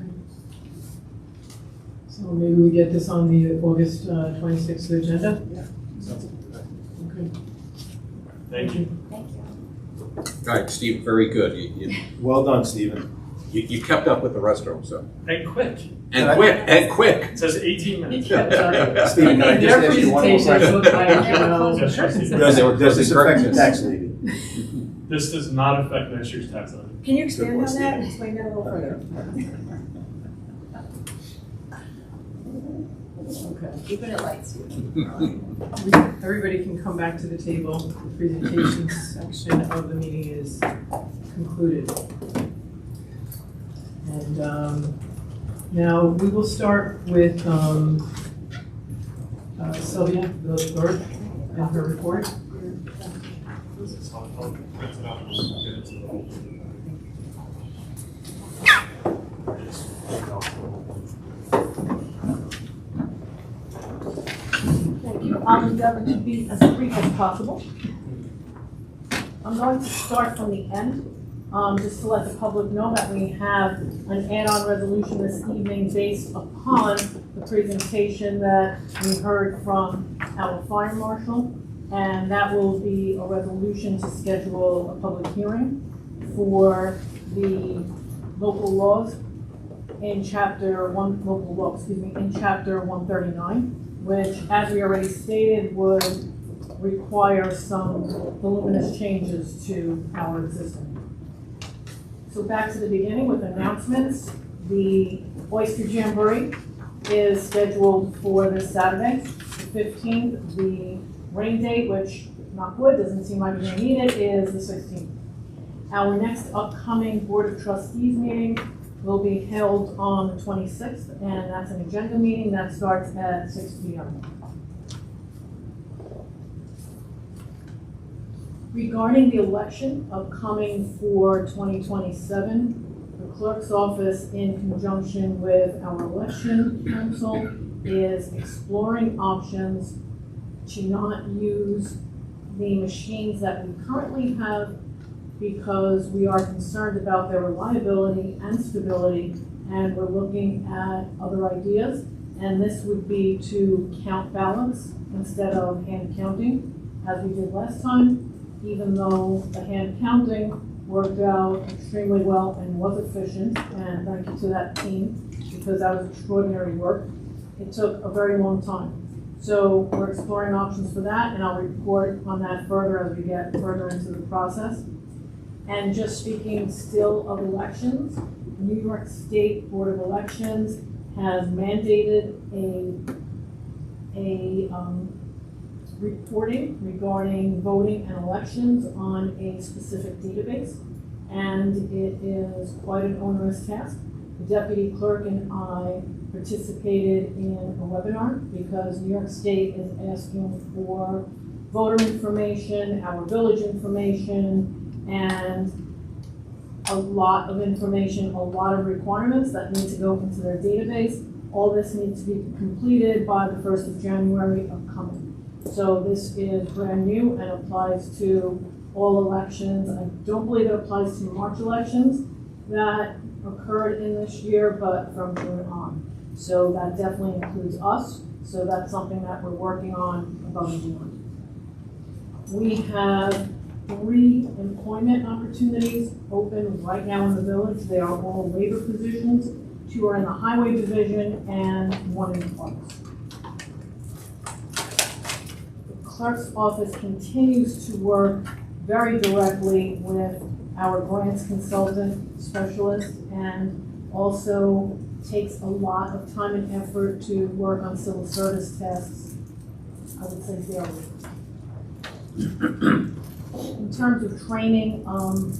So maybe we get this on the August 26th agenda? Yeah. Okay. Thank you. Thank you. All right, Steve, very good. You Well done, Stephen. kept up with the rest of them, so. And quick. And quick. It says 18 minutes. Stephen, can I just Their ask you one more presentation question? looked like, Does this affect the tax levy? This does not affect next year's tax levy. Can you expand on that and explain that a little further? Okay. Keeping it light, Everybody can come back to the table. The presentation section of the meeting is concluded. And now we will start with Sylvia, the clerk, and her report. Thank you. I'll endeavor to be as brief as possible. I'm going to start from the end, just to let the public know that we have an add-on resolution this evening based upon the presentation that we heard from our fire marshal. And that will be a resolution to schedule a public hearing for the local laws in chapter 139, which, as we already stated, would require some voluminous changes to our existing. So back to the beginning with announcements. The Oyster Jamboree is scheduled for this Saturday, the 15th. The rain date, which, knock wood, doesn't seem like we're going to need it, is the 16th. Our next upcoming Board of Trustees meeting will be held on the 26th, and that's an agenda meeting that starts at 6 p.m. Regarding the election upcoming for 2027, the clerk's office, in conjunction with our election council, is exploring options to not use the machines that we currently have because we are concerned about their reliability and stability, and we're looking at other ideas. And this would be to count ballots instead of hand counting, as we did last time, even though the hand counting worked out extremely well and was efficient, and thank you to that team, because that was extraordinary work. It took a very long time. So we're exploring options for that, and I'll report on that further as we get further into the process. And just speaking still of elections, New York State Board of Elections has mandated a reporting regarding voting and elections on a specific database, and it is quite an onerous task. The deputy clerk and I participated in a webinar because New York State is asking for voter information, our village information, and a lot of information, a lot of requirements that need to go into their database. All this needs to be completed by the 1st of January upcoming. So this is brand new and applies to all elections. I don't believe it applies to March elections that occurred in this year, but from June on. So that definitely includes us. So that's something that we're working on above and beyond. We have 3 employment opportunities open right now in the village. They are all labor positions. 2 are in the highway division and 1 in the parks. The clerk's office continues to work very directly with our grants consultant specialist, and also takes a lot of time and effort to work on civil service tasks, I would say daily. In terms of training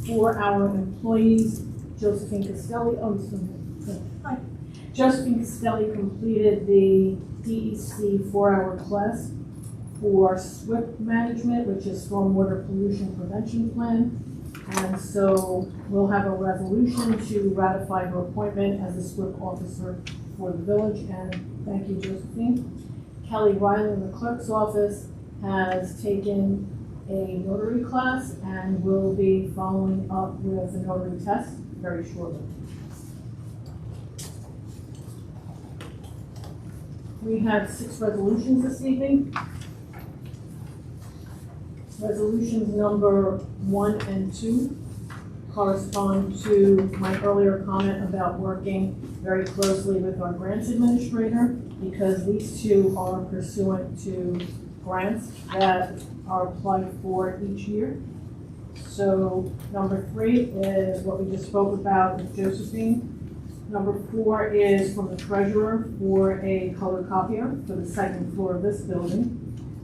for our employees, Josephine Castelli completed the DEC 4-hour class for SWIP management, which is Stormwater Pollution Prevention Plan. And so we'll have a resolution to ratify her appointment as a SWIP officer for the village. And thank you, Josephine. Kelly Riley in the clerk's office has taken a notary class and will be following up with a notary test very shortly. We have 6 resolutions this evening. Resolutions number 1 and 2 correspond to my earlier comment about working very closely with our grants administrator, because these 2 are pursuant to grants that are applied for each year. So number 3 is what we just spoke about with Josephine. Number 4 is from the treasurer for a color copier for the 2nd floor of this building.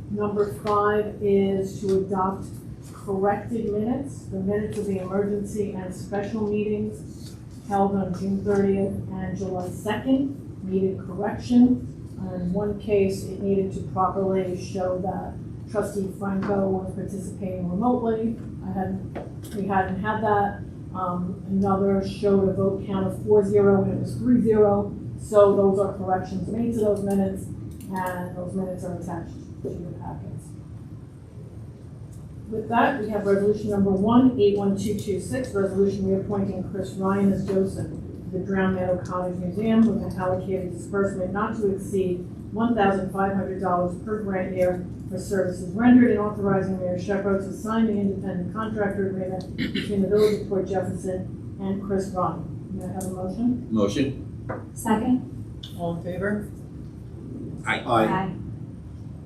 Number 5 is to adopt corrected minutes, the minutes of the emergency and special meetings held on June 30th and July 2nd, needed correction. In one case, it needed to properly show that Trustee Franco was participating remotely. We hadn't had that. Another showed a vote count of 4-0 and it was 3-0. So those are corrections made to those minutes, and those minutes are attached to your packets. With that, we have resolution number 1, 81226, resolution reappointing Chris Ryan as docent to the Drown Meadow Cottage Museum with an allocated disbursement not to exceed $1,500 per grant year for services rendered, and authorizing Mayor Shepard to sign the independent contractor agreement between the Village of Port Jefferson and Chris Ryan. May I have a motion? Motion? Second? All in favor? Aye.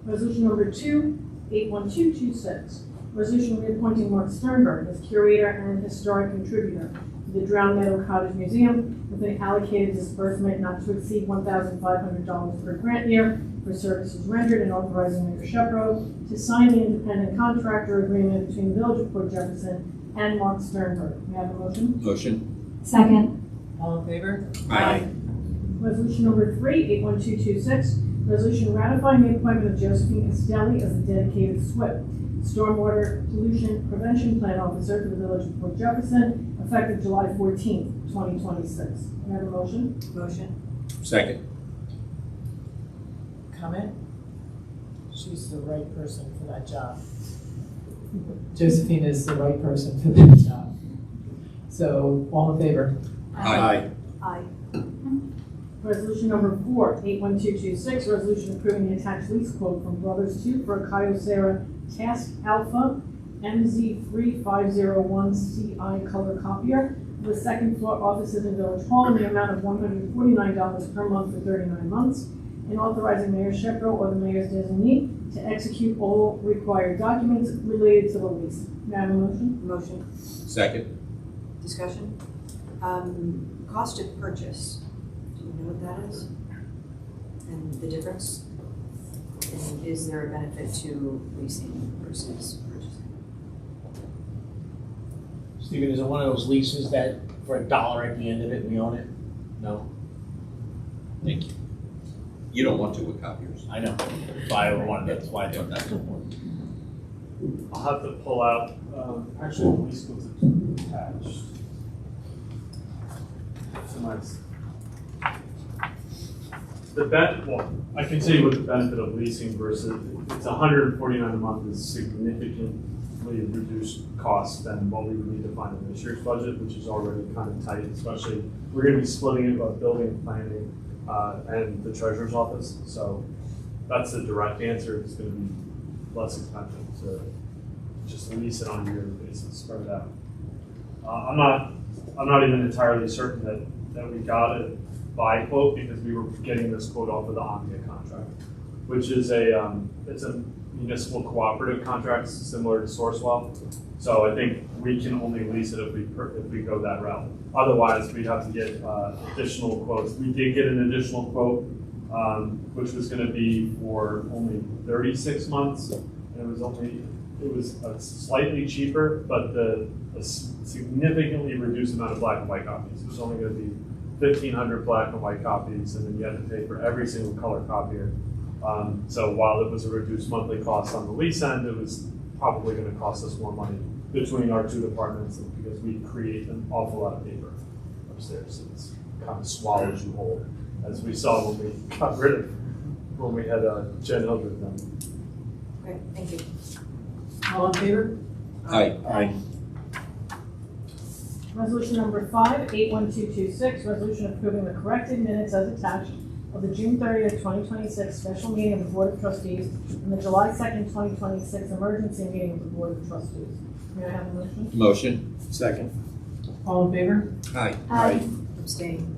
Resolution number 2, 81226. Resolution reappointing Mark Sternberg as curator and historic contributor to the Drown Meadow Cottage Museum with an allocated disbursement not to exceed $1,500 per grant year for services rendered, and authorizing Mayor Shepard to sign the independent contractor agreement between the Village of Port Jefferson and Mark Sternberg. May I have a motion? Motion? Second? All in favor? Aye. Resolution number 3, 81226. Resolution ratifying the appointment of Josephine Castelli as a dedicated SWIP, Stormwater Pollution Prevention Plan Officer for the Village of Port Jefferson, effective July 14th, 2026. May I have a motion? Motion. Second? Comment? She's the right person for that job. Josephine is the right person for that job. So, all in favor? Aye. Aye. Resolution number 4, 81226, resolution approving the attached lease quote from Brothers 2 for a Kyocera Task Alpha MZ3501CI color copier for the second floor offices in Village Hall in the amount of $149 per month for 39 months, and authorizing Mayor Shepro or the mayor's designee to execute all required documents related to the lease. May I have a motion? Motion. Second. Discussion? Cost of purchase, do you know what that is? And the difference? And is there a benefit to leasing versus purchasing? Stephen, is it one of those leases that for $1 at the end of it, we own it? No? Thank you. You don't want to with copiers. I know. That's why I wanted, that's why I took that. I'll have to pull out, actually, the lease was attached. So nice. Well, I can tell you what the benefit of leasing versus, it's $149 a month is significantly reduced cost than what we would need to find in this year's budget, which is already kind of tight, especially, we're gonna be splitting it by building planning and the treasurer's office. So that's the direct answer. It's gonna be less expensive to just lease it on a yearly basis, spread it out. I'm not even entirely certain that we got a buy quote because we were getting this quote off of the Omnia contract, which is it's a municipal cooperative contract similar to Sourcewell. So I think we can only lease it if we go that route. Otherwise, we'd have to get additional quotes. We did get an additional quote, which was going to be for only 36 months. And it was slightly cheaper, but a significantly reduced amount of black and white copies. It was only going to be 1,500 black and white copies, and then you had to pay for every single color copier. So while it was a reduced monthly cost on the lease end, it was probably going to cost us more money between our two departments because we create an awful lot of paper upstairs. It's kind of swallows you whole, as we saw when we got rid of when we had Jen Hildreth done. Okay, thank you. All in favor? Aye. Aye. Resolution number 5, 81226, resolution approving the corrected minutes as attached of the June 30th, 2026 special meeting of the Board of Trustees and the July 2nd, 2026 emergency meeting of the Board of Trustees. May I have a motion? Motion. Second. All in favor? Aye. Aye. Abstain.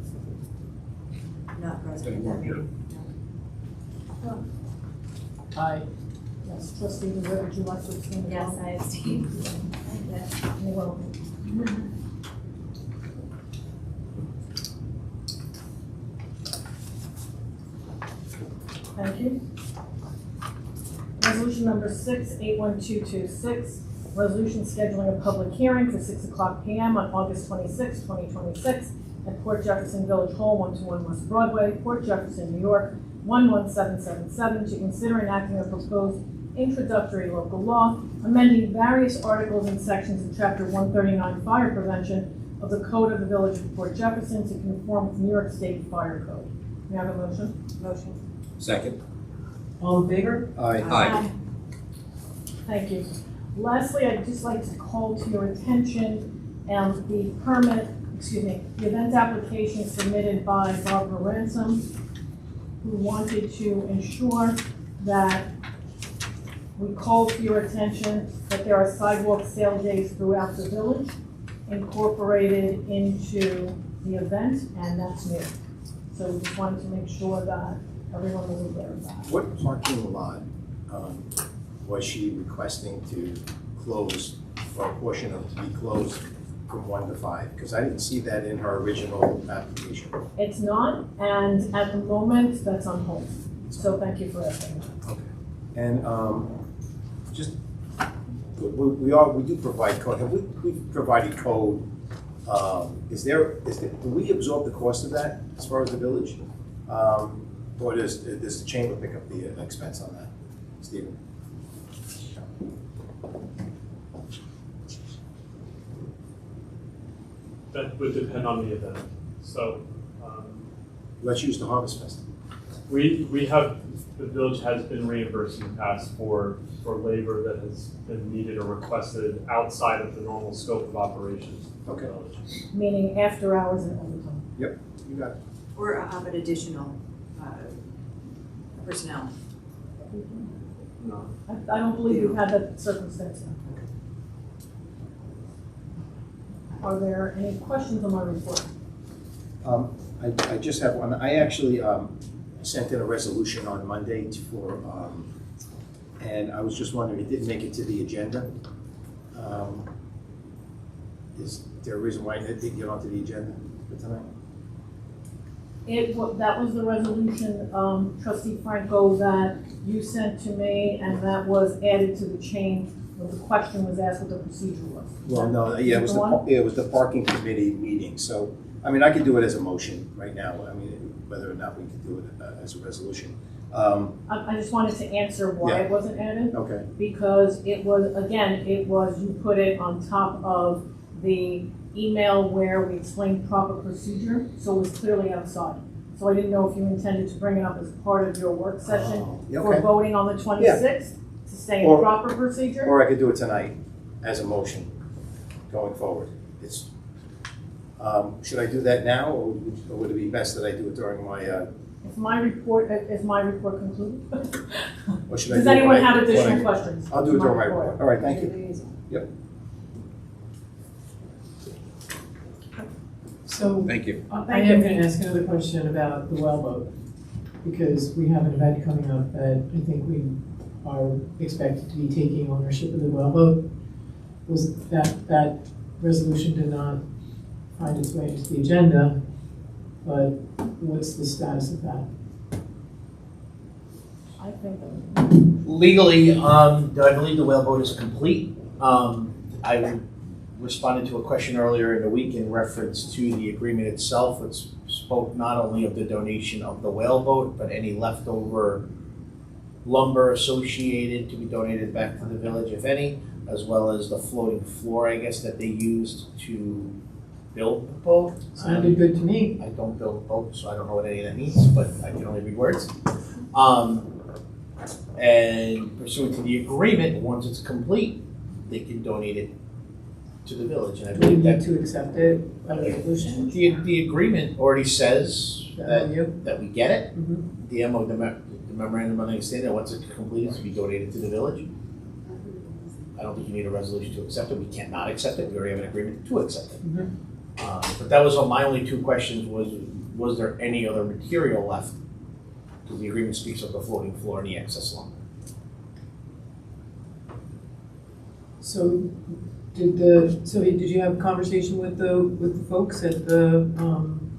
Not present at that meeting. Aye. Yes, trustee DeWitt, would you like to abstain? Yes, I abstain. You're welcome. Thank you. Resolution number 6, 81226, resolution scheduling a public hearing for 6:00 p.m. on August 26, 2026 at Port Jefferson Village Hall, 121 West Broadway, Port Jefferson, New York, 11777, to consider enacting a proposed introductory local law, amending various articles and sections of Chapter 139 Fire Prevention of the Code of the Village of Port Jefferson to conform with New York State Fire Code. May I have a motion? Motion. Second. All in favor? Aye. Aye. Thank you. Lastly, I'd just like to call to your attention the event application submitted by Barbara Ransom, who wanted to ensure that we call to your attention that there are sidewalk sale days throughout the village incorporated into the event, and that's new. So we just wanted to make sure that everyone was aware of that. What parking lot was she requesting to close, or a portion of to be closed from 1 to 5? Because I didn't see that in her original application. It's not, and at the moment, that's on hold. So thank you for asking that. Okay. And just, we do provide code. Have we provided code? Do we absorb the cost of that as far as the village? Or does the chamber pick up the expense on that, Stephen? That would depend on the event. So Let's use the Harvest Festival. we have the village has been reimbursed in the past for labor that has been needed or requested outside of the normal scope of operations of the village. Meaning after hours and overtime. You got it. Or of an additional personnel. No. I don't believe we've had that circumstance now. Are there any questions on my report? I just have one. I actually sent in a resolution on Monday for, and I was just wondering, it didn't make it to the agenda. Is there a reason why it didn't get onto the agenda for tonight? That was the resolution, trustee Franco, that you sent to me, and that was added to the chain when the question was asked what the procedure was. Well, no, yeah, it was it was the parking committee meeting, so, I mean, I could do it as a motion right now, I mean, whether or not we could do it as a resolution. I just wanted to answer why it wasn't added. Okay. Because it was, again, you put it on top of the email where we explained proper procedure, so it was clearly outside. So I didn't know if you intended to bring it up as part of your work session for voting on the 26th to stay in proper procedure. Or I could do it tonight as a motion going forward. It's, should I do that now, or would it be best that I do it during my, Is my report concluded? or should I Does do it anyone when have I- additional questions? I'll do it during my report. All right, thank you. Yep. So Thank you. I am going to ask another question about the well boat, because we have an event coming up that I think we are expected to be taking ownership of the well boat. Was that resolution did not find its way into the agenda, but what's the status of that? I think Legally, I believe the whaleboat is complete. I responded to a question earlier in the week in reference to the agreement itself, which spoke not only of the donation of the whaleboat, but any leftover lumber associated to be donated back to the village, if any, as well as the floating floor, I guess, that they used to build the boat. Sounded good to me. I don't build boats, so I don't know what any of that means, but I can only read words. And pursuant to the agreement, once it's complete, they can donate it to the village. And I Do we believe need that to accept it by resolution? the agreement already says that you? we get it. Mhm. The memorandum of understanding that once it's completed, to be donated to the village. I don't think you need a resolution to accept it. We can't not accept it. We already have an agreement to accept it. Mhm. But that was my only two questions was there any other material left? Because the agreement speaks of the floating floor and the excess lumber. So did you have a conversation with the folks at the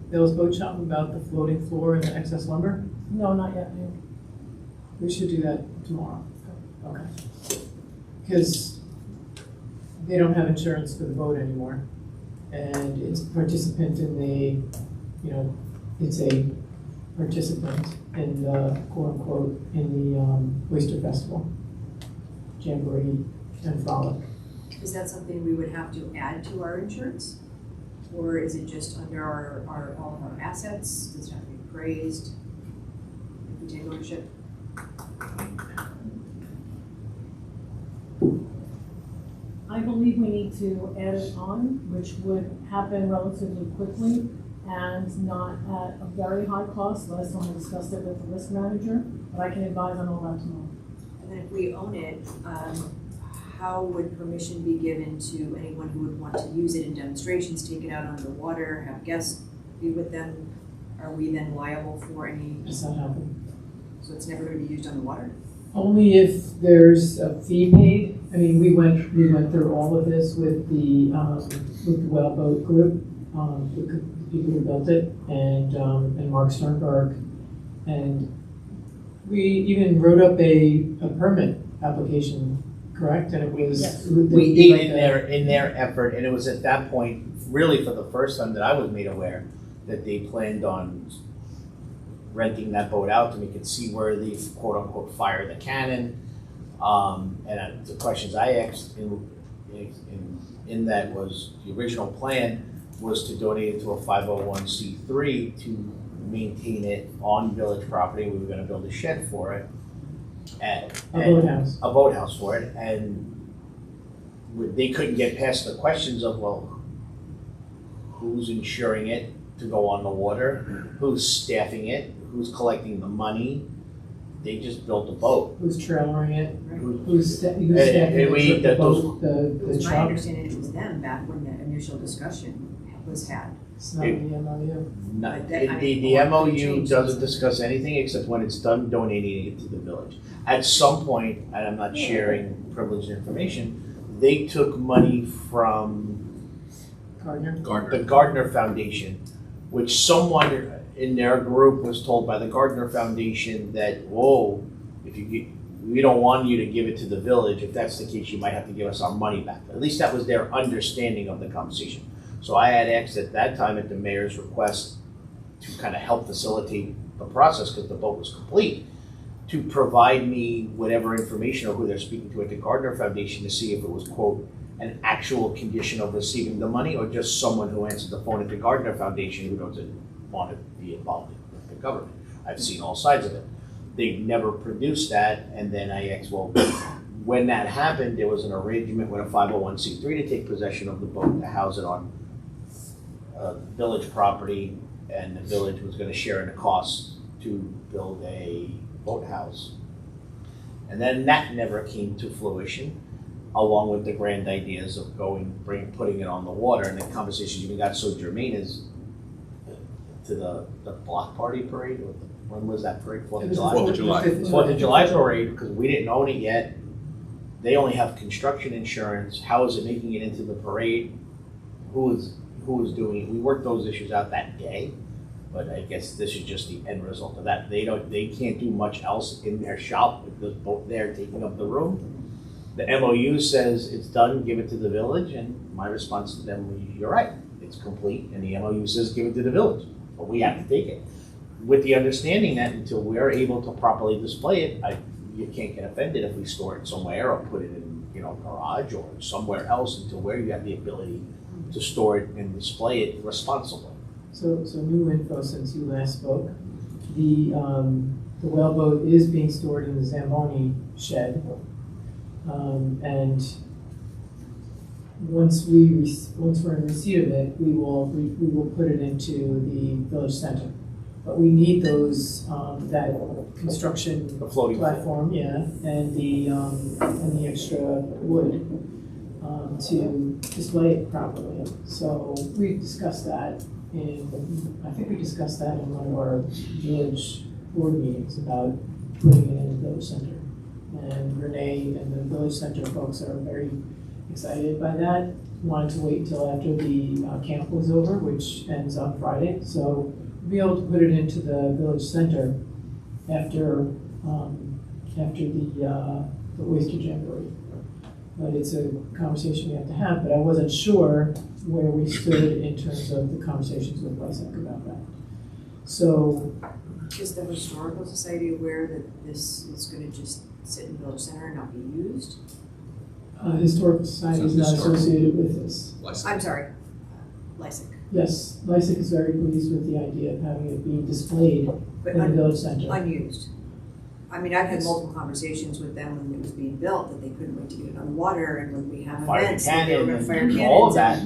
Bill's Boat Shop about the floating floor and the excess lumber? no, not yet. No. We should do that tomorrow. Okay. Because they don't have insurance for the boat anymore. And it's a participant in the, it's a participant in the, quote unquote, in the Oyster Festival, Jamboree and Frolic. Is that something we would have to add to our insurance? Or is it just under all of our assets? Does it have to be appraised? If we take ownership? I believe we need to add it on, which would happen relatively quickly and not at a very high cost. Last time I discussed it with the risk manager, but I can advise on all that tomorrow. And then if we own it, how would permission be given to anyone who would want to use it in demonstrations, take it out on the water, have guests be with them? Are we then liable for any, Does that happen? so it's never going to be used on the water? Only if there's a fee paid. I mean, we went through all of this with the whaleboat group, the people who built it, and Mark Sternberg, and we even wrote up a permit application, correct? And it was We aided in their effort, and it was at that point, really for the first time that I was made aware, that they planned on renting that boat out to make it seaworthy, quote unquote, fire the cannon. And the questions I asked in that was, the original plan was to donate it to a 501c3 to maintain it on village property. We were gonna build a shed for it. And A boathouse. a boathouse for it, and they couldn't get past the questions of, well, who's insuring it to go on the water? Who's staffing it? Who's collecting the money? They just built a boat. Who's trailering it? Who- Who's staffing the boat, the It's my truck? understanding it was them back when the initial discussion was had. It's not in the MOU. Not, But that- the I mean, MOU change doesn't this. discuss anything except when it's done donating it to the village. At some point, and I'm not sharing privileged information, they took money from Gardner? the Gardner Foundation, which someone in their group was told by the Gardner Foundation that, whoa, if you get, we don't want you to give it to the village. If that's the case, you might have to give us our money back. At least that was their understanding of the conversation. So I had asked at that time at the mayor's request to kind of help facilitate the process because the boat was complete, to provide me whatever information or who they're speaking to at the Gardner Foundation to see if it was, quote, an actual condition of receiving the money or just someone who answered the phone at the Gardner Foundation who doesn't want to be involved with the government. I've seen all sides of it. They never produced that, and then I asked, well, when that happened, there was an arrangement with a 501c3 to take possession of the boat to house it on village property, and the village was going to share in the costs to build a boathouse. And then that never came to fruition, along with the grand ideas of putting it on the water. And the conversations even got so germane as to the block party parade. When was that parade? 4th of July? 4th of July. 4th of July parade, because we didn't own it yet. They only have construction insurance. How is it making it into the parade? Who is doing it? We worked those issues out that day, but I guess this is just the end result of that. They can't do much else in their shop with the boat there taking up the room. The MOU says it's done, give it to the village, and my response to them was, you're right, it's complete, and the MOU says give it to the village, but we have to take it. With the understanding that until we're able to properly display it, you can't get offended if we store it somewhere or put it in, a garage or somewhere else until where you have the ability to store it and display it responsibly. So new info since you last spoke. The whaleboat is being stored in the Zamboni shed. And once we're in receipt of it, we will put it into the village center. But we need those, that construction The floating platform, yeah, and the extra wood, to display it properly. So we discussed that I think we discussed that in one of our village board meetings about putting it in the village center. And Renee and the village center folks are very excited by that. Wanted to wait until after the camp was over, which ends on Friday. So we'll be able to put it into the village center after the Oyster Jamboree. But it's a conversation we have to have, but I wasn't sure where we stood in terms of the conversations with Lysak about that. So, Is the Historical Society aware that this is gonna just sit in Village Center and not be used? Historical Society is not associated with this. I'm sorry, Lysak. Yes, Lysak is very pleased with the idea of having it being displayed But in the village center. unused. I mean, I've had multiple conversations with them when it was being built, that they couldn't wait to get it on the water, and when we have Fire events, that they were cannon gonna fire and cannons all of that,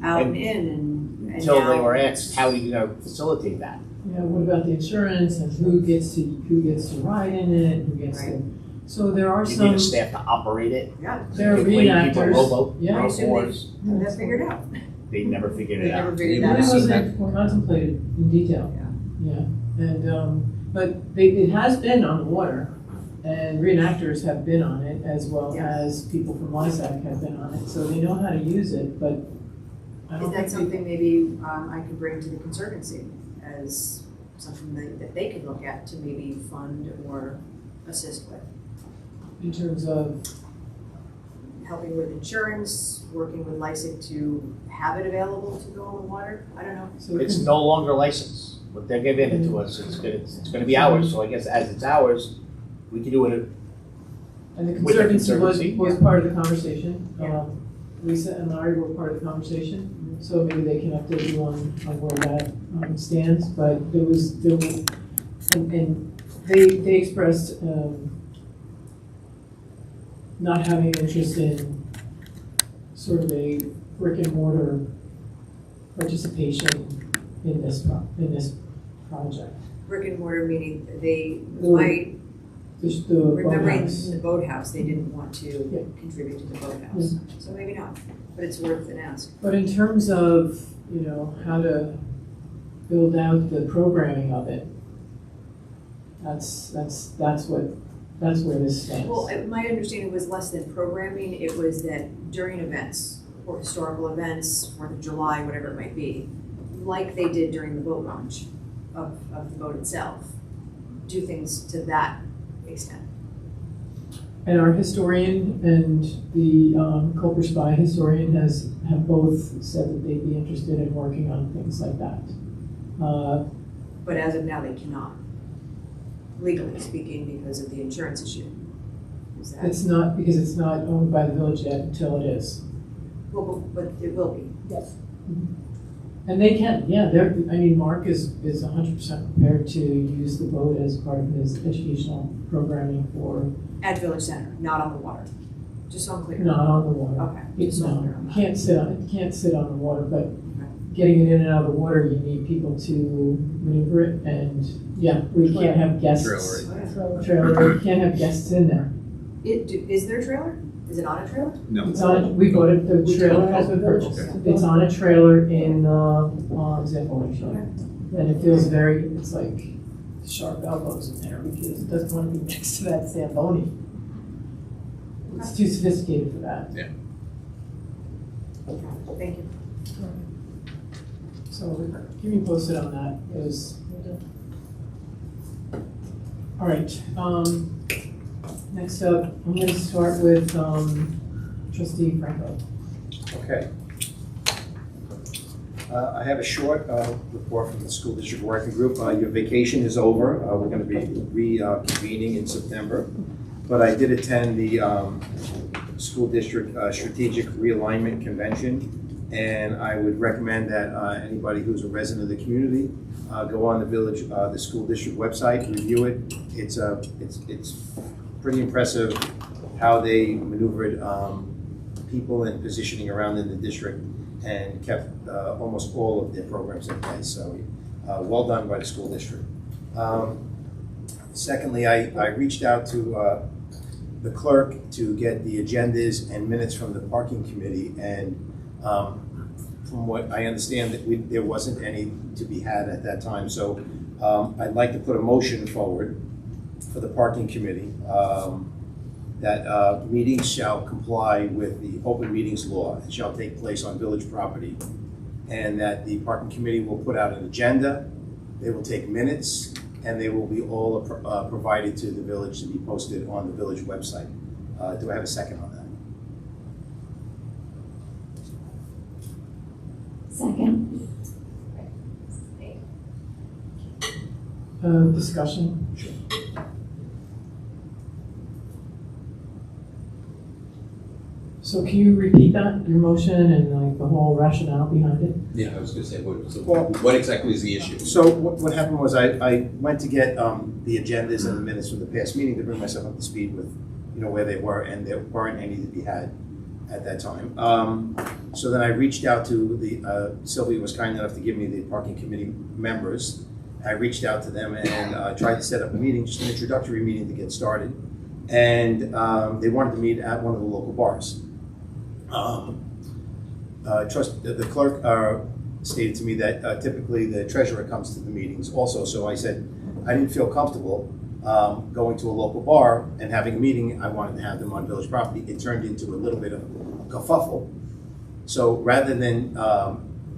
out And and in, and until they now- were asked, how are you gonna facilitate that? Yeah, what about the insurance and who gets to ride in it, who gets to, Right. so there are You need some, a staff to operate it. Yeah, there are You play people reenactors, rowboat, yeah. I row assume oars. they've figured out. They never figured They it never out. figured It that really out. wasn't contemplated in detail. Yeah, and, but it has been on the water, and reenactors have been on it, as well Yeah. as people from Lysak have been on it, so they know how to use it, but I Is don't that think something maybe I could bring to the Conservancy as something that they could look at to maybe fund or assist with? in terms of, Helping with insurance, working with Lysak to have it available to go on the water? I don't know. so It's no longer licensed. What they're giving it to us, it's gonna be ours. So I guess as it's ours, we can do it. and the with the Conservancy Conservancy, was part of the conversation. Yeah. Lisa and Larry were part of the conversation, so maybe they can update you on where that stands, but there was, and they expressed not having an interest in sort of a brick and mortar participation in this project. Brick and mortar meaning they The- might, Just the remembering boathouse. the boathouse, they didn't want to Yeah. contribute to the boathouse. So maybe not, but it's worth an ask. But in terms of, you know, how to build out the programming of it, that's where this stands. Well, my understanding was less than programming, it was that during events, or historical events, 4th of July, whatever it might be, like they did during the boat launch of the boat itself, do things to that extent. And our historian and the Culper Spy historian have both said that they'd be interested in working on things like that. But as of now, they cannot, legally speaking, because of the insurance issue. Is that? It's not, because it's not owned by the village yet until it is. Well, but it will be. Yes. And they can, yeah, Mark is 100% prepared to use the boat as part of his educational programming for. At Village Center, not on the water, just so I'm clear. Not on the water. Okay, It's just so I'm not, clear on it that. can't sit on the water, but getting it in and out of the water, you need people to maneuver it, and yeah, we can't have guests. Trailer, we can't have guests in there. Is there a trailer? Is it on a trailer? No. It's on, we bought it, the trailer has been purchased. Okay. It's on a trailer in, Example Lake. And it feels very, it's like sharp elbows in there because it doesn't want to be next to that Zamboni. It's too sophisticated for that. Yeah. Thank you. So keep me posted on that, because. All right, next up, I'm gonna start with, trustee Franco. Okay. I have a short report from the school district working group. Your vacation is over. We're going to be reconvening in September. But I did attend the school district strategic realignment convention, and I would recommend that anybody who's a resident of the community go on the school district website, review it. It's pretty impressive how they maneuvered people and positioning around in the district and kept almost all of their programs in place. So well done by the school district. Secondly, I reached out to the clerk to get the agendas and minutes from the parking committee, and from what I understand, that there wasn't any to be had at that time. So I'd like to put a motion forward for the parking committee that meetings shall comply with the open meetings law and shall take place on village property, and that the parking committee will put out an agenda, they will take minutes, and they will be all provided to the village to be posted on the village website. Do I have a second on that? Second. Discussion? Sure. So can you repeat that, your motion and like the whole rationale behind it? Yeah, I was gonna say, what exactly is the issue? So what happened was I went to get the agendas and the minutes from the past meeting to bring myself up to speed with, where they were, and there weren't any to be had at that time. So then I reached out to Sylvia was kind enough to give me the parking committee members. I reached out to them and tried to set up a meeting, just an introductory meeting to get started. And they wanted to meet at one of the local bars. The clerk stated to me that typically the treasurer comes to the meetings also. So I said I didn't feel comfortable going to a local bar and having a meeting. I wanted to have them on village property. It turned into a little bit of a kerfuffle. So rather than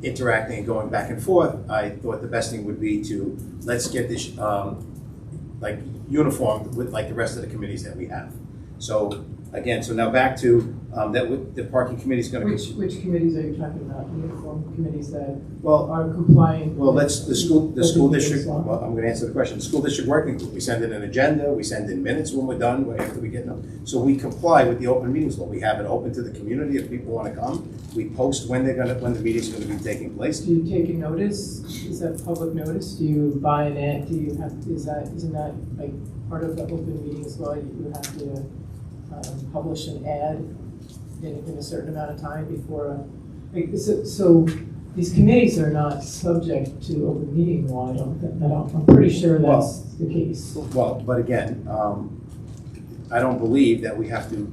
interacting and going back and forth, I thought the best thing would be to let's get this uniformed with like the rest of the committees that we have. So, again, so now back to, the parking committee's gonna. Which committees are you talking about? Uniform committees that Well, are compliant? well, let's, the school Open meetings district, law. well, I'm gonna answer the question. The school district working group, we send in an agenda, we send in minutes when we're done, after we get them. So we comply with the open meetings law. We have it open to the community if people wanna come. We post when when the meeting's gonna be taking place. Do you take a notice? Is that public notice? Do you buy an ad? Do you have, isn't that like part of the open meetings law? You have to publish an ad in a certain amount of time before, so these committees are not subject to open meeting law, I'm pretty sure that's the case. Well, but again, I don't believe that we have to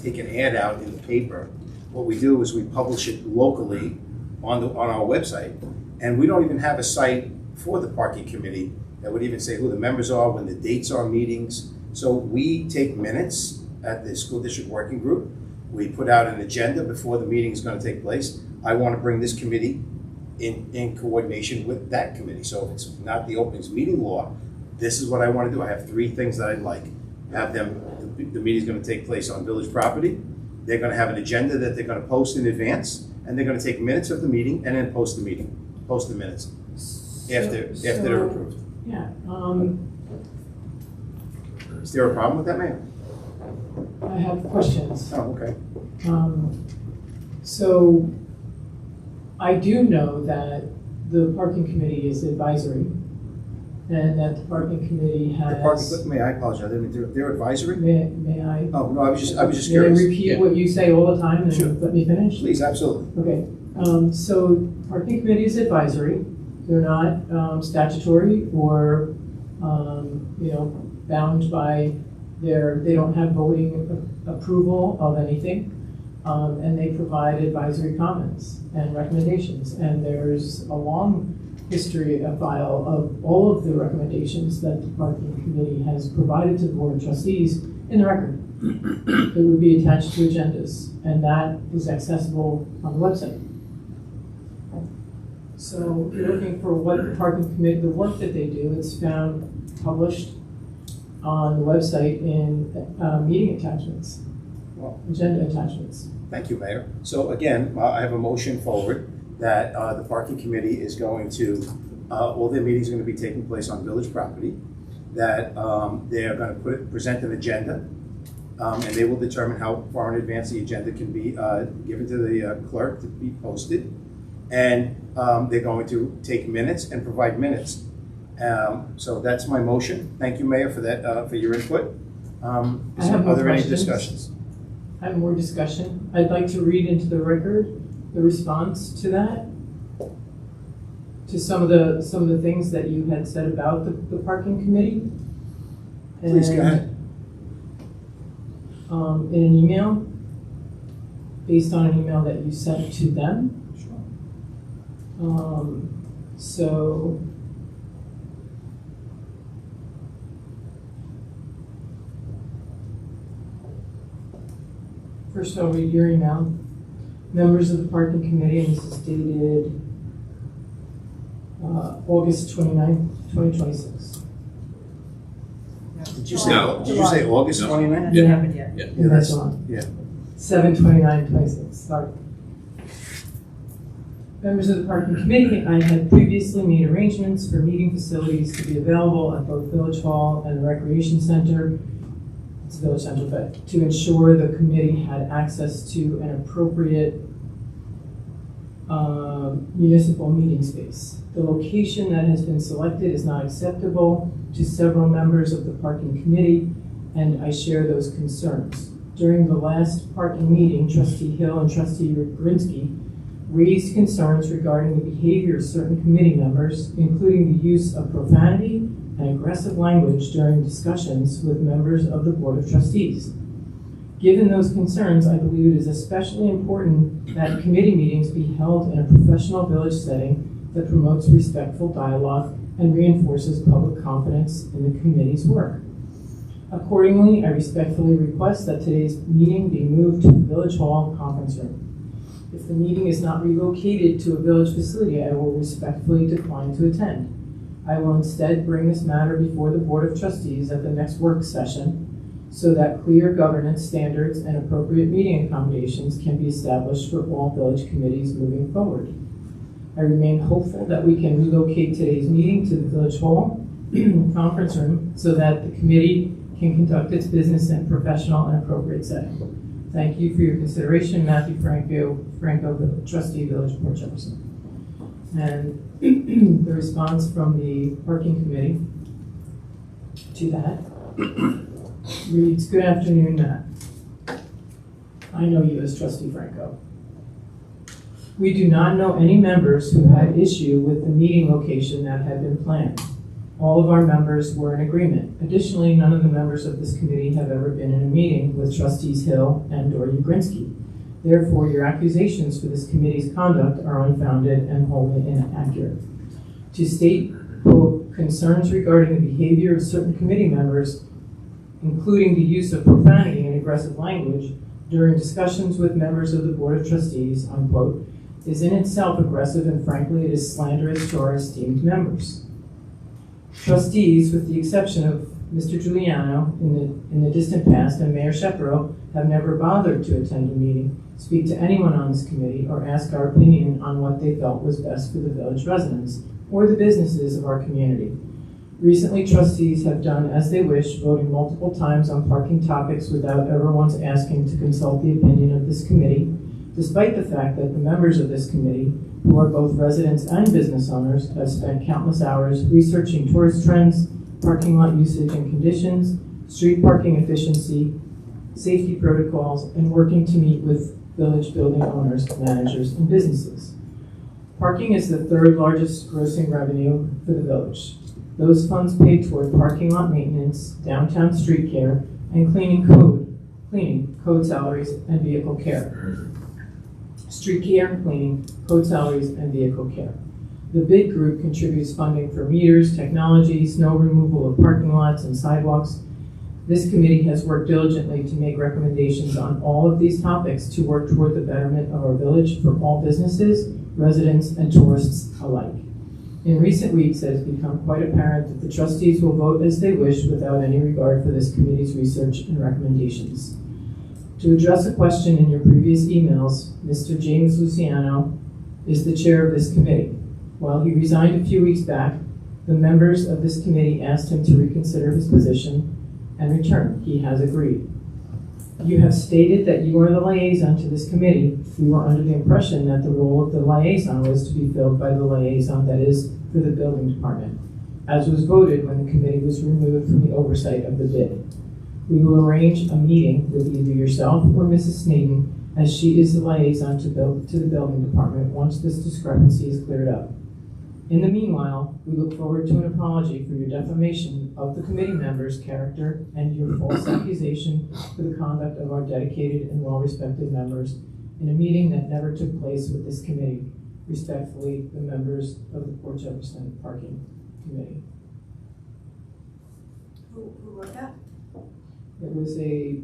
take an ad out in the paper. What we do is we publish it locally on our website, and we don't even have a site for the parking committee that would even say who the members are, when the dates are meetings. So we take minutes at the school district working group. We put out an agenda before the meeting is going to take place. I want to bring this committee in coordination with that committee. So if it's not the open meeting law, this is what I want to do. I have 3 things that I'd like. Have them, the meeting's going to take place on village property. They're going to have an agenda that they're going to post in advance, and they're going to take minutes of the meeting and then post the minutes after they're approved. Yeah. Is there a problem with that, Mayor? I have questions. Oh, okay. So I do know that the parking committee is advisory, and that the parking committee has. May I apologize? They're advisory. May I? Oh no, I was just curious. May I repeat what you say all the time and Sure. let me finish? Please, absolutely. Okay. So parking committee is advisory. They're not statutory or bound by they don't have voting approval of anything, and they provide advisory comments and recommendations. And there's a long history, a file of all of the recommendations that the parking committee has provided to the board of trustees in the record. It would be attached to agendas, and that is accessible on the website. So if you're looking for what the parking committee, the work that they do, it's found published on the website in meeting attachments, agenda attachments. Thank you, Mayor. So again, I have a motion forward that the parking committee is going to, all their meetings are going to be taking place on village property, that they're going to present an agenda, and they will determine how far in advance the agenda can be given to the clerk to be posted, and they're going to take minutes and provide minutes. So that's my motion. Thank you, Mayor, for that, for your input. Are there any discussions? I have more discussion. I'd like to read into the record the response to that, to some of the things that you had said about the parking committee. Please go ahead. In an email, based on an email that you sent to them. So. First, I'll read your email. Members of the parking committee, and this is dated August 29th, 2026. Did you say August 29th? It happened yet. Yeah. Yeah, that's on. Yeah. 7/29/26. Sorry. Members of the parking committee, I had previously made arrangements for meeting facilities to be available at both Village Hall and the Recreation Center. It's Village Center, but to ensure the committee had access to an appropriate municipal meeting space. The location that has been selected is not acceptable to several members of the parking committee, and I share those concerns. During the last parking meeting, Trustee Hill and Trustee Grinsky raised concerns regarding the behavior of certain committee members, including the use of profanity and aggressive language during discussions with members of the Board of Trustees. Given those concerns, I believe it is especially important that committee meetings be held in a professional village setting that promotes respectful dialogue and reinforces public confidence in the committee's work. Accordingly, I respectfully request that today's meeting be moved to the Village Hall conference room. If the meeting is not relocated to a village facility, I will respectfully decline to attend. I will instead bring this matter before the Board of Trustees at the next work session so that clear governance standards and appropriate meeting accommodations can be established for all village committees moving forward. I remain hopeful that we can relocate today's meeting to the Village Hall conference room so that the committee can conduct its business in a professional and appropriate setting. Thank you for your consideration, Matthew Franco, Trustee, Village of Port Jefferson. And the response from the Parking Committee to that reads, good afternoon, Matt. I know you as Trustee Franco. We do not know any members who had issue with the meeting location that had been planned. All of our members were in agreement. Additionally, none of the members of this committee have ever been in a meeting with Trustees Hill and Dory Ugrinsky. Therefore, your accusations for this committee's conduct are unfounded and wholly inaccurate. To state, quote, concerns regarding the behavior of certain committee members, including the use of profanity and aggressive language during discussions with members of the Board of Trustees, unquote, is in itself aggressive, and frankly, it is slanderous to our esteemed members. Trustees, with the exception of Mr. Giuliano in the distant past and Mayor Shepero, have never bothered to attend a meeting, speak to anyone on this committee, or ask our opinion on what they felt was best for the village residents or the businesses of our community. Recently, trustees have done as they wish, voting multiple times on parking topics without ever once asking to consult the opinion of this committee, despite the fact that the members of this committee, who are both residents and business owners, have spent countless hours researching tourist trends, parking lot usage and conditions, street parking efficiency, safety protocols, and working to meet with village building owners, managers, and businesses. Parking is the third largest grossing revenue for the village. Those funds pay toward parking lot maintenance, downtown street care, and cleaning code salaries, and vehicle care. Street care and cleaning, code salaries, and vehicle care. The bid group contributes funding for meters, technology, snow removal of parking lots and sidewalks. This committee has worked diligently to make recommendations on all of these topics to work toward the betterment of our village for all businesses, residents, and tourists alike. In recent weeks, it has become quite apparent that the trustees will vote as they wish without any regard for this committee's research and recommendations. To address a question in your previous emails, Mr. James Luciano is the chair of this committee. While he resigned a few weeks back, the members of this committee asked him to reconsider his position and return. He has agreed. You have stated that you are the liaison to this committee. We were under the impression that the role of the liaison was to be filled by the liaison that is for the building department, as was voted when the committee was removed from the oversight of the bid. We will arrange a meeting with either yourself or Mrs. Sneeden, as she is the liaison to the building department once this discrepancy is cleared up. In the meanwhile, we look forward to an apology for your defamation of the committee members' character and your false accusation for the conduct of our dedicated and well-respected members in a meeting that never took place with this committee. Respectfully, the members of the Port Jefferson Parking Committee. Who wrote that? It was a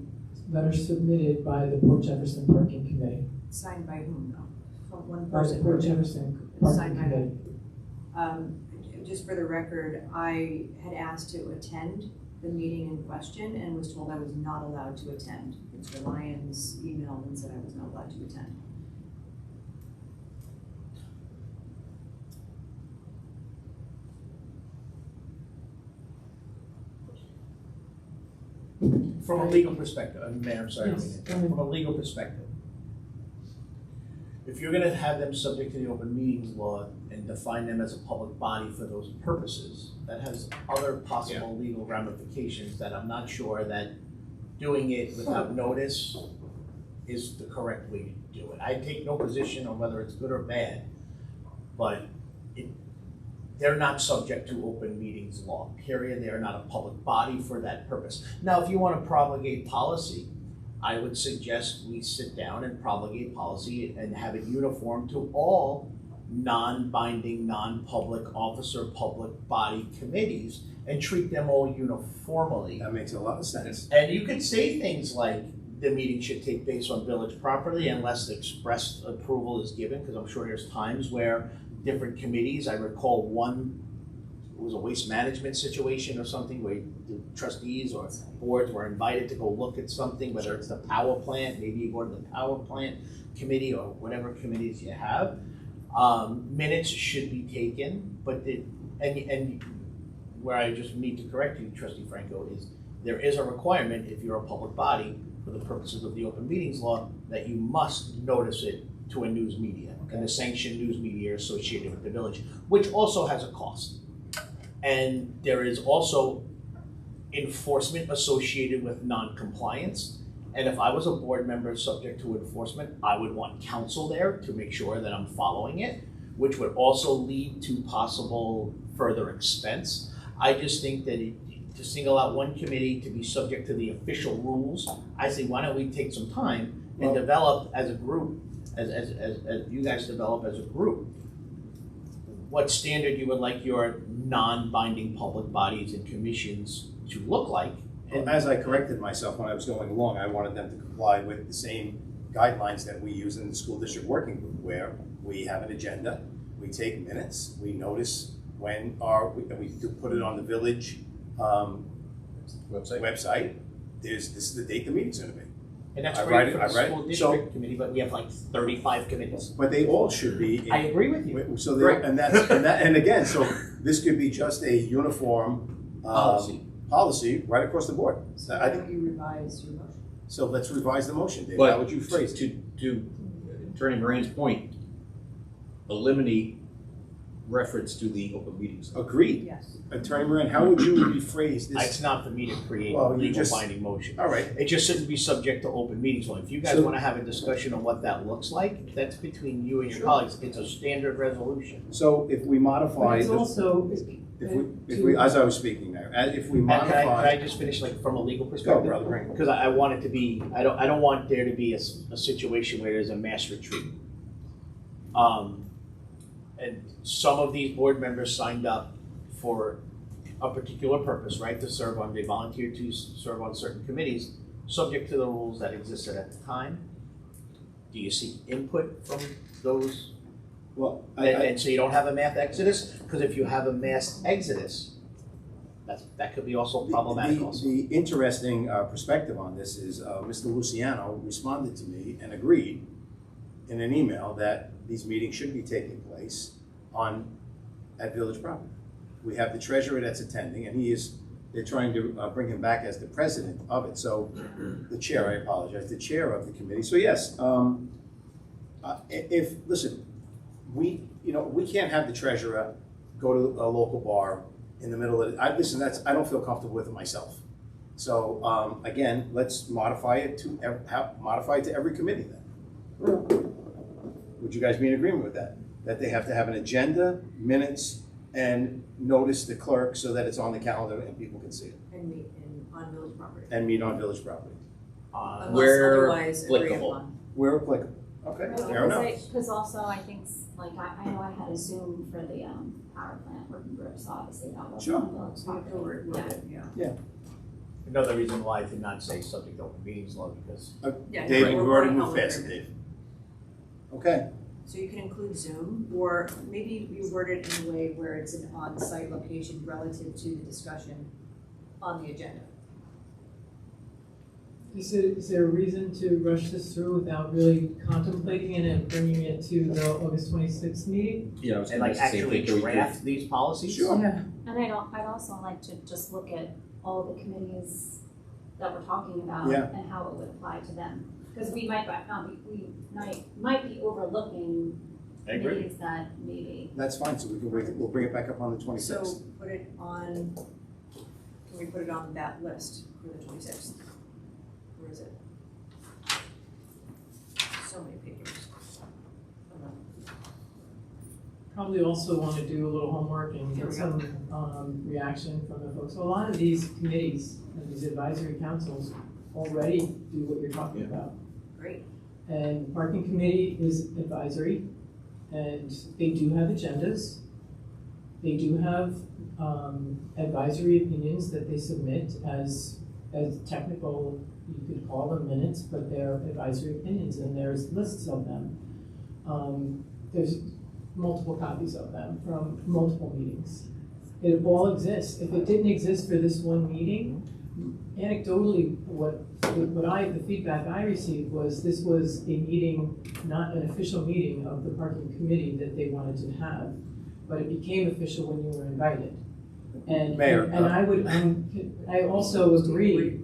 letter submitted by the Port Jefferson Parking Committee. Signed by whom, though? One By the person. Port Jefferson Parking Signed by Committee. Just for the record, I had asked to attend the meeting in question and was told I was not allowed to attend. Mr. Lyons emailed and said I was not allowed to attend. From a legal perspective, Mayor, I'm sorry, Yes, go from ahead. a legal perspective, if you're gonna have them subject to the open meetings law and define them as a public body for those purposes, that has other possible legal ramifications that I'm not sure that doing it without notice is the correct way to do it. I take no position on whether it's good or bad, but they're not subject to open meetings law, period. They are not a public body for that purpose. Now, if you want to promulgate policy, I would suggest we sit down and promulgate policy and have it uniform to all non-binding, non-public officer, public body committees and treat them all uniformly. That makes a lot of sense. And you could say things like the meeting should take place on village property unless the express approval is given, because I'm sure there's times where different committees, I recall one was a waste management situation or something where the trustees or boards were invited to go look at something, whether it's the power plant, maybe you go to the power plant committee or whatever committees you have. Minutes should be taken, but and where I just need to correct you, Trustee Franco, is there is a requirement if you're a public body for the purposes of the open meetings law that you must notice it to a news media and the sanctioned news media associated with the village, which also has a cost. And there is also enforcement associated with non-compliance. And if I was a board member subject to enforcement, I would want counsel there to make sure that I'm following it, which would also lead to possible further expense. I just think that to single out one committee to be subject to the official rules, I say, why don't we take some time and develop as a group, as you guys develop as a group, what standard you would like your non-binding public bodies and commissions to look like. And as I corrected myself when I was going along, I wanted them to comply with the same guidelines that we use in the school district working group, where we have an agenda, we take minutes, we notice when we do put it on the village website. This is the date the meeting's gonna be. And that's great for the school district committee, but we have like 35 committees. But they all should be. I agree with you. So and again, so this could be just a uniform policy right across the board. So why don't you revise your motion? So let's revise the motion, Dave. But How would you phrase it? To Attorney Moran's point, eliminate reference to the open meetings. Agreed. Yes. Attorney Moran, how would you rephrase this? It's not for me to create Well, a you legal just- binding motion. All right. It just shouldn't be subject to open meetings law. If you guys So- want to have a discussion on what that looks like, that's between you and your colleagues. It's a standard resolution. So if we modify, But it's the- also, if we, as I was speaking there, if we And can I modify. just finish like from a legal Go, perspective? brother, bring it. Because I want it to be, I don't want there to be a situation where there's a mass retreat. And some of these board members signed up for a particular purpose, right, to serve on, they volunteered to serve on certain committees, subject to the rules that existed at the time. Do you seek input from those? Well, And so you don't have a mass exodus? Because if you have a mass exodus, that could be also problematic also. The interesting perspective on this is Mr. Luciano responded to me and agreed in an email that these meetings should be taking place at village property. We have the treasurer that's attending, and they're trying to bring him back as the president of it. So the chair, I apologize, the chair of the committee. So yes, listen, we can't have the treasurer go to a local bar in the middle of it. I don't feel comfortable with it myself. So again, let's modify it to every committee then. Would you guys be in agreement with that? That they have to have an agenda, minutes, and notice the clerk so that it's on the calendar and people can see it. And meet on village property. And meet on village property. Unless Where otherwise agreed applicable. upon. Where applicable. Okay, fair enough. Because also I think, like, I know I had a Zoom for the power plant working group, so obviously that wasn't Sure. on village property. Yeah. Another reason why I did not say subject to open meetings law, because Dave, we've already moved past it, Dave. Okay. So you can include Zoom, or maybe you word it in a way where it's an on-site location relative to the discussion on the agenda. is there a reason to rush this through without really contemplating it and bringing it to the August 26th meeting? Yeah, I was and gonna like say, actually can we do- draft these policies? Sure. Yeah. And I'd also like to just look at all the committees that we're talking about Yeah. and how it would apply to them. Because we might be overlooking I agree. committees that maybe. That's fine, so we'll bring it back up on the 26th. So put it on, can we put it on that list for the 26th? Where is it? So many papers. Probably also want to do a little homework and There get we go. some reaction from the folks. So a lot of these committees and these advisory councils already do what you're talking about. Great. And parking committee is advisory, and they do have agendas. They do have advisory opinions that they submit as technical, you could call them minutes, but they're advisory opinions, and there's lists of them. There's multiple copies of them from multiple meetings. It all exists. If it didn't exist for this one meeting, anecdotally, the feedback I received was this was a meeting, not an official meeting of the parking committee that they wanted to have, but it became official when you were invited. And Mayor, and I also agree.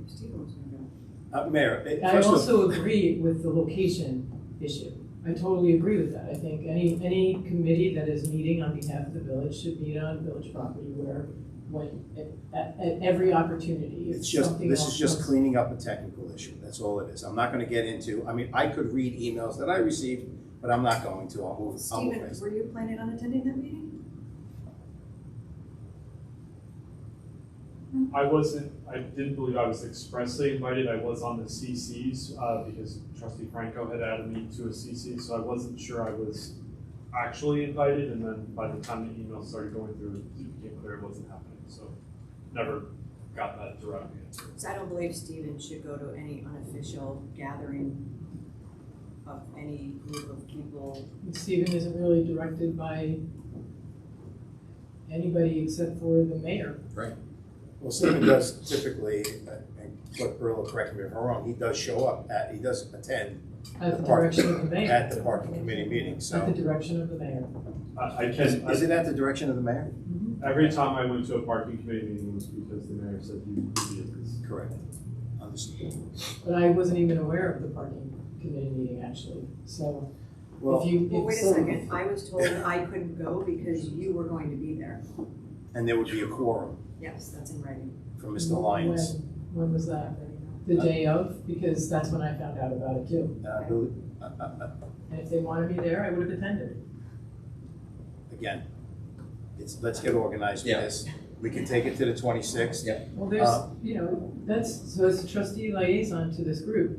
Mayor, I first of also agree with the location issue. I totally agree with that. I think any committee that is meeting on behalf of the village should meet on village property at every opportunity. If it's just, something this else is just comes- cleaning up a technical issue, that's all it is. I'm not gonna get into, I mean, I could read emails that I received, but I'm not going to, I'll move Stephen, past it. were you planning on attending that meeting? I didn't believe I was expressly invited. I was on the CCs, because trustee Franco had added me to a CC, so I wasn't sure I was actually invited, and then by the time the emails started going through, it became clear it wasn't happening, so never got that direct answer. So I don't believe Stephen should go to any unofficial gathering of any group of people. Stephen isn't really directed by anybody except for the mayor. Well, Stephen does typically, and Clerk Burlow, correct me if I'm wrong, he does show up he does attend At the direction of the mayor. at the parking committee meeting, so. At the direction of the mayor. Is it at the direction of the mayor? Every time I went to a parking committee meeting was because the mayor said you did this. Correct. Understood. But I wasn't even aware of the parking committee meeting, actually. So Well, if you. Well, if wait a so- second, I was told I couldn't go because you were going to be there. and there would be a quorum Yes, that's in writing. from Mr. Lyons. When was that? The day of? Because that's when I found out about it too. And if they wanted me there, I would have attended. Again, let's get organized with this. We can take it to the 26th. Yeah. Well, so as a trustee liaison to this group,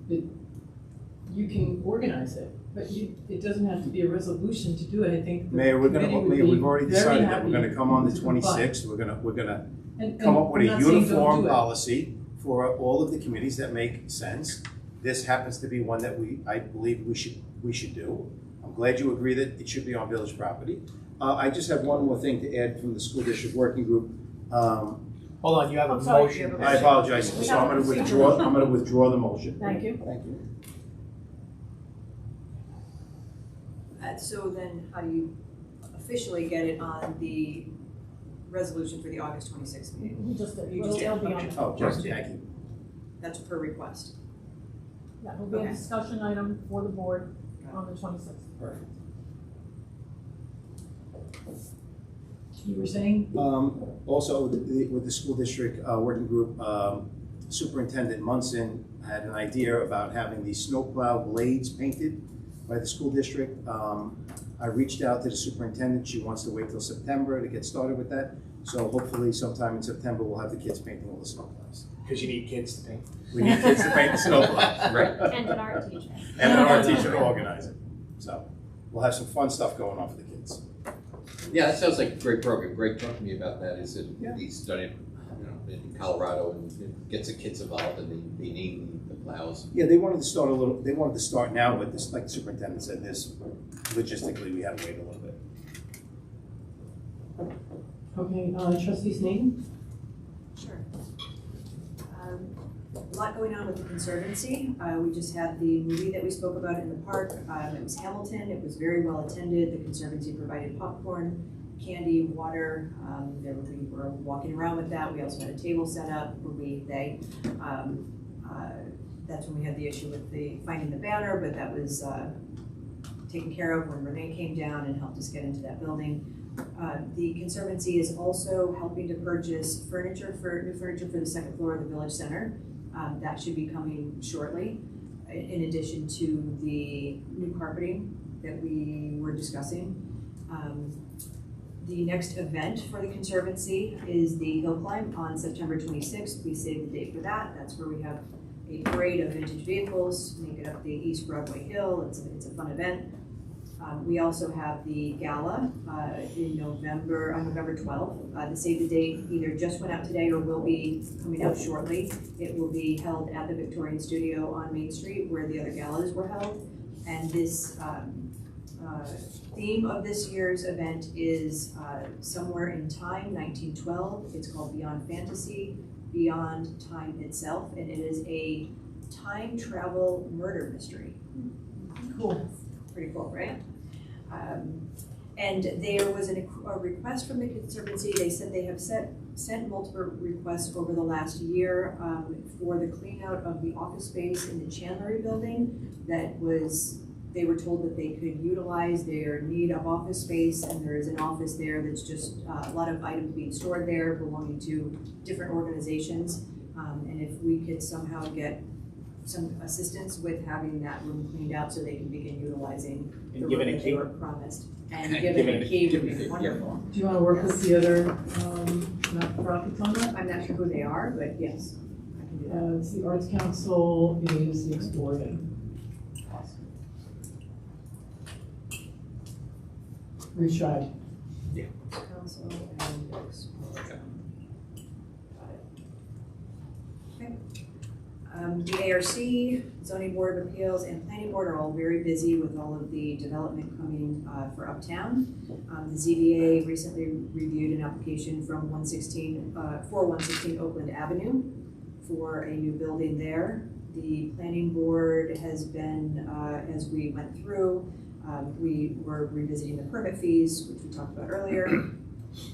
you can organize it, but it doesn't have to be a resolution to do it. I think the Mayor, committee would be we've already very decided that we're happy gonna come on the to comply. 26th. We're gonna And come up with I'm a not saying don't uniform do it. policy for all of the committees that make sense. This happens to be one that I believe we should do. I'm glad you agree that it should be on village property. I just have one more thing to add from the school district working group. Hold on, you have a I'm sorry, motion. you have a I apologize, so I'm gonna withdraw the motion. Thank you. Thank you. So then how do you officially get it on the resolution for the August 26th meeting? We just did, You it'll just did, be on, okay. Oh, just, thank you. That's per request. that will be a Okay. discussion item for the board on the 26th. Perfect. You were saying? Also, with the school district working group, Superintendent Munson had an idea about having the snowplow blades painted by the school district. I reached out to the superintendent. She wants to wait till September to get started with that. So hopefully sometime in September, we'll have the kids painting all the snowplows. Because you need kids to paint. We need kids to paint the snowplows. Right. And an art teacher. And then our teacher to organize it. So we'll have some fun stuff going on for the kids. Yeah, that sounds like a great program. Greg talked to me about that. Is that he's done it, in Colorado, and it gets the kids involved, and they name the plows. Yeah, they wanted to start now, but this, like the superintendent said, logistically, we had to wait a little bit. Okay, trustee Sneeden? Sure. A lot going on with the Conservancy. We just had the movie that we spoke about in the park. It was Hamilton. It was very well attended. The Conservancy provided popcorn, candy, water. We were walking around with that. We also had a table set up. That's when we had the issue with finding the banner, but that was taken care of when Renee came down and helped us get into that building. The Conservancy is also helping to purchase new furniture for the second floor of the Village Center. That should be coming shortly, in addition to the new carpeting that we were discussing. The next event for the Conservancy is the hill climb on September 26th. We saved the date for that. That's where we have a parade of vintage vehicles, make it up the East Broadway Hill. It's a fun event. We also have the gala on November 12th. The save the date either just went out today or will be coming out shortly. It will be held at the Victorian Studio on Main Street where the other galas were held. And this theme of this year's event is Somewhere in Time, 1912. It's called Beyond Fantasy, Beyond Time Itself, and it is a time travel murder mystery. Cool. Pretty cool, right? And there was a request from the Conservancy. They said they have sent multiple requests over the last year for the clean out of the office space in the Chandlery building that was, they were told that they could utilize their need of office space, and there is an office there that's just a lot of items being stored there belonging to different organizations. And if we could somehow get some assistance with having that room cleaned out so they can begin utilizing the And given room a that they key. were promised. And given a key would be wonderful. Do you want to work with the other not-for-profits on that? I'm not sure who they are, but yes, I can do that. It's the Arts Council, is the Exploring. Retry. Council and Explore. Got it. Okay. The ARC, Zoning Board of Appeals, and Planning Board are all very busy with all of the development coming for Uptown. The ZBA recently reviewed an application from 116 Oakland Avenue for a new building there. The Planning Board has been, as we went through, we were revisiting the permit fees, which we talked about earlier.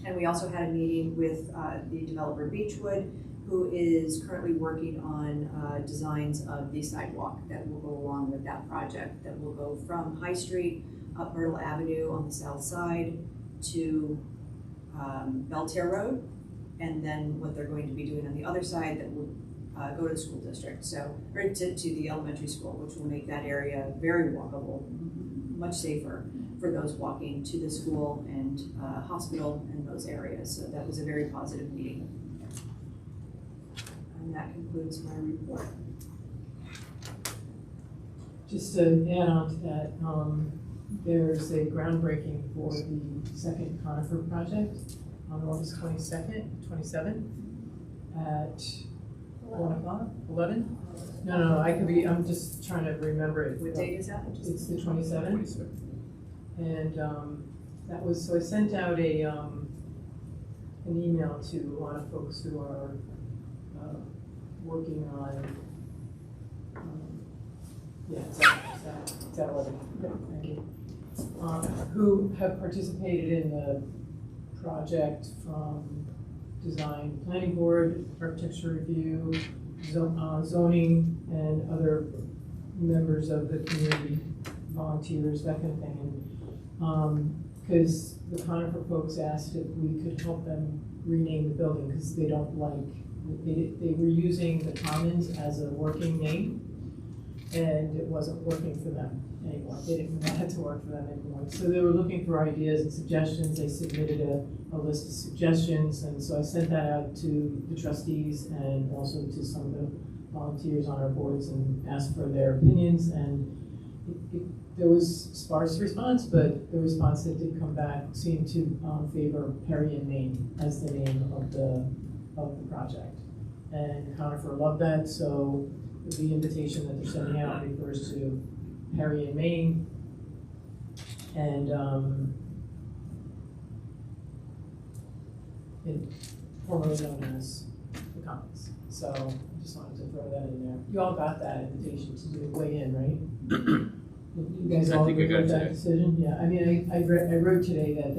And we also had a meeting with the developer Beechwood, who is currently working on designs of the sidewalk that will go along with that project, that will go from High Street up Myrtle Avenue on the south side to Belterre Road, and then what they're going to be doing on the other side that will go to the school district, so, or to the elementary school, which will make that area very walkable, much safer for those walking to the school and hospital and those areas. So that was a very positive meeting. And that concludes my report. Just to add on to that, there's a groundbreaking for the second conifer project on August 27th at 1 o'clock, 11? No, I could be, I'm just trying to remember it. What date is that? It's the 27th. And that was, so I sent out an email to a lot of folks who are working on, it's at 11, thank you. Who have participated in the project from design, planning board, architecture review, zoning, and other members of the community, volunteers, that kind of thing. Because the conifer folks asked if we could help them rename the building because they don't like, they were using the Commons as a working name, and it wasn't working for them anymore. They didn't want it to work for them anymore. So they were looking for ideas and suggestions. They submitted a list of suggestions, and so I sent that out to the trustees and also to some of the volunteers on our boards and asked for their opinions. And there was sparse response, but the response that did come back seemed to favor Perry and Maine as the name of the project. And Conifer loved that, so the invitation that they're sending out refers to Perry and Maine, and formerly known as the Commons. So I just wanted to throw that in there. You all got that invitation to weigh in, right? You guys all agree with that decision? Yeah, I mean, I wrote today that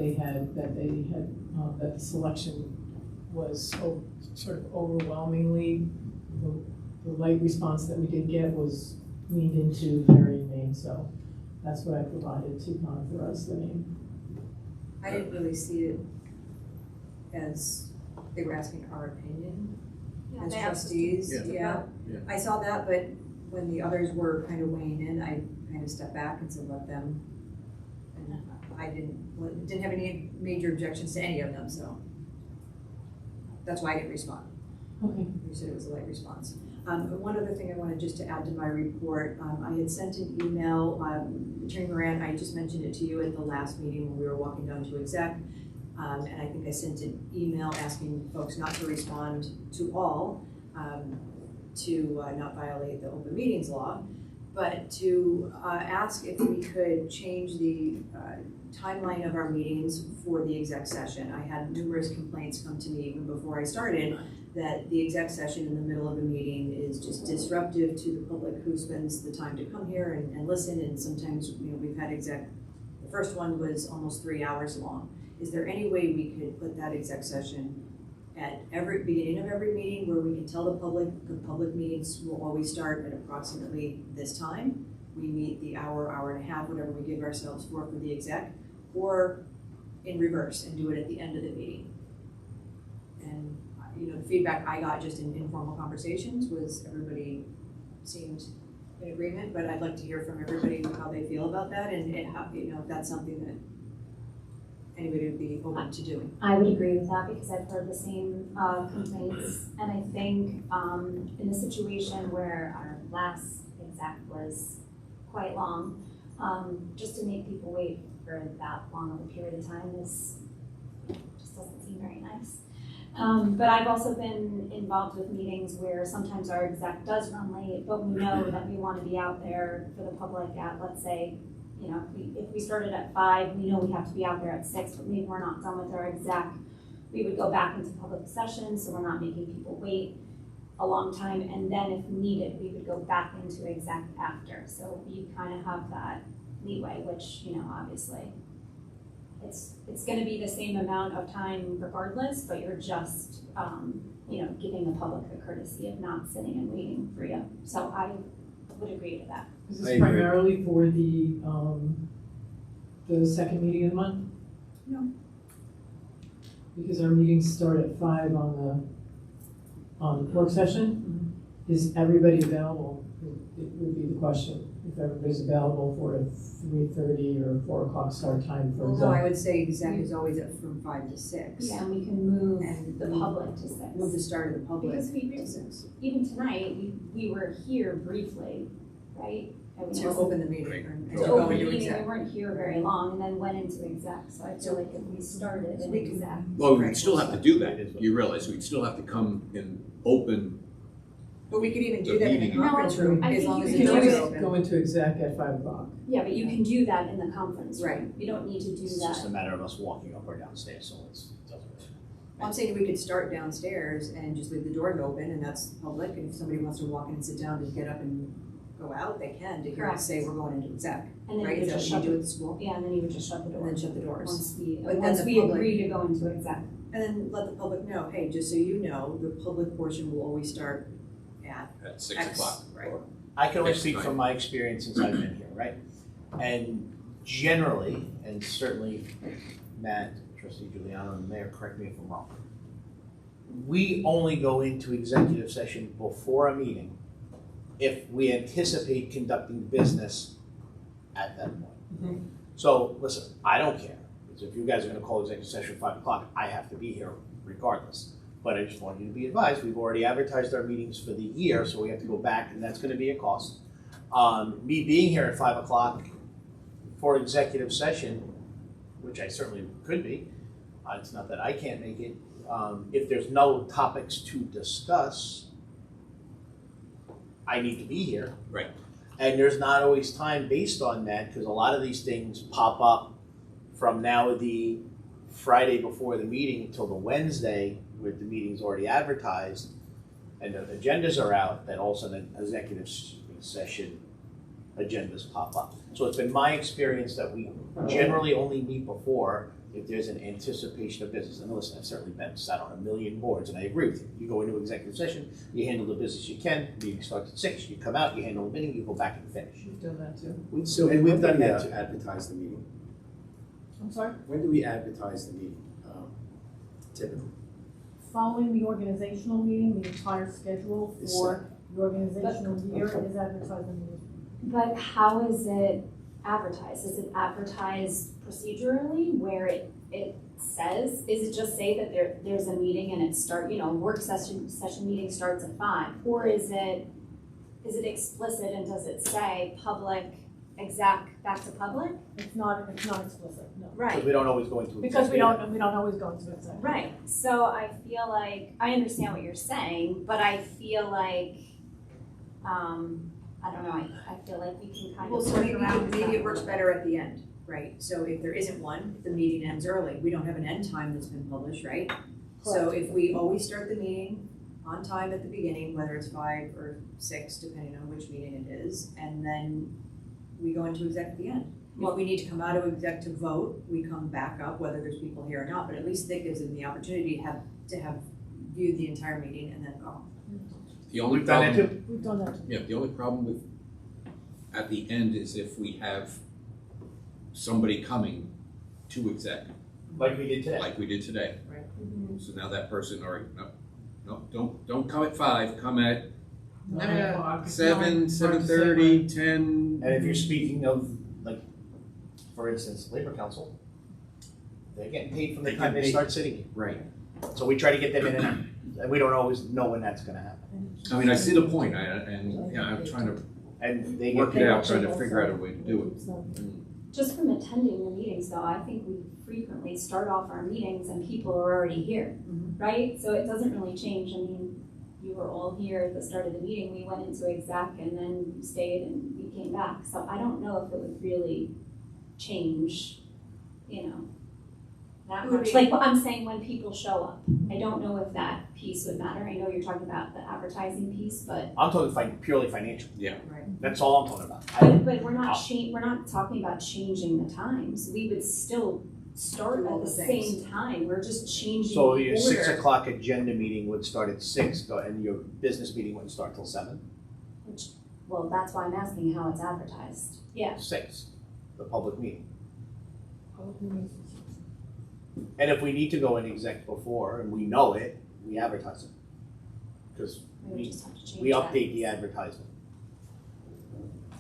that the selection was sort of overwhelmingly, the light response that we did get was leaned into Perry and Maine, so that's what I provided to Conifer as the name. I didn't really see it as they were asking our opinion as trustees. Yeah. I saw that, but when the others were kind of weighing in, I kind of stepped back and said, let them. And I didn't have any major objections to any of them, so that's why I didn't respond. Okay. You said it was a light response. One other thing I wanted just to add to my report, I had sent an email, Attorney Moran, I just mentioned it to you at the last meeting when we were walking down to exec, and I think I sent an email asking folks not to respond to all, to not violate the open meetings law. but to ask if we could change the timeline of our meetings for the exec session. I had numerous complaints come to me even before I started that the exec session in the middle of a meeting is just disruptive to the public who spends the time to come here and listen, and sometimes, we've had the first one was almost 3 hours long. Is there any way we could put that exec session at every beginning of every meeting where we can tell the public meetings will always start at approximately this time? We meet the hour and a half, whatever we give ourselves for the exec, or in reverse and do it at the end of the meeting. And the feedback I got just in informal conversations was everybody seemed in agreement, but I'd like to hear from everybody how they feel about that and how, if that's something that anybody would be open to doing. I would agree with that because I've heard the same complaints, and I think in a situation where our last exec was quite long, just to make people wait for that long of a period of time just doesn't seem very nice. But I've also been involved with meetings where sometimes our exec does run late, but we know that we want to be out there for the public at, let's say, if we started at 5, we know we have to be out there at 6, but maybe we're not done with our exec. We would go back into public session, so we're not making people wait a long time, and then if needed, we would go back into exec after. So we kind of have that leeway, which, obviously, it's going to be the same amount of time regardless, but you're just, giving the public the courtesy of not sitting and waiting for you. So I would agree to that. Is this primarily for the second meeting of the month? No. Because our meetings start at 5 on the work session. Is everybody available? It would be the question. If everybody's available for a 3:30 or 4 o'clock start time for No, I would say exec is always up from 5 to 6. Yeah, and we can move And the public to 6. Move the start of the public Because to 6. even tonight, we were here briefly, right? To open the meeting. And To to go open into meeting, exec. we weren't here very long, and then went into exec, so I feel like if we started in exec. Well, we'd still have to do that. You realize we'd still have to come and open. But we could even do The that in the meeting. conference No, room, I as think long you as can the do doors it. are open. Go into exec at 5 o'clock. Yeah, but you can do that in the conference room. Right. You don't need to do It's just a that. matter of us walking up or downstairs, so it doesn't really. I'm saying we could start downstairs and just leave the doors open, and that's public, and if somebody wants to walk in and sit down to get up and go out, they can, to hear us say we're going into exec, And then right? you Is would that just what shut you do the, at the school? yeah, and then you would just shut the And door. then shut the doors. But then Once the we public- agree to go into exec. And then let the public know, hey, just so you know, the public portion will always start at 6 X, o'clock. right. I can only Next speak time. from my experience since I've been here, right? And generally, and certainly Matt, Trustee Giuliano, and the Mayor, correct me if I'm wrong. We only go into executive session before a meeting if we anticipate conducting business at that point. So, listen, I don't care, because if you guys are gonna call executive session at 5 o'clock, I have to be here regardless. But I just want you to be advised, we've already advertised our meetings for the year, so we have to go back, and that's gonna be a cost. Me being here at 5 o'clock for executive session, which I certainly could be, it's not that I can't make it, if there's no topics to discuss, I need to be here. Right. And there's not always time based on that, because a lot of these things pop up from now the Friday before the meeting until the Wednesday, where the meeting's already advertised, and the agendas are out, that also the executive session agendas pop up. So it's been my experience that we generally only meet before if there's an anticipation of business. And listen, I've certainly sat on a million boards, and I agree with you. You go into executive session, you handle the business you can, meeting starts at 6, you come out, you handle the meeting, you go back and finish. You've done that too. And we've done that to too. advertise the meeting? I'm sorry? When do we advertise the meeting, typically? Following the organizational meeting, the entire schedule for the organizational year is advertised in the newspaper. But how is it advertised? Is it advertised procedurally where it says, is it just say that there's a meeting and it work session meeting starts at 5? Or is it explicit and does it say public, exec, back to public? It's not explicit, no. Right. Because we don't always go into Because we executive. don't always go into exec. Right, so I feel like, I understand what you're saying, but I feel like, I don't know, I feel like we can kind Well, of so work maybe, around maybe that. it works better at the end, right? So if there isn't one, the meeting ends early. We don't have an end time that's been published, right? So if we always start the meeting on time at the beginning, whether it's 5 or 6, depending on which meeting it is, and then we go into exec at the end. If we need to come out of exec to vote, we come back up, whether there's people here or not, but at least that gives them the opportunity to have viewed the entire meeting and then go. The only We've done that problem, too. We've done that. yeah, the only problem with, at the end is if we have somebody coming to exec, Like we did today. like we did today. Right. So now that person, all right, no, don't come at 5, come at 9 o'clock. 7, 7:30, 10. And if you're speaking of, like, for instance, Labor Council, they're getting paid from the They time get they paid. start sitting. Right. So we try to get them in and out. And we don't always know when that's gonna happen. I mean, I see the point, and yeah, I'm trying to And they work get it paid. out, trying to figure out a way to do it. Just from attending the meetings though, I think we frequently start off our meetings and people are already here, right? So it doesn't really change. I mean, you were all here at the start of the meeting, we went into exec and then you stayed and we came back. So I don't know if it would really change, you know, that Would much. be- Like what I'm saying, when people show up, I don't know if that piece would matter. I know you're talking about the advertising piece, but I'm talking purely financial. Yeah. Right. That's all I'm talking about. But we're not we're not talking about changing the times. We would still start Do all at the the things. same time. We're just changing So the your order. 6 o'clock agenda meeting would start at 6, and your business meeting wouldn't start till 7? Well, that's why I'm asking how it's advertised. Yeah. 6, the public meeting. And if we need to go in exec before, and we know it, we advertise it. Because We would just have to change we that. update the advertisement.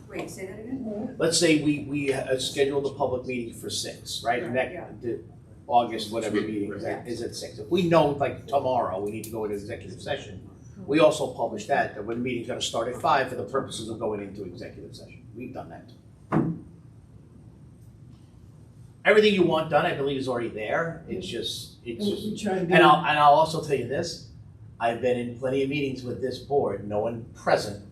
Wait, say that again? Let's say we schedule the public meeting for 6, right? Right, Next, yeah. the August, whatever meeting is at 6. If we know, like tomorrow, we need to go into executive session, we also publish that when the meeting's gonna start at 5 for the purposes of going into executive session. We've done that. Everything you want done, I believe, is already there. It's just, We try to be. and I'll also tell you this, I've been in plenty of meetings with this board, no one present,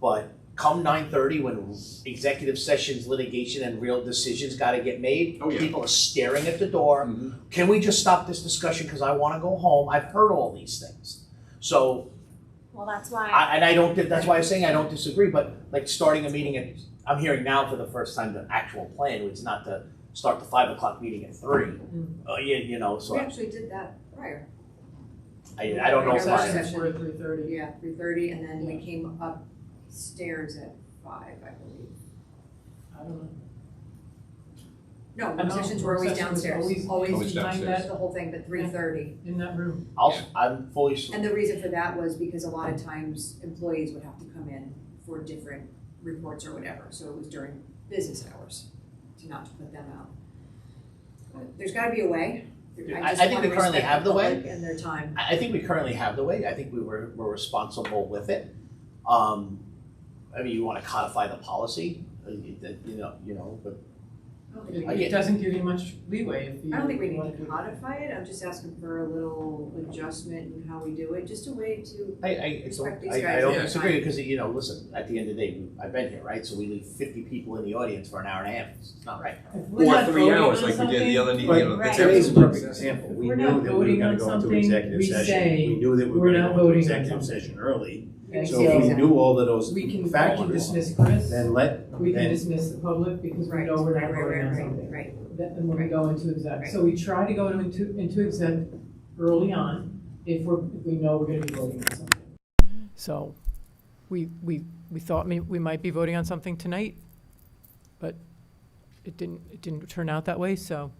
but come 9:30 when executive sessions, litigation, and real decisions gotta get made, Oh, yeah. people are staring at the door. Mhm. Can we just stop this discussion because I wanna go home? I've heard all these things. So, Well, that's why. that's why I'm saying I don't disagree, but like starting a meeting I'm hearing now for the first time the actual plan was not to start the 5 o'clock meeting at 3. You know, so We actually did that prior. I don't know if Our I. Sessions were at 3:30. Yeah, 3:30, and then we came upstairs at 5, I believe. I don't know. No, I work know, sessions were work always session was downstairs. Always Always behind downstairs. that, The whole thing, but 3:30. in that room. I'm fully. And the reason for that was because a lot of times employees would have to come in for different reports or whatever, so it was during business hours, not to put them out. But there's gotta be a way. I just think wanna we currently respect have the way. public and their time. I think we currently have the way. I think we're responsible with it. I mean, you want to codify the policy, you know, but I don't think I we get- It doesn't give you much leeway if you. I don't think we need wanna to do it. codify it, I'm just asking for a little adjustment in how we do it, just a way to, I Respect these don't guys. disagree because, listen, at the end of the day, I've been here, right? So we leave 50 people in the audience for an hour and a half. It's not right. If we're Or not 3 voting hours on like we did the other, something, Right. Today's a Jefferson. perfect example. We We're knew not that we were voting gonna on go into something, executive we session. say We knew that we we're were not gonna go into voting on executive something. session early. And So if we so knew all of those we can factors, dismiss Chris, then we can then- dismiss the public because we right, know we're right, not right, voting on right, something. right. And when we go into exec. Right. So we try to go into exec early on if we know we're gonna be voting on something. So we thought we might be voting on something tonight, but it didn't turn out that way, so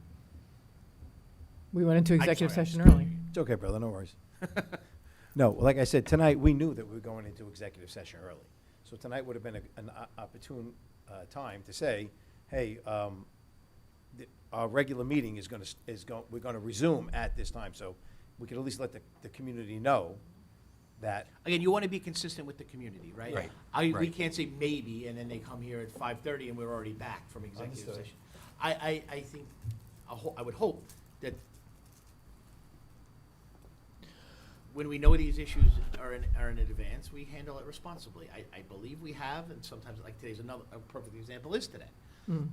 we went into executive session early. It's okay, brother, no worries. No, like I said, tonight, we knew that we were going into executive session early. So tonight would have been an opportune time to say, hey, our regular meeting we're gonna resume at this time. So we could at least let the community know that. Again, you want to be consistent with the community, right? Right. We Right. can't say maybe, and then they come here at 5:30 and we're already back from executive Understood. session. I think, I would hope that when we know these issues are in advance, we handle it responsibly. I believe we have, and sometimes, like today's a perfect example is today.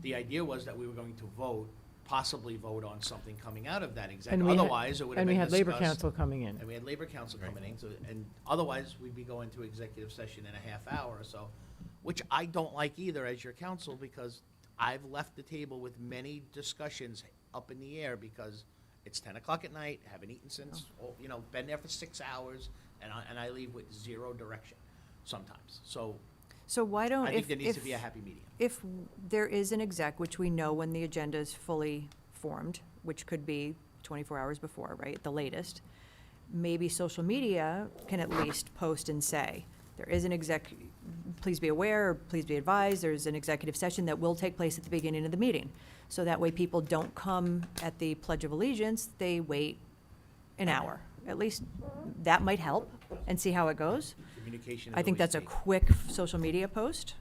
The idea was that we were going to possibly vote on something coming out of that executive, otherwise it would have been discussed. And we had Labor Council coming in. And we had Labor Council coming in, so, and otherwise we'd be going to executive session in a half hour or so, which I don't like either as your counsel, because I've left the table with many discussions up in the air because it's 10 o'clock at night, haven't eaten since, been there for 6 hours, and I leave with zero direction sometimes. So why don't, I think there needs to be a happy medium. If there is an exec, which we know when the agenda is fully formed, which could be 24 hours before, right, the latest, maybe social media can at least post and say, there is an exec, please be aware, or please be advised, there's an executive session that will take place at the beginning of the meeting. So that way people don't come at the Pledge of Allegiance, they wait an hour. At least that might help, and see how it goes. Communication. I think that's a quick social media post.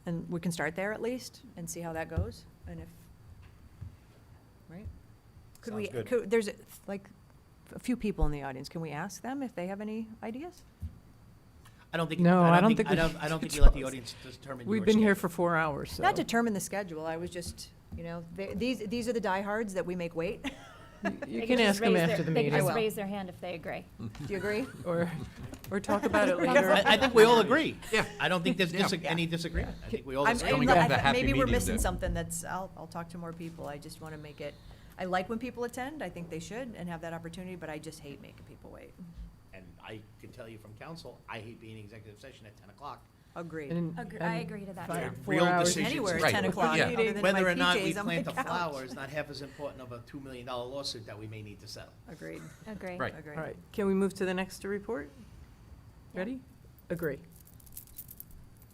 And we can start there at least and see how that goes, and if, right? Could we, Sounds good. there's like a few people in the audience, can we ask them if they have any ideas? I don't think. No, I don't think I we don't think should you let the tell us. audience determine. We've your been here schedule. for 4 hours, so. Not determine the schedule, I was just, these are the diehards that we make wait. You They can just ask them raise after their- the They meeting, can I just will. raise their hand if they agree. Do you agree? or talk about it later. I think we all agree. Yeah. I don't think there's any disagreement. I think we all I'm- agree. Coming up with a happy Maybe we're medium missing then. something I'll talk to more people, I just want to make it, I like when people attend, I think they should and have that opportunity, but I just hate making people wait. And I can tell you from council, I hate being in executive session at 10 o'clock. Agreed. I agree to that. Fine. too. 4 Real hours. decisions. Anywhere at Right. 10 o'clock, Yeah. other than in my Whether or not we PJs on plant my the couch. flower is not half as important of a $2 million lawsuit that we may need to settle. Agreed, Agree. Right. agreed. All right, can we move to the next report? Ready? Agree.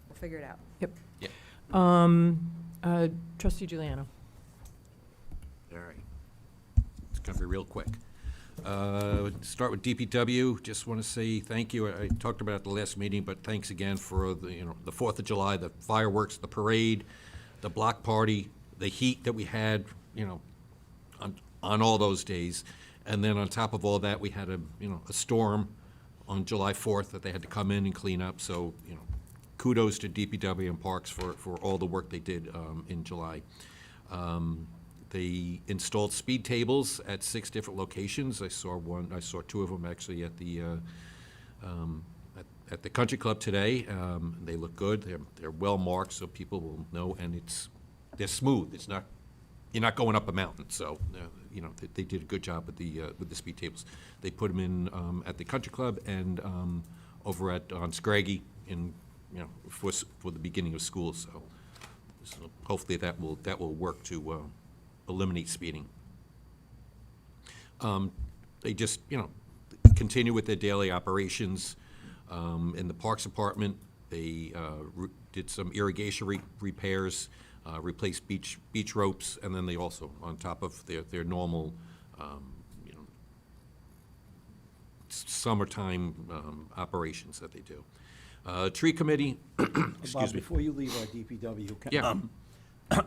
We'll figure it out. Trustee Giuliano. All right. It's going to be real quick. Start with DPW. Just want to say thank you. I talked about it at the last meeting, but thanks again for the 4th of July, the fireworks, the parade, the block party, the heat that we had, on all those days. And then on top of all that, we had a storm on July 4th that they had to come in and clean up. So, kudos to DPW and Parks for all the work they did in July. They installed speed tables at 6 different locations. I saw 2 of them actually at the country club today. They look good. They're well marked, so people will know, and they're smooth. It's not, you're not going up a mountain. So they did a good job with the speed tables. They put them in at the country club and over on Scraggy for the beginning of school. So hopefully that will work to eliminate speeding. They just, continue with their daily operations. In the Parks Department, they did some irrigation repairs, replaced beach ropes, and then they also, on top of their normal, summertime operations that they do. Tree Committee, excuse Bob, me. before you leave our DPW, Yeah.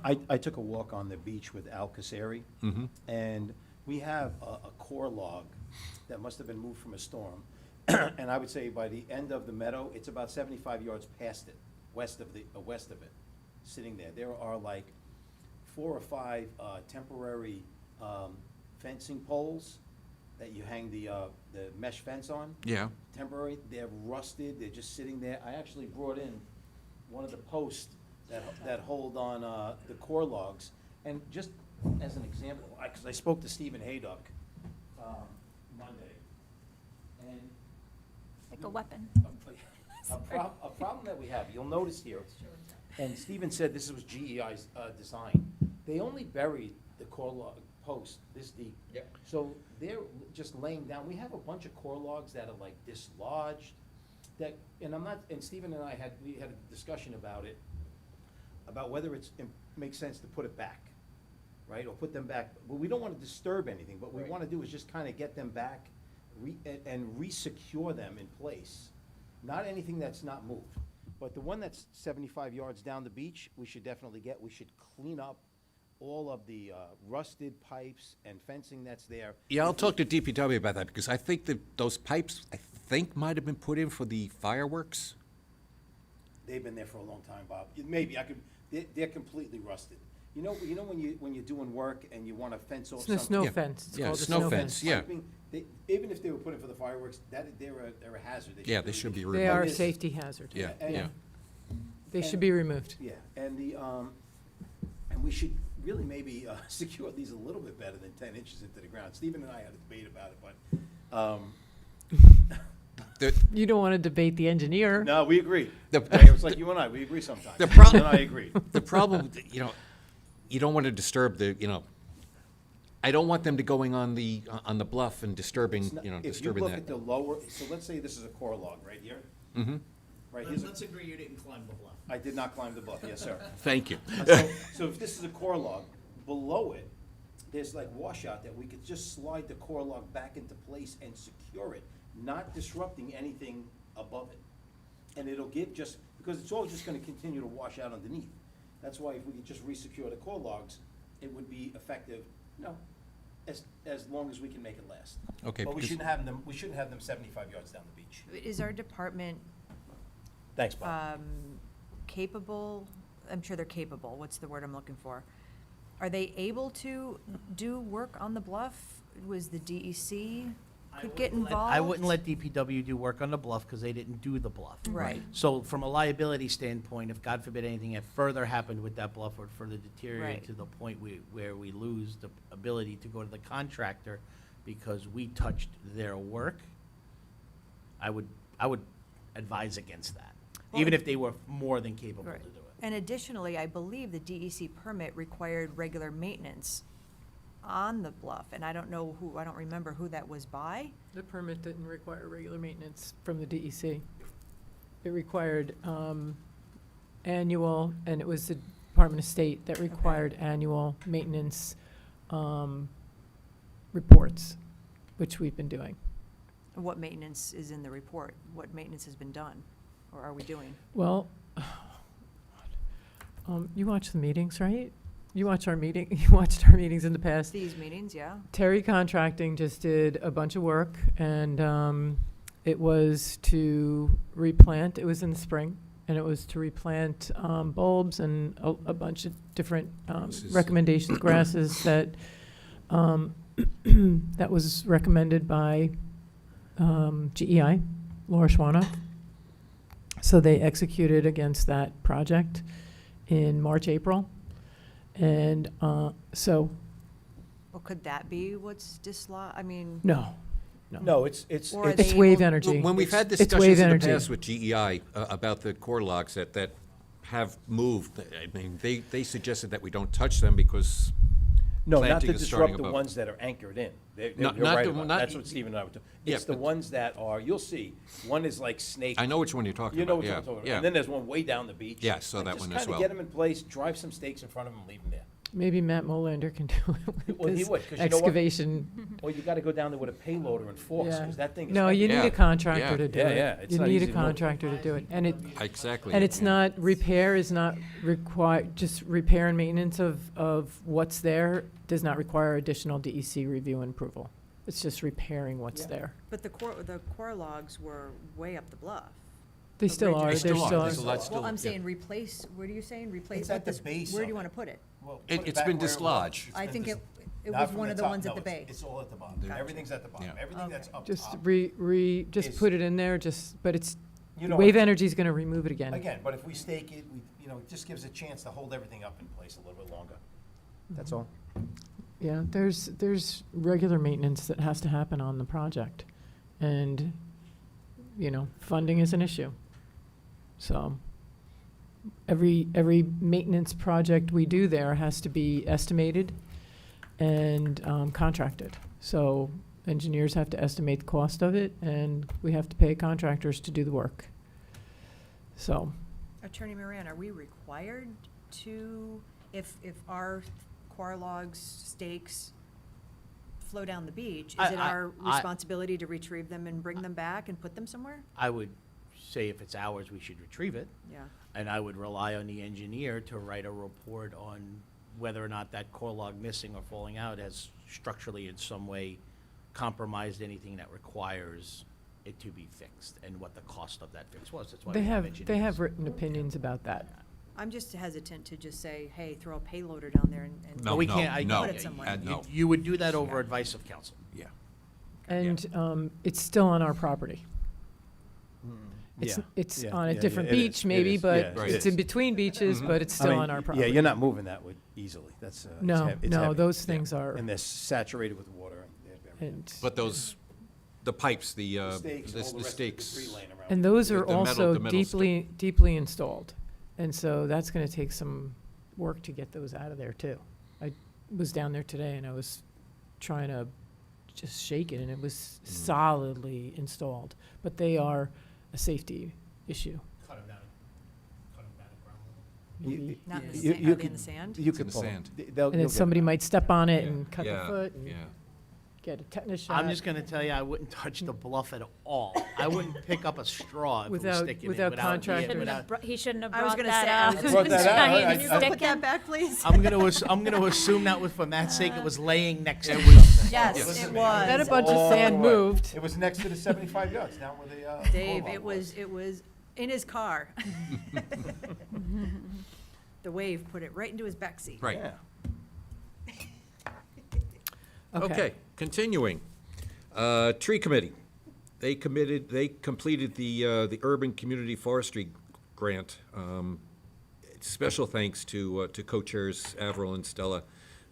I took a walk on the beach with Al Casari, and we have a core log that must have been moved from a storm. And I would say by the end of the meadow, it's about 75 yards past it, west of it, sitting there. There are like 4 or 5 temporary fencing poles that you hang the mesh fence on. Yeah. Temporary, they're rusted, they're just sitting there. I actually brought in one of the posts that hold on the core logs. And just as an example, because I spoke to Stephen Hayduck Monday, and Like a weapon. a problem that we have, you'll notice here, and Stephen said this was GEI's design. They only buried the core log post this deep. Yep. So they're just laying down. We have a bunch of core logs that are like dislodged. And Stephen and I had a discussion about it, about whether it makes sense to put it back, right, or put them back. But we don't want to disturb anything. What we want to do is just kind of get them back and re-secure them in place. Not anything that's not moved. But the one that's 75 yards down the beach, we should definitely get. We should clean up all of the rusted pipes and fencing that's there. Yeah, I'll talk to DPW about that, because I think that those pipes, I think, might have been put in for the fireworks. They've been there for a long time, Bob. Maybe I could, they're completely rusted. You know when you're doing work and you want to fence off It's a something? snow Yeah. fence. It's Yeah, called a snow fence, yeah. Piping, even if they were put in for the fireworks, they're a hazard. Yeah, they should be They are a removed. safety hazard. Yeah, And- yeah. They should be removed. Yeah, and and we should really maybe secure these a little bit better than 10 inches into the ground. Stephen and I had a debate about it, but You don't want to debate the engineer. no, we agree. The- It's like you and I, we agree sometimes. The problem- And I agree. The problem, you don't want to disturb I don't want them to going on the bluff and disturbing, It's not- If you disturbing look that. at the lower, so let's say this is a core log right here. Mm-hmm. Right, here's Let's agree you didn't climb the bluff. I did not climb the bluff, yes, sir. Thank you. So if this is a core log, below it, there's like washout that we could just slide the core log back into place and secure it, not disrupting anything above it. And it'll give because it's all just gonna continue to wash out underneath. That's why if we could just re-secure the core logs, it would be effective, as long as we can make it last. Okay, But we because- shouldn't have them 75 yards down the beach. Is our department Thanks, Bob. capable, I'm sure they're capable, what's the word I'm looking for? Are they able to do work on the bluff? Was the DEC could get involved? I wouldn't let DPW do work on the bluff because they didn't do the bluff. Right. So from a liability standpoint, if God forbid anything had further happened with that bluff or further deteriorated Right. to the point where we lose the ability to go to the contractor because we touched their work, I would advise against that, even if they were more than capable Right. to do it. And additionally, I believe the DEC permit required regular maintenance on the bluff, and I don't remember who that was by. The permit didn't require regular maintenance from the DEC. It required annual, and it was the Department of State that required annual maintenance reports, which we've been doing. What maintenance is in the report? What maintenance has been done, or are we doing? Well, you watch the meetings, right? You watched our meetings in the past. These meetings, yeah? Terry Contracting just did a bunch of work, and it was to replant, it was in the spring, and it was to replant bulbs and a bunch of different recommendations, grasses that that was recommended by GEI, Laura Schwannock. So they executed against that project in March, April. And so, Well, could that be what's I mean, no. No, it's Or are It's they wave able- energy. When we've had It's wave discussions in the energy. past with GEI about the core logs that have moved, I mean, they suggested that we don't touch them because No, not planting to is starting disrupt the above. ones that are anchored in. You're Not right the- about not- that. That's what Stephen and I were talking. Yeah, It's the but- ones that are, you'll see, one is like snake. I know which one you're talking You know about, what yeah, I'm talking about. yeah. And then there's one way down the beach. Yeah, I saw that one as Just kind well. of get them in place, drive some stakes in front of them and leave them there. Maybe Matt Molander can do it Well, with he his would, 'cause you know what? excavation. Or you gotta go down there with a payloader and forks, Yeah. because that thing is. No, heavy. you need Yeah, a contractor yeah. to do Yeah, it. yeah, it's You not need easy a to move. contractor to do it. And Exactly. it's not, repair is not required, just repair and maintenance of what's there does not require additional DEC review and approval. It's just repairing what's Yeah. there. but the core logs were way up the bluff. They still are, They they're still are. still. There's a lot still, Well, I'm yeah. saying replace, what are you saying? Replace It's at what the this, base where of do you it. want to put it? Well, It- put it's back been where it was. dislodged. It's I been think dis- it not was from one the of the top, ones at no, the it's- base. It's all at the bottom. Yeah. Everything's at the bottom. Yeah. Everything that's up Just top. just is- put it in there, but it's, You know, Wave Energy's gonna remove it again. Again, but if we stake it, it just gives a chance to hold everything up in place a little bit longer. That's all. Yeah, there's regular maintenance that has to happen on the project. And, funding is an issue. So every maintenance project we do there has to be estimated and contracted. So engineers have to estimate the cost of it, and we have to pay contractors to do the work. So, Attorney Moran, are we required to, if our core logs, stakes flow down the beach, is it our responsibility to retrieve them and bring them back and put them somewhere? I would say if it's ours, we should retrieve it. Yeah. And I would rely on the engineer to write a report on whether or not that core log missing or falling out has structurally in some way compromised anything that requires it to be fixed, and what the cost of that fix was. That's why They we have, engineers. they have written opinions about that. I'm just hesitant to just say, hey, throw a payloader down there and. No, we no, can't. no, Put it somewhere. no. You would do that over advice of counsel. Yeah. And it's still on our property. It's on a different beach maybe, but Right. it's in between beaches, but it's still on our property. Yeah, you're not moving that with easily. That's, it's No, heavy- it's no, heavy. those things are, And they're saturated with water. and, But those, the pipes, the Stakes, all the rest of the stakes. debris laying around. and those The are metal- also the metal deeply installed. And so that's gonna take some work to get those out of there too. I was down there today and I was trying to just shake it, and it was solidly installed. But they are a safety issue. Cut them down at ground Maybe. Not in the You- sand, you are they in could- the sand? You It's in could the pull 'em. sand. They'll- And you'll then get somebody them. might step on it Yeah. and cut the Yeah, foot and yeah. get a tetanus shot. I'm just gonna tell you, I wouldn't touch the bluff at all. I wouldn't pick up a straw if it was Without- sticking without in contractor. without. He shouldn't have I was brought gonna that say, I out. was just Brought gonna that say, out, can I- you I- put that back, please? I'm gonna assume that was for Matt's sake, it was laying next to Yes, Yes. it Then a was. bunch of All the sand way. moved. It was next to the 75 yards, down where the, Dave, core log it was in his car. The wave put it right into his backseat. Right. Yeah. Okay, continuing. Tree Committee. They completed the Urban Community Forestry Grant. Special thanks to co-chairs Avril and Stella,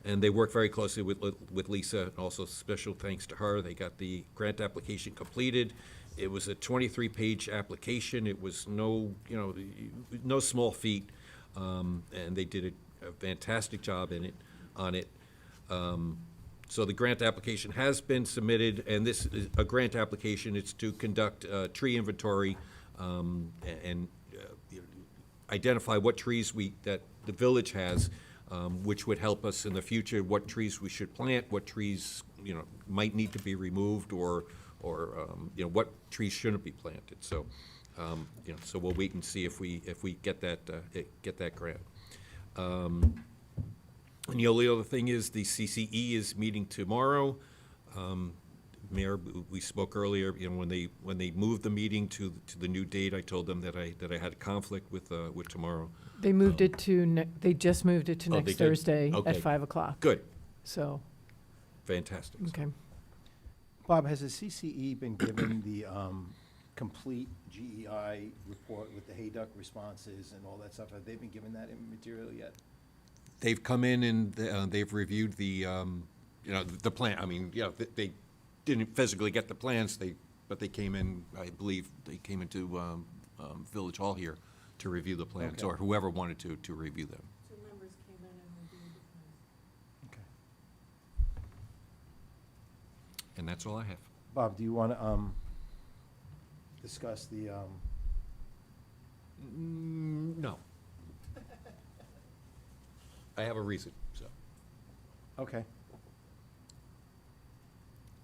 and they worked very closely with Lisa, and also special thanks to her. They got the grant application completed. It was a 23-page application. It was no small feat, and they did a fantastic job on it. So the grant application has been submitted, and this is a grant application. It's to conduct tree inventory and identify what trees that the village has, which would help us in the future, what trees we should plant, what trees, might need to be removed, or what trees shouldn't be planted. So, so we'll wait and see if we get that grant. And the only other thing is the CCE is meeting tomorrow. Mayor, we spoke earlier, when they moved the meeting to the new date, I told them that I had a conflict with tomorrow. They moved it to, they just moved it to Oh, they next did? Thursday Okay. at 5 o'clock. Good, So, fantastic. okay. Bob, has the CCE been given the complete GEI report with the hayduck responses and all that stuff? Have they been given that material yet? They've come in and they've reviewed the plan. I mean, they didn't physically get the plans, but they came in, I believe, they came into Village Hall here to review the plans, Okay. or whoever wanted to review them. Okay. And that's all I have. Bob, do you want to discuss the, No. I have a reason, so. okay.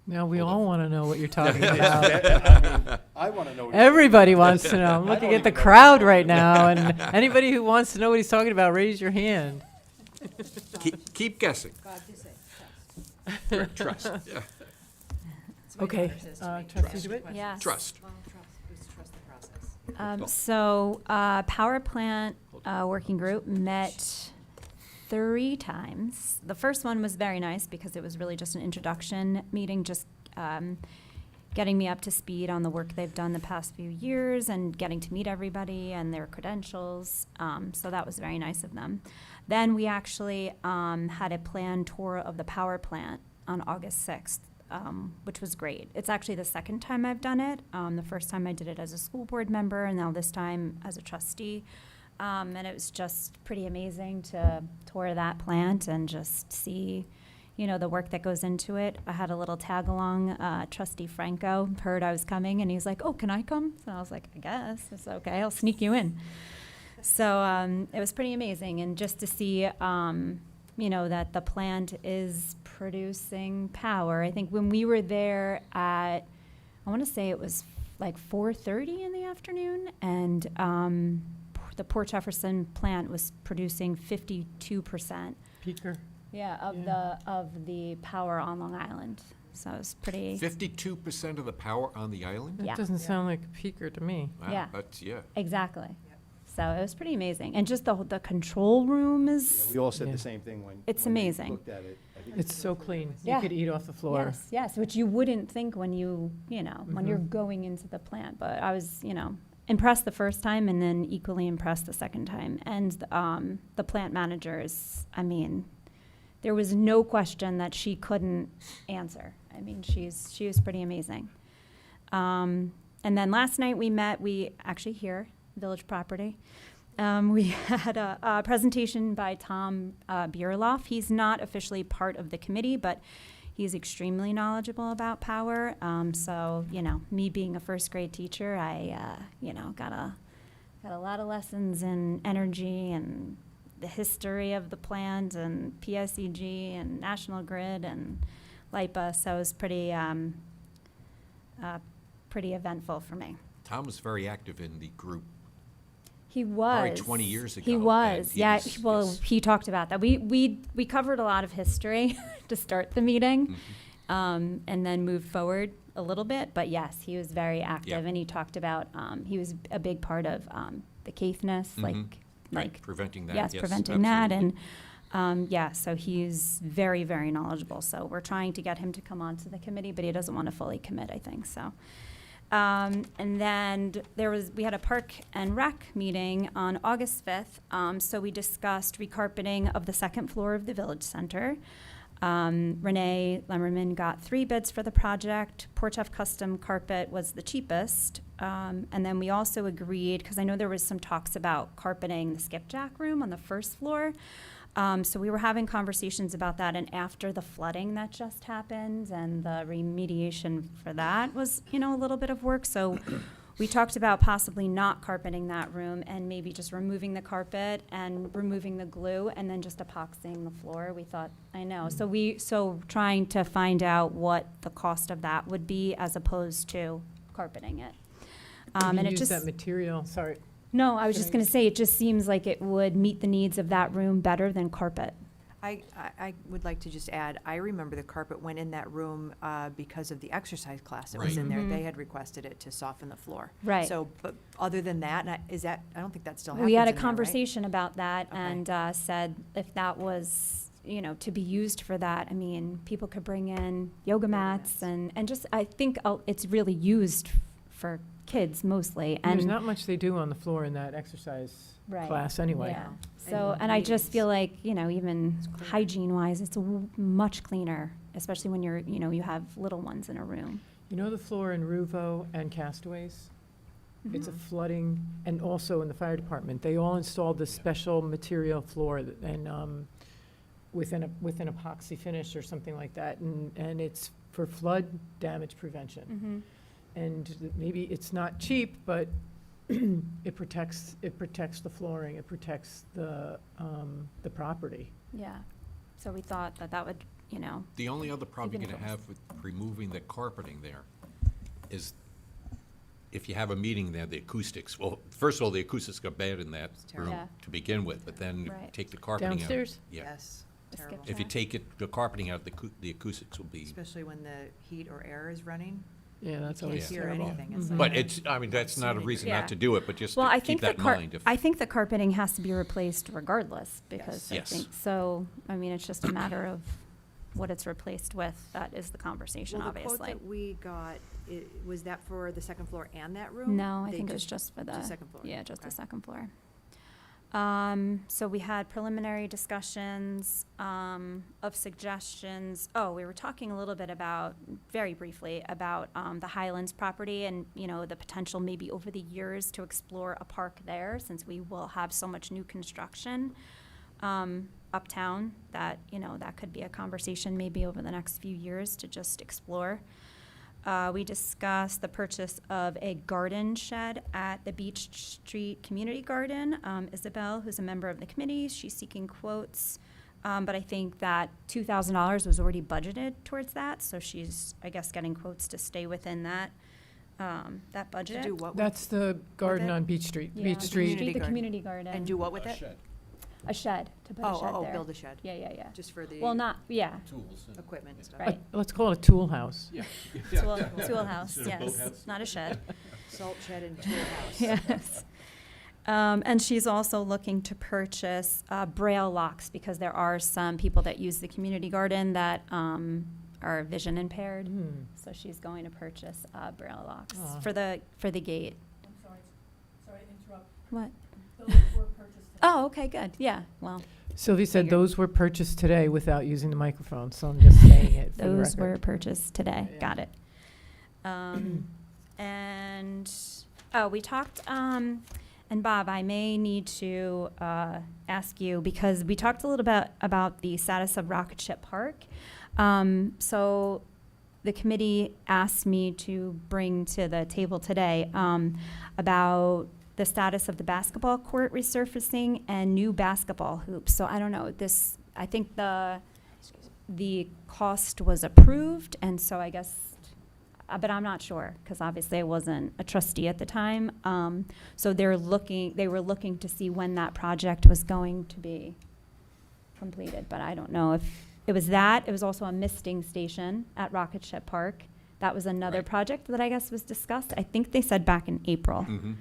Now we Hold all on. want to know what you're talking about. I want to know. Everybody wants to know. I'm I looking don't at the even know crowd what right now, and anybody who wants to know what he's talking about, raise your hand. Keep guessing. God, just say, Trust, yeah. That's what Okay, he says to me. Trustee DeWitt? Yes. Trust. Well, just trust the process. So, power plant working group met 3 times. The first one was very nice because it was really just an introduction meeting, just getting me up to speed on the work they've done the past few years and getting to meet everybody and their credentials. So that was very nice of them. Then we actually had a planned tour of the power plant on August 6th. Which was great. It's actually the second time I've done it. The first time I did it as a school board member, and now this time as a trustee. And it was just pretty amazing to tour that plant and just see, the work that goes into it. I had a little tag along. Trustee Franco heard I was coming, and he was like, "Oh, can I come?" So I was like, "I guess it's okay. I'll sneak you in." So it was pretty amazing, and just to see. That the plant is producing power. I think when we were there at, I want to say it was like 4:30 in the afternoon, and the Port Jefferson plant was producing 52% Peaker. Yeah, Yeah. of the power on Long Island. So it was pretty, 52% of the power on the island? That Yeah. doesn't sound like a peaker to me. Wow, Yeah. that's, yeah. exactly. So it was pretty amazing. And just the control room is, We all said Yeah. the same thing when. It's when we amazing. Looked at it. I think It's so clean. You Yeah. could eat off the floor. yes, yes, which you wouldn't think when when you're Mhm. going into the plant. But I was, impressed the first time and then equally impressed the second time. And the plant managers, I mean, there was no question that she couldn't answer. I mean, she was pretty amazing. And then last night we actually here, Village Property, we had a presentation by Tom Bierloff. He's not officially part of the committee, but he's extremely knowledgeable about power. So, me being a first grade teacher, I, got a lot of lessons in energy and the history of the plant and PSEG and National Grid and LIPA. So it was pretty eventful for me. Tom was very active in the group. He was. Probably 20 years ago. He was, and he yeah. was- Well, yes. he talked about that. We covered a lot of history to start the meeting, and then moved forward a little bit. But yes, he was very active, Yeah. and he talked about he was a big part of the Caithness, Right, preventing that. yes, preventing that, and so he's very, very knowledgeable. So we're trying to get him to come onto the committee, but he doesn't want to fully commit, I think. So. And then we had a Park and Rec meeting on August 5th. So we discussed recarpeting of the second floor of the Village Center. Renee Lemmerman got 3 bids for the project. Porch F Custom Carpet was the cheapest. And then we also agreed, because I know there was some talks about carpeting the skipjack room on the first floor. So we were having conversations about that, and after the flooding that just happened and the remediation for that was, a little bit of work. So we talked about possibly not carpeting that room and maybe just removing the carpet and removing the glue and then just epoxying the floor. We thought, I know. So trying to find out what the cost of that would be as opposed to carpeting it. Maybe And it use just that material, sorry. no, I was just going to say, it just seems like it would meet the needs of that room better than carpet. I would like to just add, I remember the carpet went in that room because of the exercise class that was Right. in there. Mhm. They had requested it to soften the floor. Right. So, but other than that, I don't think that still happens We had a in there, right? conversation about that Okay. and said if that was, to be used for that, I mean, people could bring in yoga mats and just, I think it's really used for kids mostly. There's And not much they do on the floor in that exercise Right. class anyway. Yeah. No. So, and I just feel like, even hygiene-wise, it's much cleaner, especially when you have little ones in a room. You know the floor in Ruvo and Castaways? It's Mm-hmm. a flooding, and also in the fire department, they all installed this special material floor and with an epoxy finish or something like that, and it's for flood damage prevention. Mm-hmm. And maybe it's not cheap, but it protects the flooring, it protects the property. Yeah. So we thought that would, The only other problem Even you're if going it to have with removing the carpeting there is if you have a meeting there, the acoustics. Well, first of all, the acoustics are bad in that room Yeah. to begin with, but then Right. take the carpeting out. Downstairs? Yeah. Yes, The terrible. skip If you take the carpeting out, the acoustics will be. Especially when the heat or air is running. Yeah, that's Can't always hear terrible. anything. It's Mhm. like But a- it's, that's not a reason Yeah. not to do it, but just Well, I to think keep that in mind. I think the carpeting has to be replaced regardless, because I Yes. think, so, I mean, it's just a matter of what it's replaced with. That is the conversation, Well, the quote obviously. that we got, was that for the second floor and that room? No, I They think it was just for the. second floor? Yeah, just the Okay. second floor. So we had preliminary discussions of suggestions. Oh, we were talking a little bit about, very briefly, about the Highlands property and, the potential maybe over the years to explore a park there, since we will have so much new construction uptown that, that could be a conversation maybe over the next few years to just explore. We discussed the purchase of a garden shed at the Beach Street Community Garden. Isabel, who's a member of the committee, she's seeking quotes. But I think that $2,000 was already budgeted towards that, so she's, I guess, getting quotes to stay within that budget. To do what with? That's the garden it? on Beach Street. Yeah, Beach Street. Community the garden. community garden. And do what with it? A shed, to put a shed there. Build a shed, Yeah. just for the Well, not, yeah, Tools. equipment and stuff. right. Let's call it a tool house. Yeah. Tool house, yes, not a shed. Salt shed and tool house. Yes. And she's also looking to purchase braille locks because there are some people that use the community garden that are vision impaired. So she's going to purchase braille locks Aw. for the gate. I'm sorry to interrupt. What? Those were purchased. Oh, okay, good. Yeah, well, Sylvie said Figured. those were purchased today without using the microphone, so I'm just saying it for the those were record. purchased today. Yeah. Got it. And we talked. And Bob, I may need to ask you because we talked a little bit about the status of Rocket Ship Park. So the committee asked me to bring to the table today about the status of the basketball court resurfacing and new basketball hoops. So I don't know, I think the cost was approved, and so I guess, but I'm not sure, because obviously I wasn't a trustee at the time. So they were looking to see when that project was going to be completed, but I don't know if it was that. It was also a misting station at Rocket Ship Park. That was another Right. project that I guess was discussed. I think they said back in April. Mm-hmm.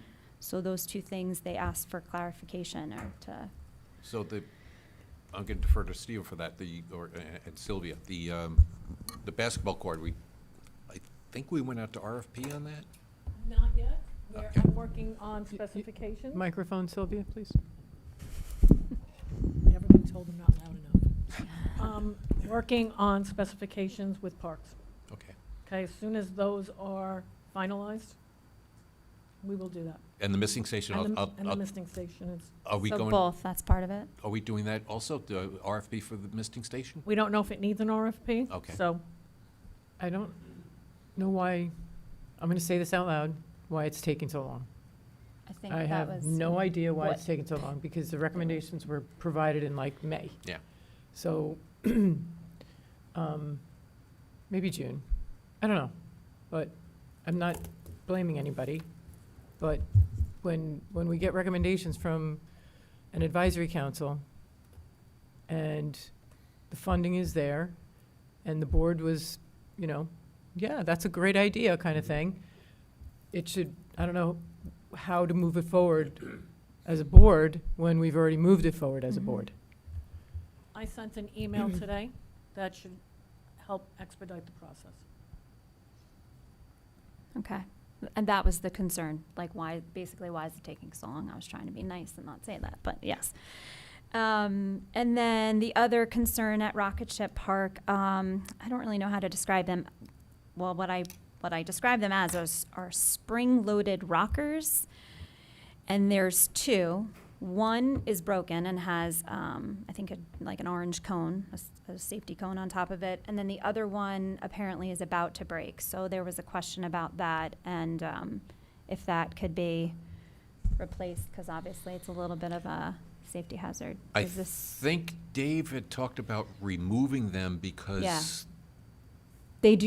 So those two things they asked for clarification or to. So I'm going to defer to Steve for that, and Sylvia. The basketball court, I think we went out to RFP on that? Not yet. Okay. I'm working on specifications. Microphone, Sylvia, please. Never been told I'm not loud enough. Working on specifications with parks. Okay. Okay, as soon as those are finalized, we will do that. And the missing station, And the misting station is, are we So going, both, that's part of it. are we doing that also, the RFP for the misting station? we don't know if it needs an RFP. Okay. So, I don't know why, I'm going to say this out loud, why it's taking so long. I think I that have was. no idea why what- it's taking so long, because the recommendations were provided in like May. Yeah. So, maybe June. I don't know. But I'm not blaming anybody. But when we get recommendations from an advisory council and the funding is there and the board was, yeah, that's a great idea kind of thing, it should, I don't know how to move it forward as a board when we've already moved it forward as a Mhm. board. I sent an email today that should help expedite the process. Okay. And that was the concern, like why is it taking so long? I was trying to be nice and not say that, but yes. And then the other concern at Rocket Ship Park, I don't really know how to describe them. Well, what I describe them as are spring-loaded rockers, and there's two. One is broken and has, I think, like an orange cone, a safety cone on top of it. And then the other one apparently is about to break. So there was a question about that and if that could be replaced, because obviously it's a little bit of a safety hazard. I Is this, think Dave had talked about removing them because. Yeah.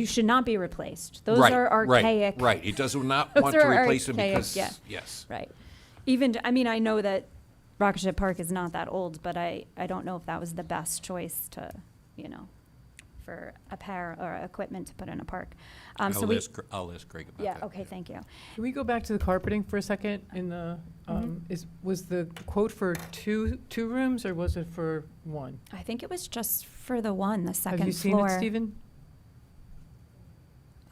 Should not be replaced. Those Right, are archaic. Right, he does not Those want to are replace them archaic, because, yeah. yes. Right. I know that Rocket Ship Park is not that old, but I don't know if that was the best choice to, for a pair or equipment to put in a park. I'll ask Greg about that. Yeah, okay, thank you. Can we go back to the carpeting for a second? In the, was the quote for two rooms or was it for one? I think it was just for the one, the second Have you seen floor. it, Stephen?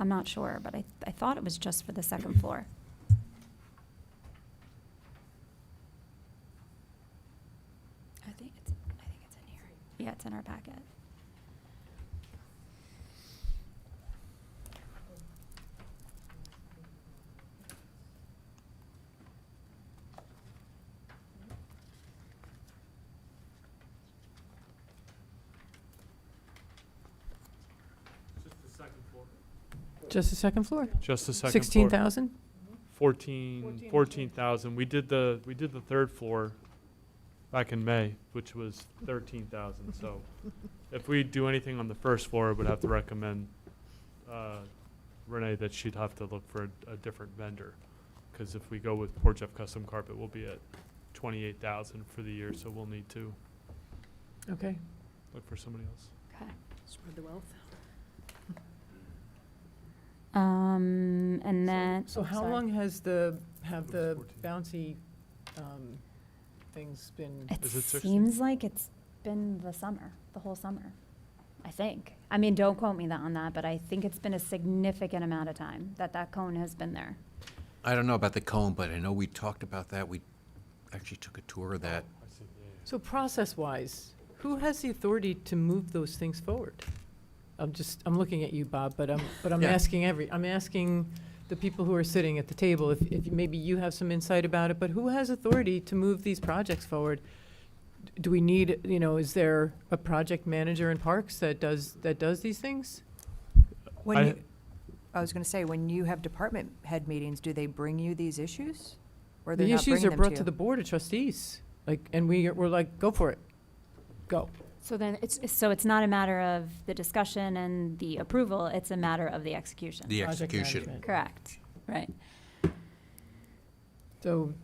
I'm not sure, but I thought it was just for the second floor. I think it's in here. Yeah, it's in our packet. Just the second floor. Just the second floor? Just the second floor. 16,000? 14,000. We did the third floor back in May, which was 13,000. So if we do anything on the first floor, I would have to recommend Renee that she'd have to look for a different vendor, because if we go with Port Jeff Custom Carpet, we'll be at 28,000 for the year, so we'll need to Okay. look for somebody else. Okay. Spread the wealth. And then. So how sorry. long have the bouncy things been? It Is it 60? seems like it's been the summer, the whole summer, I think. I mean, don't quote me on that, but I think it's been a significant amount of time that cone has been there. I don't know about the cone, but I know we talked about that. We actually took a tour of that. I see, yeah. So process-wise, who has the authority to move those things forward? I'm looking at you, Bob, but I'm Yeah. asking the people who are sitting at the table, if maybe you have some insight about it, but who has authority to move these projects forward? Do we need, is there a project manager in Parks that does these things? I was going to say, when you have department head meetings, do they bring you these issues? Or The they're not issues bringing are them brought to to you? the Board of Trustees, and we're like, go for it, go. So then it's not a matter of the discussion and the approval, it's a matter of the execution. The Project execution. management. Correct, right. So,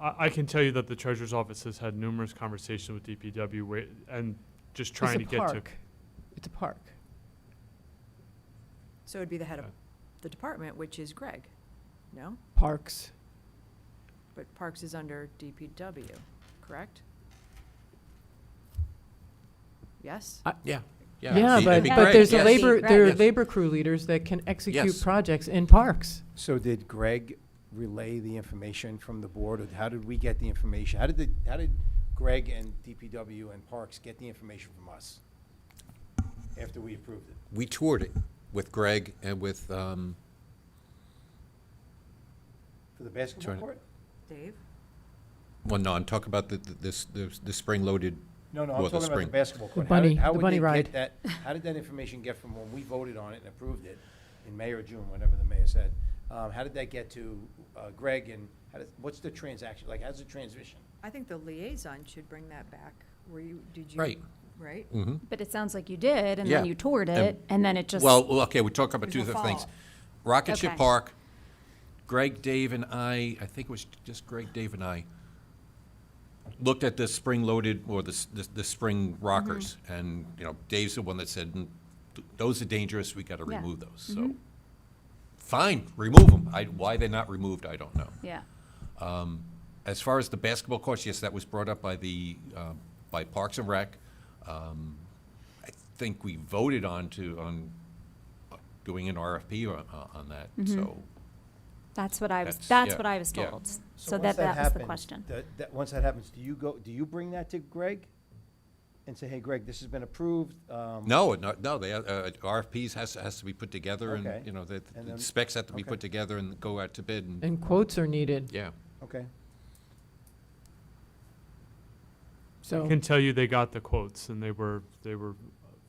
I can tell you that the treasurer's office has had numerous conversations with DPW and just trying to it's a get to. park. It's a park. So it'd be the head of Okay. the department, which is Greg, no? Parks. But Parks is under DPW, correct? Yes? Yeah. Yeah, It'd be but great, there's yes. there are Yes. labor crew leaders that can execute Yes. projects in parks. So did Greg relay the information from the board, or how did we get the information? How did Greg and DPW and Parks get the information from us after we approved it? We toured it with Greg and with, For the basketball Trying to- court? Dave? well, no, I'm talking about the spring-loaded. No, Well, I'm the talking about the spring. basketball court. bunny- How the would bunny they ride. get that, how did that information get from when we voted on it and approved it in May or June, whatever the mayor said? How did that get to Greg, and what's the transaction, like, how's the transition? I think the liaison should bring that back. Did you? Right. Right? Mm-hmm. But it sounds like you did, and Yeah. then you toured it, and then it just. Well, okay, we talked about There's two no different things. follow-up. Rocket Ship Okay. Park, Greg, Dave, and I think it was just Greg, Dave, and I, looked at the spring-loaded, or the spring rockers, and, Dave's the one that said, those are dangerous, we gotta Yeah. remove those, so. Fine, remove them. Why they're not removed, I don't know. Yeah, As far as the basketball courts, yes, that was brought up by by Parks and Rec. I think we voted on doing an RFP on that, so. that's what I was That's- yeah, what I was yeah. told. So once that was the happens, question. Once that happens, do you bring that to Greg and say, hey, Greg, this has been approved? No, they, RFPs has to be put together, and, Okay. the And then- specs have to be okay. put together and go out to bid, and, And quotes are needed, yeah. Okay. so. I can tell you they got the quotes, and they were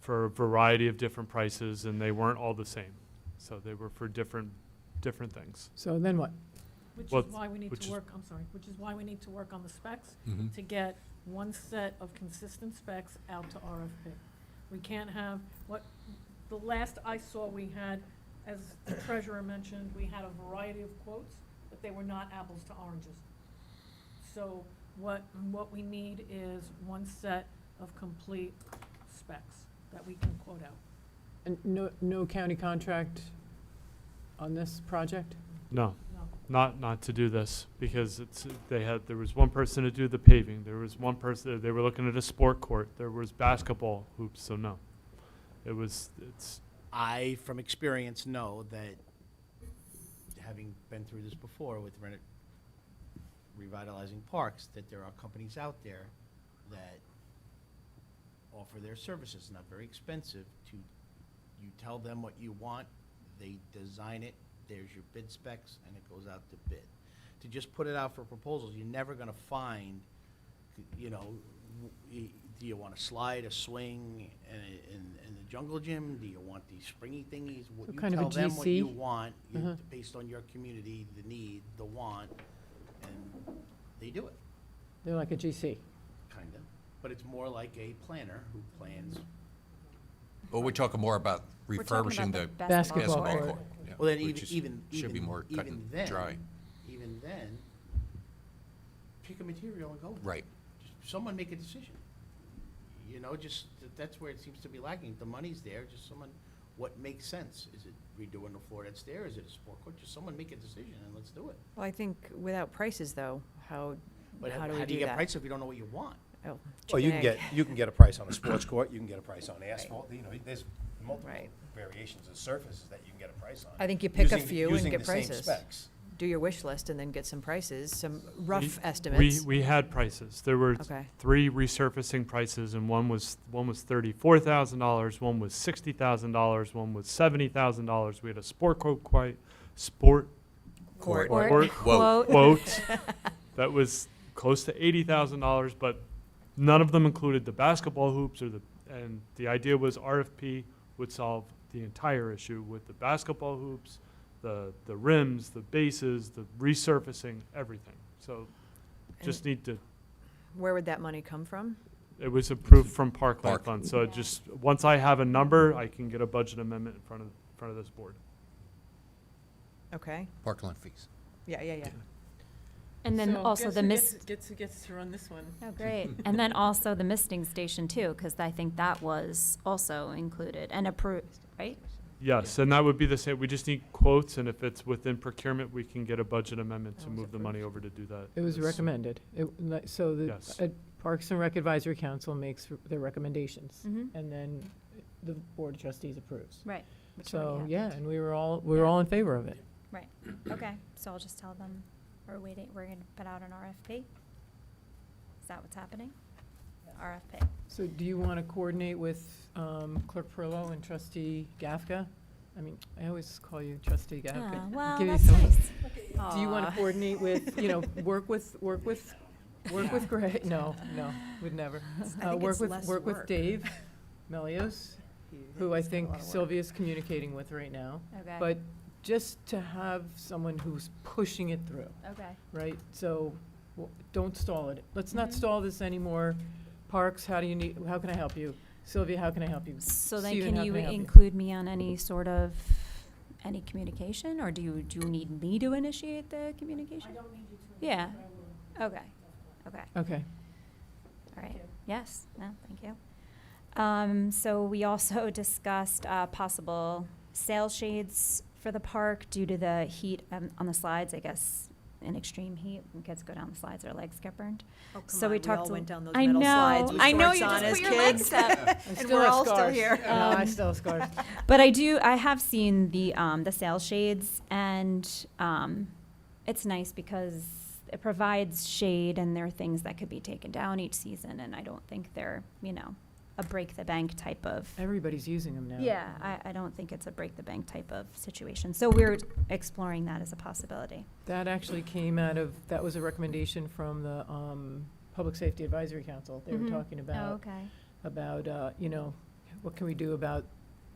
for a variety of different prices, and they weren't all the same. So they were for different things. So then what? Which Well, is why we need which to is- work, I'm sorry, which is why we need to work on the specs, Mhm. to get one set of consistent specs out to RFP. We can't have, the last I saw, we had, as the treasurer mentioned, we had a variety of quotes, but they were not apples to oranges. So what we need is one set of complete specs that we can quote out. And no county contract on this project? No, No. not to do this, because there was one person to do the paving, there was one person, they were looking at a sport court, there was basketball hoops, so no. It's, I, from experience, know that, having been through this before with revitalizing parks, that there are companies out there that offer their services, not very expensive, you tell them what you want, they design it, there's your bid specs, and it goes out to bid. To just put it out for proposals, you're never gonna find, do you want a slide, a swing, in the jungle gym? Do you want these springy thingies? So You kind of a tell them what you GC? want, Uh-huh. based on your community, the need, the want, and they do it, They're like a GC. kinda. But it's more like a planner who plans. Well, we're talking more about We're talking refurbishing about the Basketball basketball court. court. yeah, Well, then which is- even should be more cut even and then, dry. even then, pick a material and go with it. Right. Just someone make a decision. You know, just, that's where it seems to be lacking. The money's there, just someone, what makes sense? Is it redoing the floor that's there? Is it a sport court? Just someone make a decision and let's do it. Well, I think without prices though, how But do we how do you do get that? prices if you don't know what you want? Oh, Well, you chicken can egg. you can get a price on a sports court, you can get a price on asphalt, you know, there's multiple Right. variations of surfaces that you can get a price on. I think you pick a Using- few and using get the same prices. specs. Do your wish list and then get some prices, some rough We, estimates. we had prices. There were Okay. 3 resurfacing prices, and one was $34,000, one was $60,000, one was $70,000. We had a sport Court. quote that was close to $80,000, but none of them included the basketball hoops and the idea was RFP would solve the entire issue with the basketball hoops, the rims, the bases, the resurfacing, everything. So just need to, Where would that money come from? it was approved from Parkland Park. Fund. So just, once I have a number, I can get a budget amendment in front of this board. Okay, Parkland fees. yeah. And then So also guess the who mist. gets to run this one. Oh, great. And then also the misting station too, because I think that was also included and approved, right? Yes, and that would be the same. We just need quotes, and if it's within procurement, we can get a budget amendment to That was move the money over to do that. It was It's- recommended. So the Yes. Parks and Rec Advisory Council makes their recommendations, Mhm. and then the Board of Trustees approves. Right. Which So, already yeah, happened. and we were all in favor of it. Right. Okay. So I'll just tell them we're waiting. We're going to put out an RFP. Is that what's happening? RFP. So do you want to coordinate with Clerk Perillo and Trustee Gafka? I mean, I always call you Trustee Gafka. Oh, well, Give you that's some- nice. Do you want to Aw. coordinate with, work with Greg? No, would never. I think it's less Work with work. Dave Melios, who I think Sylvia's communicating with right now. Okay. But just to have someone who's pushing it through, Okay. right? So don't stall it. Let's not Mhm. stall this anymore. Parks, how can I help you? Sylvia, how can I help you? So then Steven, can how you I help include me on any sort of, any communication, or do you need me to initiate the communication? I don't need you to. Yeah. Okay. Okay. All right. Yes. No, thank you. So we also discussed possible sail shades for the park due to the heat on the slides. I guess in extreme heat, when kids go down the slides, their legs get burned. Oh, come So on, we we talked all to- went down those I metal know, slides with I know, shorts you on just as put your kids. legs up. I And still we're have all still scars. here. No, I still have scars. But I have seen the sail shades, and it's nice because it provides shade, and there are things that could be taken down each season, and I don't think they're, a break the bank type of. Everybody's using them now. Yeah, I don't think it's a break the bank type of situation. So we're exploring that as a possibility. That actually came that was a recommendation from the Public Safety Advisory Council. They were Mhm. talking Oh, okay. about, what can we do about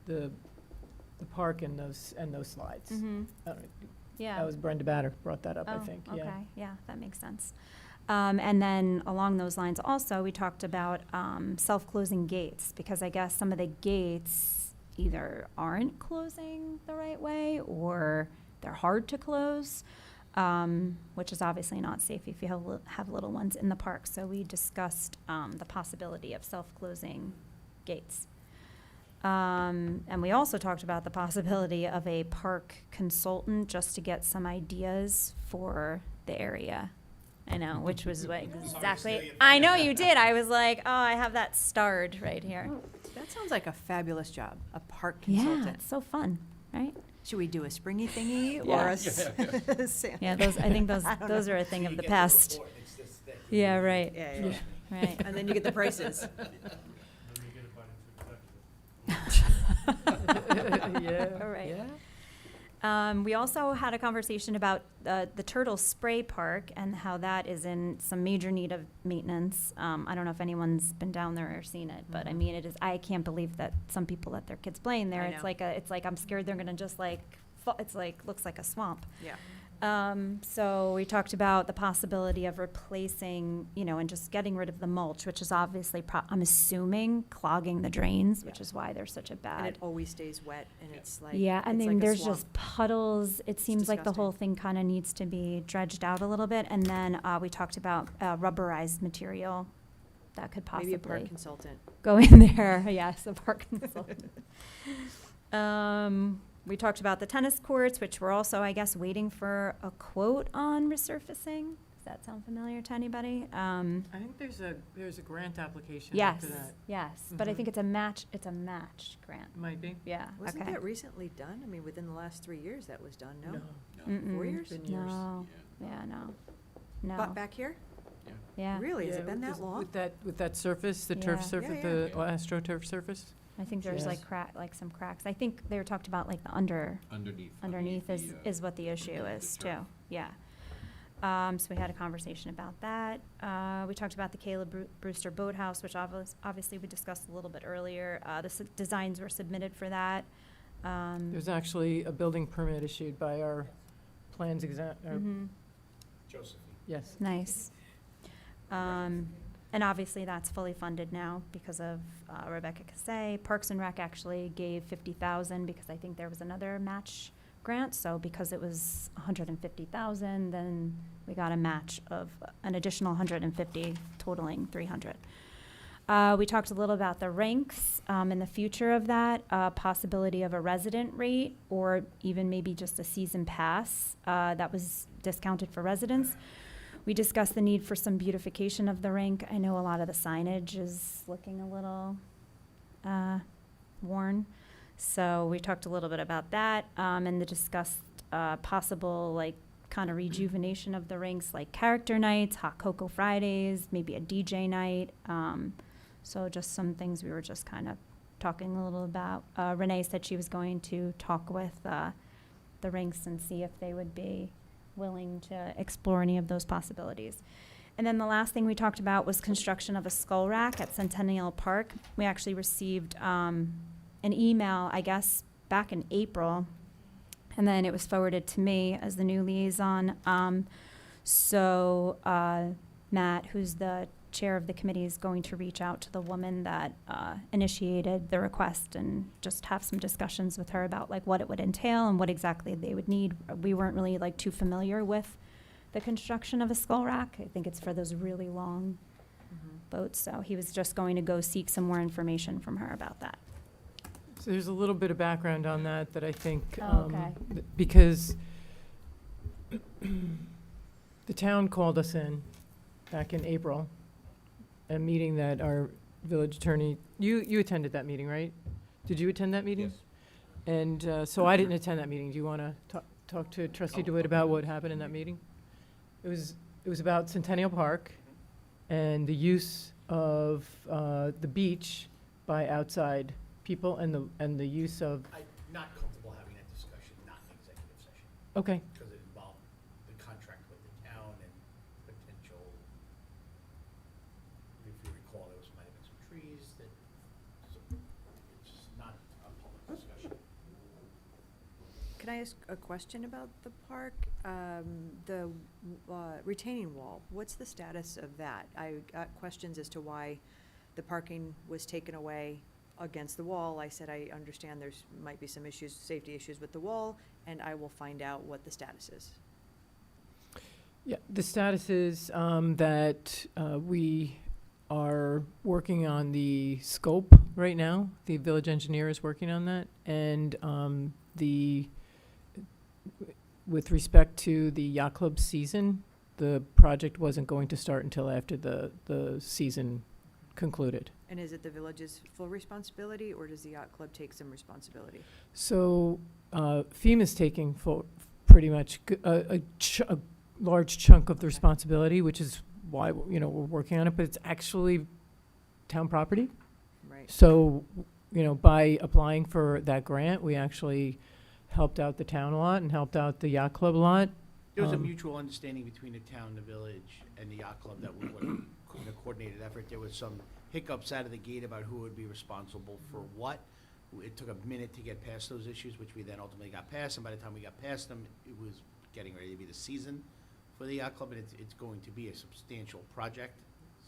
the park and those slides. Mm-hmm. Uh, Yeah. That was Brenda Batter brought that up, I Oh, think, okay. yeah. Yeah, that makes sense. And then along those lines also, we talked about self-closing gates, because I guess some of the gates either aren't closing the right way or they're hard to close, which is obviously not safe if you have little ones in the park. So we discussed the possibility of self-closing gates. And we also talked about the possibility of a park consultant just to get some ideas for the area. I know, which was what exactly. I know you did. I was like, oh, I have that starred right here. That sounds like a fabulous job, a park Yeah, consultant. it's so fun, right? Should we do a springy thingy or Yeah. a sand? Yeah, I think I don't those know. are a thing of the past. Yeah, right. Yeah. Right. And then you get the prices. Yeah. All right. Yeah. We also had a conversation about the Turtle Spray Park and how that is in some major need of maintenance. I don't know if anyone's been down there or seen it, but I mean, it is. I can't believe that some people let their kids playing there. I It's know. like I'm scared they're gonna just looks like a swamp. Yeah. So we talked about the possibility of replacing, and just getting rid of the mulch, which is obviously, I'm assuming, clogging the drains, which is why they're such a And bad. it always stays wet, and it's like, Yeah, I it's mean, like a there's swamp. just puddles. It seems like the disgusting. whole thing kind of needs to be dredged out a little bit. And then we talked about rubberized material that could Maybe a park possibly consultant. go in there. Yes, a park consultant. We talked about the tennis courts, which we're also, I guess, waiting for a quote on resurfacing. Does that sound familiar to anybody? I think there's a grant application Yes, for that. yes, but I think it's a match grant. Might be. Yeah, Wasn't okay. that recently done? I mean, within the last 3 years that was done, no? Mm-mm. 4 years? Been years. No, yeah, no. But back here? Yeah, Really? Has Yeah, it been that with- long? With that surface, the turf Yeah. surface, Yeah, the AstroTurf surface? I think there's Yes. like some cracks. I think they were talked about like the underneath is what the issue is too. Yeah. So we had a conversation about that. We talked about the Caleb Brewster Boathouse, which obviously we discussed a little bit earlier. The designs were submitted for that. There's actually a building permit issued by our plans Josephine. yes. Nice. And obviously that's fully funded now because of Rebecca Cassay. Parks and Rec actually gave $50,000 because I think there was another match grant. So because it was $150,000, then we got a match of an additional $150, totaling $300. We talked a little about the ranks and the future of that, possibility of a resident rate or even maybe just a season pass that was discounted for residents. We discussed the need for some beautification of the rink. I know a lot of the signage is looking a little worn. So we talked a little bit about that and the discussed possible like kind of rejuvenation of the rinks, like character nights, hot cocoa Fridays, maybe a DJ night. So just some things we were just kind of talking a little about. Renee said she was going to talk with the rinks and see if they would be willing to explore any of those possibilities. And then the last thing we talked about was construction of a skull rack at Centennial Park. We actually received an email, I guess, back in April, and then it was forwarded to me as the new liaison. So Matt, who's the chair of the committee, is going to reach out to the woman that initiated the request and just have some discussions with her about like what it would entail and what exactly they would need. We weren't really like too familiar with the construction of a skull rack. I think it's for those really long boats. So he was just going to go seek some more information from her about that. So there's a little bit of background on that I think, Okay. Because the town called us in back in April, a meeting that our village attorney, you attended that meeting, right? Did you attend that meeting? Yes. And so I didn't attend that meeting. Do you want to talk to Trustee DeWitt about what happened in that meeting? It was about Centennial Park and the use of the beach by outside people and the use of. I'm not comfortable having that discussion, not in executive session, Okay. because it involved the contract with the town and potential, if you recall, there might have been some trees that, so it's not a public discussion. Can I ask a question about the park? The retaining wall, what's the status of that? I got questions as to why the parking was taken away against the wall. I said, I understand there's might be some issues, safety issues with the wall, and I will find out what the status is. Yeah, the status is that we are working on the scope right now. The village engineer is working on that, and with respect to the yacht club season, the project wasn't going to start until after the season concluded. And is it the village's full responsibility, or does the yacht club take some responsibility? So FEMA's taking pretty much a large chunk of the responsibility, which is why we're working on it. But it's actually town property. Right. So by applying for that grant, we actually helped out the town a lot and helped out the yacht club a lot. There was a mutual understanding between the town, the village, and the yacht club that we would, in a coordinated effort. There was some hiccups out of the gate about who would be responsible for what. It took a minute to get past those issues, which we then ultimately got past, and by the time we got past them, it was getting ready to be the season for the yacht club, and it's going to be a substantial project.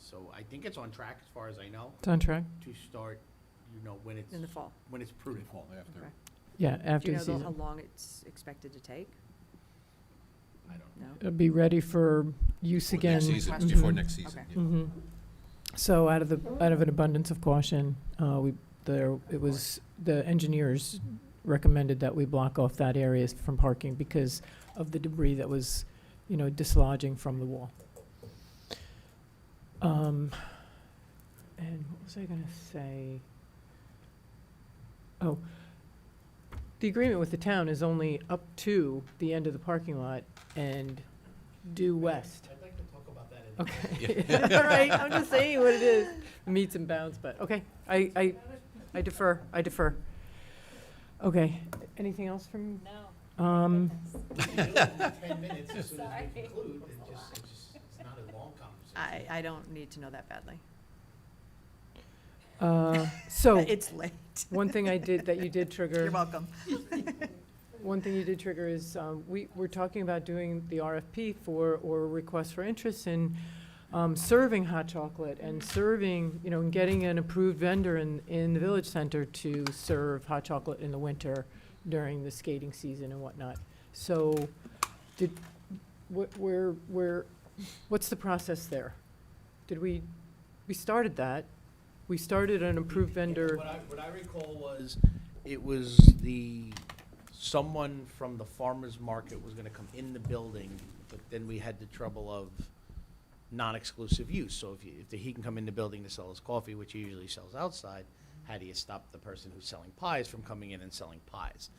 So I think it's on track, as far as I know, It's on track? to start, when it's. In the fall. When it's prudent. Fall after. Okay. Yeah, Do after you the know how season. long it's expected to take? I don't know. No? It'll be ready for use For again. next season, Mhm. before next season, Okay. yeah. Mhm. So out of an abundance of caution, the engineers recommended that we block off that area from parking because of the debris that was, dislodging from the wall. And what was I gonna say? Oh, the agreement with the town is only up to the end of the parking lot and due west. I'd like to talk about that in. Okay. All right, I'm just saying what it is. Meets and bounds, but, okay, I defer. Okay, anything else from? No. 10 minutes as soon as we conclude, it's not a long conversation. I don't need to know that badly. So, It's late. one thing I did, that you did trigger. You're welcome. One thing you did trigger is, we're talking about doing the RFP or request for interest in serving hot chocolate and serving, and getting an approved vendor in the village center to serve hot chocolate in the winter during the skating season and whatnot. So, what's the process there? We started that. We started an approved vendor. What I recall was, it was someone from the farmer's market was gonna come in the building, but then we had the trouble of non-exclusive use. So if he can come in the building to sell his coffee, which he usually sells outside, how do you stop the person who's selling pies from coming in and selling pies?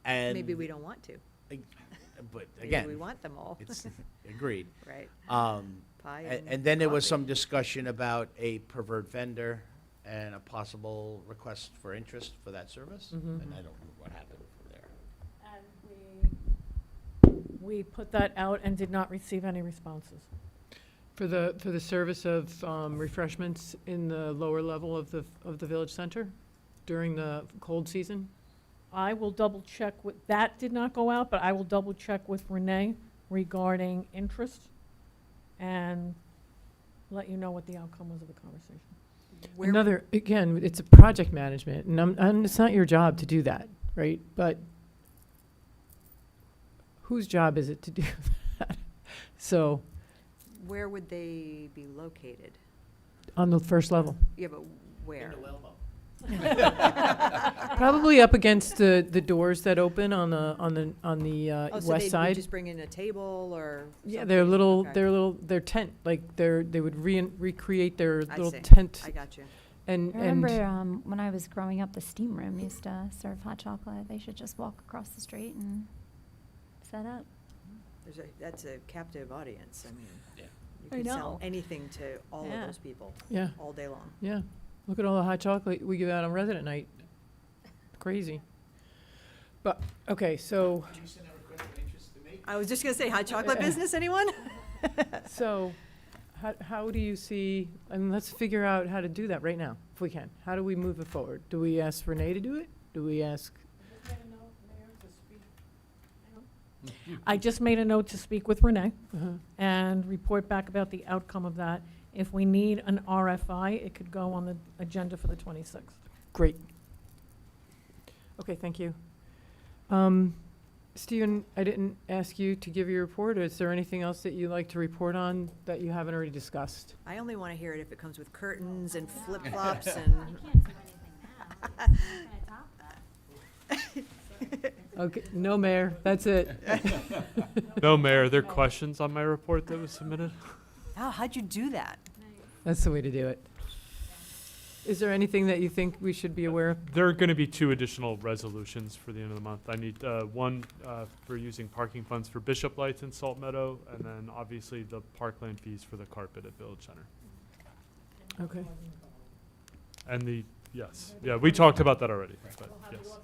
And Maybe we don't want to. But Maybe again, we want them all. it's agreed. Right. And then there was some discussion about a preferred vendor and a possible request for interest for that service, Mhm. and I don't know what happened from there. And we put that out and did not receive any responses. For the service of refreshments in the lower level of the village center during the cold season? I will double check that did not go out, but I will double check with Renee regarding interest and let you know what the outcome was of the conversation. Again, it's a project management, and it's not your job to do that, right? But whose job is it to do that? So, Where would they be located? on the first level. Yeah, but where? In the Wellboat. Probably up against the doors that open on the Oh, so west they'd side. just bring in a table or Yeah, something? Okay. their tent, like they would recreate their I little see. tent. I got you. And I remember when I was growing up, the steam room used to serve hot chocolate. They should just walk across the street and set up. That's a captive audience. I mean, Yeah. you I can sell know. anything to all of Yeah. those people yeah, all day long. yeah. Look at all the hot chocolate we give out on resident night. Crazy. But, okay, so, Did you send a request for interest to me? I was just gonna say, hot chocolate business, anyone? so, how do you see, and let's figure out how to do that right now, if we can. How do we move it forward? Do we ask Renee to do it? Do we ask? I just made a note to speak with Renee Uh-huh. and report back about the outcome of that. If we need an RFI, it could go on the agenda for the 26th. Great. Okay, thank you. Stephen, I didn't ask you to give your report. Is there anything else that you'd like to report on that you haven't already discussed? I only want to hear it if it comes with curtains and flip-flops I and. can't do anything now. I'm not gonna top that. Okay, no, Mayor, that's it. No, Mayor, are there questions on my report that was submitted? Oh, how'd you do that? That's the way to do it. Is there anything that you think we should be aware of? There are going to be 2 additional resolutions for the end of the month. I need one for using parking funds for Bishop Lights in Salt Meadow, and then obviously the parkland fees for the carpet at Village Center. Okay. And yes, yeah, we talked about that already, but yes.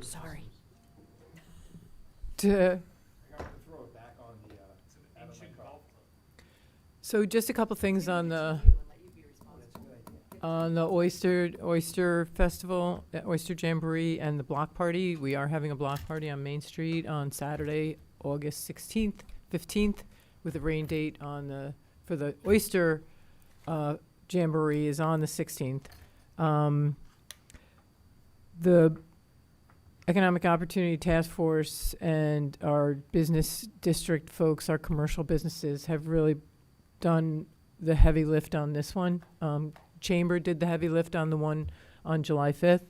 Sorry. So just a couple things on the, On the Oyster Festival, Oyster Jamboree, and the block party, we are having a block party on Main Street on Saturday, August 16th, 15th, with a rain date for the Oyster Jamboree is on the 16th. The Economic Opportunity Task Force and our business district folks, our commercial businesses, have really done the heavy lift on this one. Chamber did the heavy lift on the one on July 5th,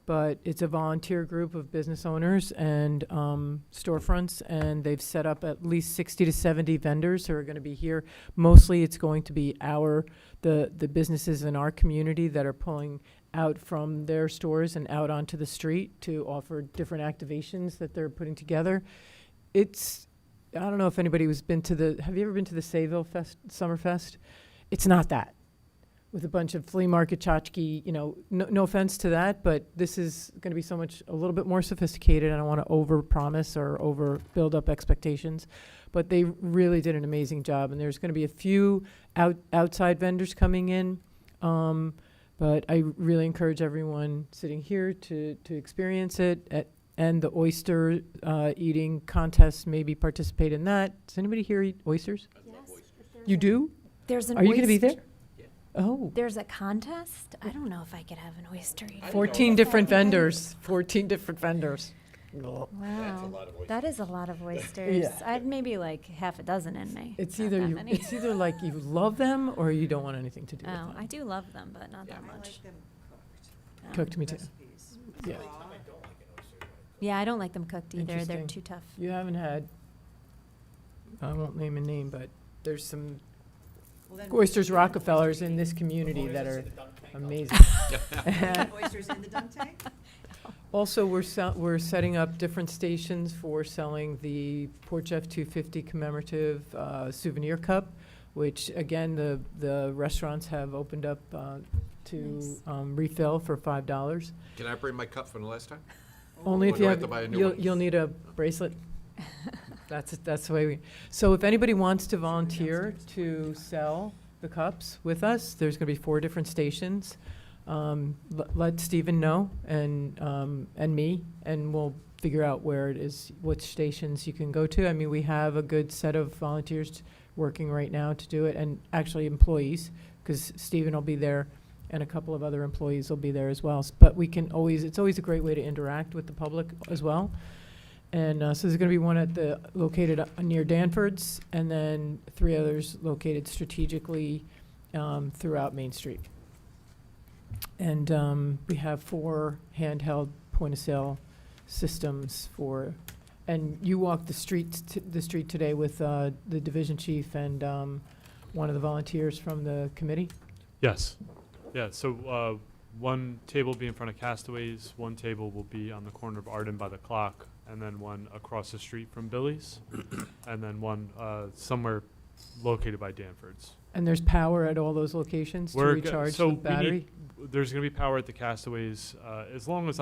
but it's a volunteer group of business owners and storefronts, and they've set up at least 60 to 70 vendors who are going to be here. Mostly it's going to be the businesses in our community that are pulling out from their stores and out onto the street to offer different activations that they're putting together. I don't know if anybody have you ever been to the Sayville Summerfest? It's not that. With a bunch of flea market tchotchke, no offense to that, but this is going to be a little bit more sophisticated. I don't want to over-promise or over-build up expectations, but they really did an amazing job. And there's going to be a few outside vendors coming in, but I really encourage everyone sitting here to experience it. And the oyster eating contest, maybe participate in that. Does anybody here eat oysters? I love oysters. You do? There's an Are you going to be there? Oh. There's a contest? I don't know if I could have an oyster eating. 14 different vendors. 14 different vendors. Wow. That's a lot of oysters. That is a lot of oysters. Yeah. I'd maybe like half a dozen in me. It's Not either that many. it's either like you love them or you don't want anything to do with Oh, them. I do love them, but not that I much. like them cooked. Cooked me too. Recipes. Yeah. Raw. Yeah, I don't like them cooked either. They're Interesting. too tough. You haven't had, I won't name a name, but there's some Well, then- oysters Rockefellers in this community that are amazing. Oysters in the dunk tank? Also, we're setting up different stations for selling the Port Jeff 250 commemorative souvenir cup, which again, the restaurants have opened up to Nice. refill for $5. Can I bring my cup from the last time? Only Or if do you I have, have to buy a new you'll, one? you'll need a bracelet. That's the way so if anybody wants to volunteer to sell the cups with us, there's gonna be 4 different stations. Let Stephen know and me, and we'll figure out where it is, which stations you can go to. I mean, we have a good set of volunteers working right now to do it, and actually employees, because Stephen will be there and a couple of other employees will be there as well. But it's always a great way to interact with the public as well. And so there's going to be one located near Danford's, and then 3 others located strategically throughout Main Street. And we have 4 handheld point-of-sale systems and you walked the street today with the division chief and one of the volunteers from the committee? Yes. Yeah, so one table will be in front of Castaways, one table will be on the corner of Arden by the clock, and then one across the street from Billy's, and then one somewhere located by Danford's. And there's power at all those locations to recharge the battery? There's going to be power at the Castaways, as long as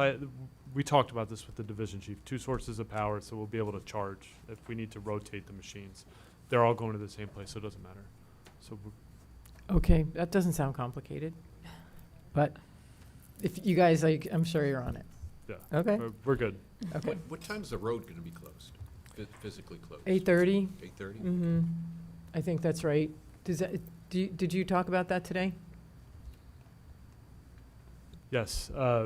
we talked about this with the division chief, 2 sources of power, so we'll be able to charge if we need to rotate the machines. They're all going to the same place, so it doesn't matter. So Okay, that doesn't sound complicated. But if you guys, I'm sure you're on it. yeah, Okay. we're good. Okay. What time's the road going to be closed, physically closed? 8:30? 8:30? Mm-hmm. I think that's right. Did you talk about that today? Yes, they're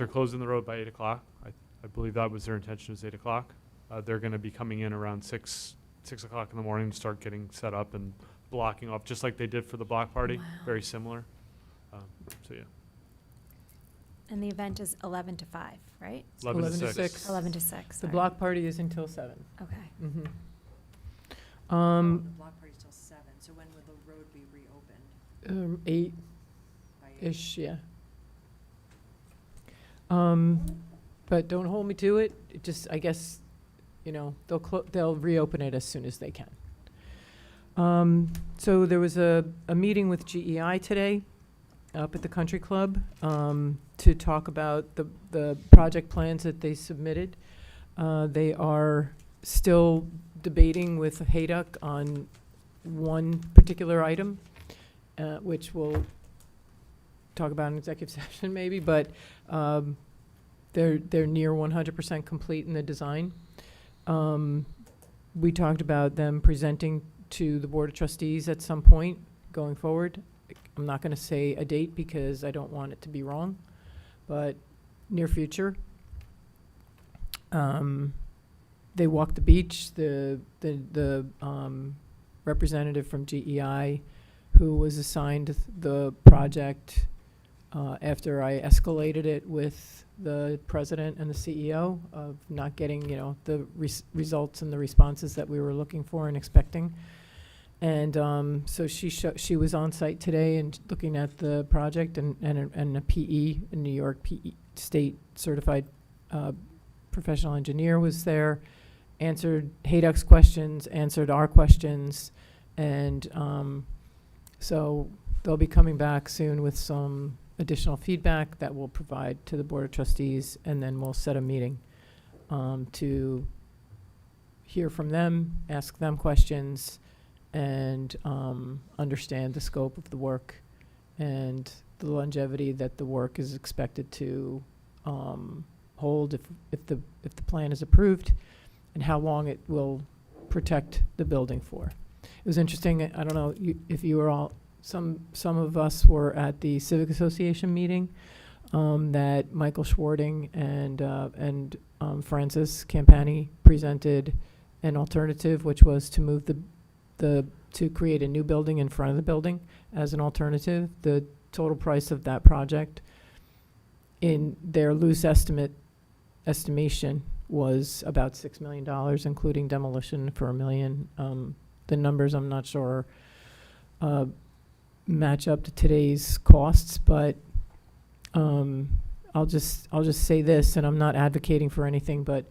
closing the road by 8 o'clock. I believe that was their intention, was 8 o'clock. They're going to be coming in around 6 o'clock in the morning to start getting set up and blocking off, just like they did for the block party. Wow. Very similar. So yeah, And the event is 11 to 5, right? 11 to 11 to 6. 6. 11 to 6. The sorry. block party is until 7. Okay. Mm-hmm. The block party's till 7, so when would the road be reopened? 8-ish, By 8? yeah. But don't hold me to it. It just, I guess, they'll reopen it as soon as they can. So there was a meeting with GEI today up at the country club to talk about the project plans that they submitted. They are still debating with Hayduck on one particular item, which will talk about in executive session maybe, but they're near 100% complete in the design. We talked about them presenting to the Board of Trustees at some point going forward. I'm not going to say a date because I don't want it to be wrong, but near future. They walked the beach. The representative from GEI who was assigned the project after I escalated it with the president and the CEO of not getting, the results and the responses that we were looking for and expecting. And so she was on site today and looking at the project, and a PE, a New York PE state certified professional engineer was there, answered Hayduck's questions, answered our questions, and so they'll be coming back soon with some additional feedback that we'll provide to the Board of Trustees, and then we'll set a meeting to hear from them, ask them questions, and understand the scope of the work and the longevity that the work is expected to hold if the plan is approved, and how long it will protect the building for. It was interesting. I don't know if you were all. Some of us were at the Civic Association meeting that Michael Schwarting and Francis Campani presented an alternative, which was to move to create a new building in front of the building as an alternative. The total price of that project, in their loose estimation, was about $6 million, including demolition for $1 million. The numbers I'm not sure match up to today's costs, but I'll just say this, and I'm not advocating for anything, but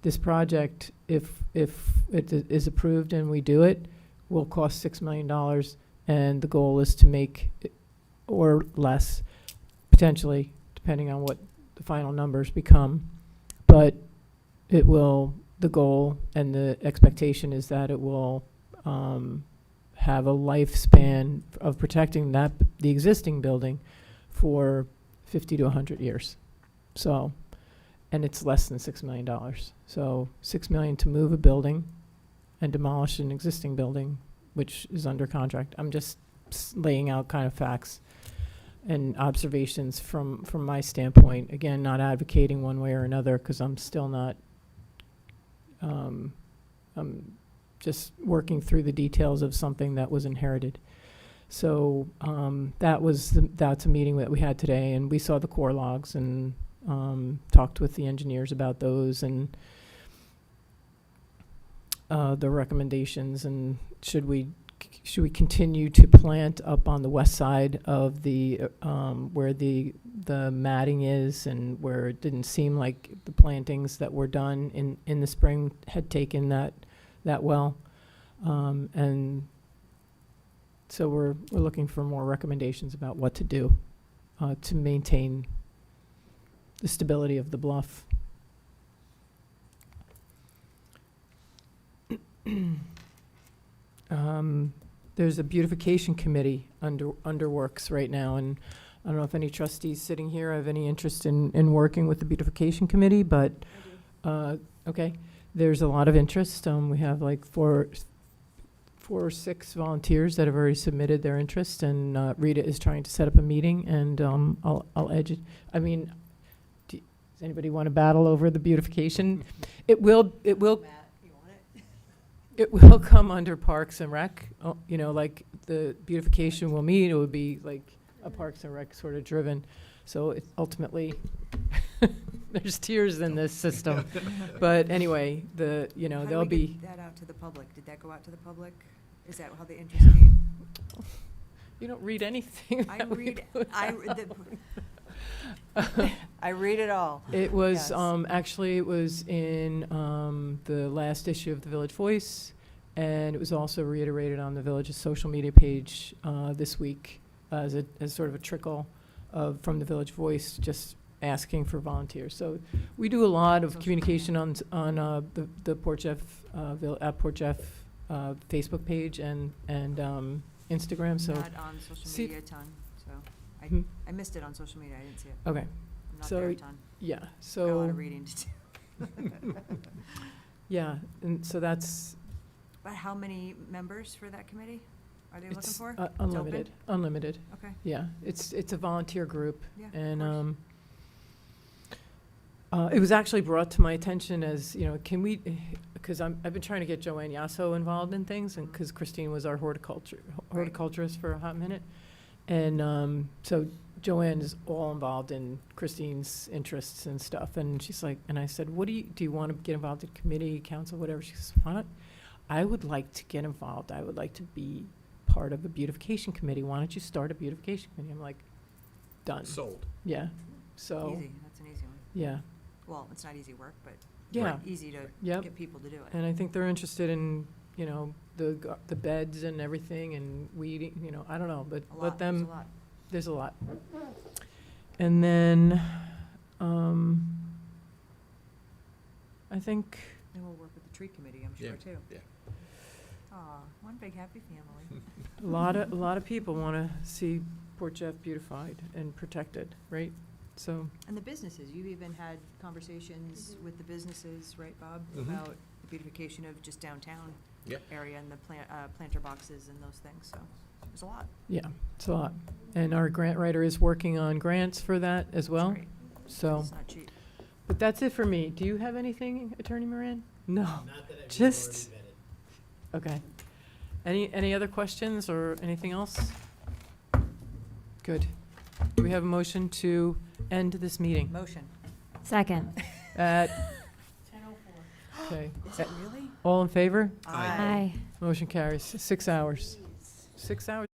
this project, if it is approved and we do it, will cost $6 million, and the goal is to make it, or less, potentially, depending on what the final numbers become. But it will, the goal and the expectation is that it will have a lifespan of protecting the existing building for 50 to 100 years. So, and it's less than $6 million. So $6 million to move a building and demolish an existing building, which is under contract. I'm just laying out kind of facts and observations from my standpoint. Again, not advocating one way or another, because I'm still not, I'm just working through the details of something that was inherited. So that's a meeting that we had today, and we saw the core logs and talked with the engineers about those and the recommendations, and should we continue to plant up on the west side of the where the matting is, and where it didn't seem like the plantings that were done in the spring had taken that well, and so we're looking for more recommendations about what to do to maintain the stability of the bluff. There's a beautification committee under works right now, and I don't know if any trustees sitting here have any interest in working with the beautification committee, but okay, there's a lot of interest. We have like four or six volunteers that have already submitted their interest, and Rita is trying to set up a meeting, and I'll edge it. I mean, does anybody want to battle over the beautification? It will. It will come under Parks and Rec. Like the beautification will meet, it would be like a Parks and Rec sort of driven. So it ultimately, there's tears in this system. But anyway, there'll be. Get that out to the public? Did that go out to the public? Is that how the interest came? You don't read anything. I read it all. It was, yes. Actually, it was in the last issue of the Village Voice, and it was also reiterated on the Village's social media page this week as sort of a trickle from the Village Voice, just asking for volunteers. So we do a lot of communication on the Port Jeff at Port Jeff Facebook page and Instagram. So not on social media a ton. So I missed it on social media, I didn't see it. Okay, I'm not so, there a ton. yeah, Got a lot so, of reading to do. yeah, and so that's, But how many members for that committee are they looking it's for? It's open? unlimited, unlimited. Okay, Yeah, it's a volunteer group. yeah, of And, course. it was actually brought to my attention as, you know, can we, because I've been trying to get Joanne Yasso involved in things, and because Christine was our horticulturist for a hot minute. And so Joanne is all involved in Christine's interests and stuff. And she's like, and I said, do you want to get involved in committee, council, whatever? She says, why not? I would like to get involved. I would like to be part of a beautification committee. Why don't you start a beautification committee? I'm like, done. Sold. Yeah, so, Easy, that's an easy one. yeah. Well, it's not easy work, but Yeah. easy to Yep. get people to do it. And I think they're interested in, you know, the beds and everything and weeding, you know, I don't know, but A lot, let there's them, a lot. there's a lot. And then, I think, And we'll work with the tree committee, I'm sure, Yeah, too. yeah. Aw, one big happy family. a lot of people want to see Port Jeff beautified and protected, right? So, And the businesses, you've even had conversations with the businesses, right, Bob? Mhm. About the beautification of just downtown Yep. area and the planter boxes and those things, so there's a lot. yeah, it's a lot. And our grant writer is working on grants for that as well. That's great. So, It's not cheap. but that's it for me. Do you have anything, Attorney Moran? No. Not that I've Just- already vetted. Okay. Any other questions or anything else? Good. Do we have a motion to end this meeting Motion. Second. at, 10:04. okay. Is it really? All in favor? Aye. Motion carries. 6 hours. 6 hours.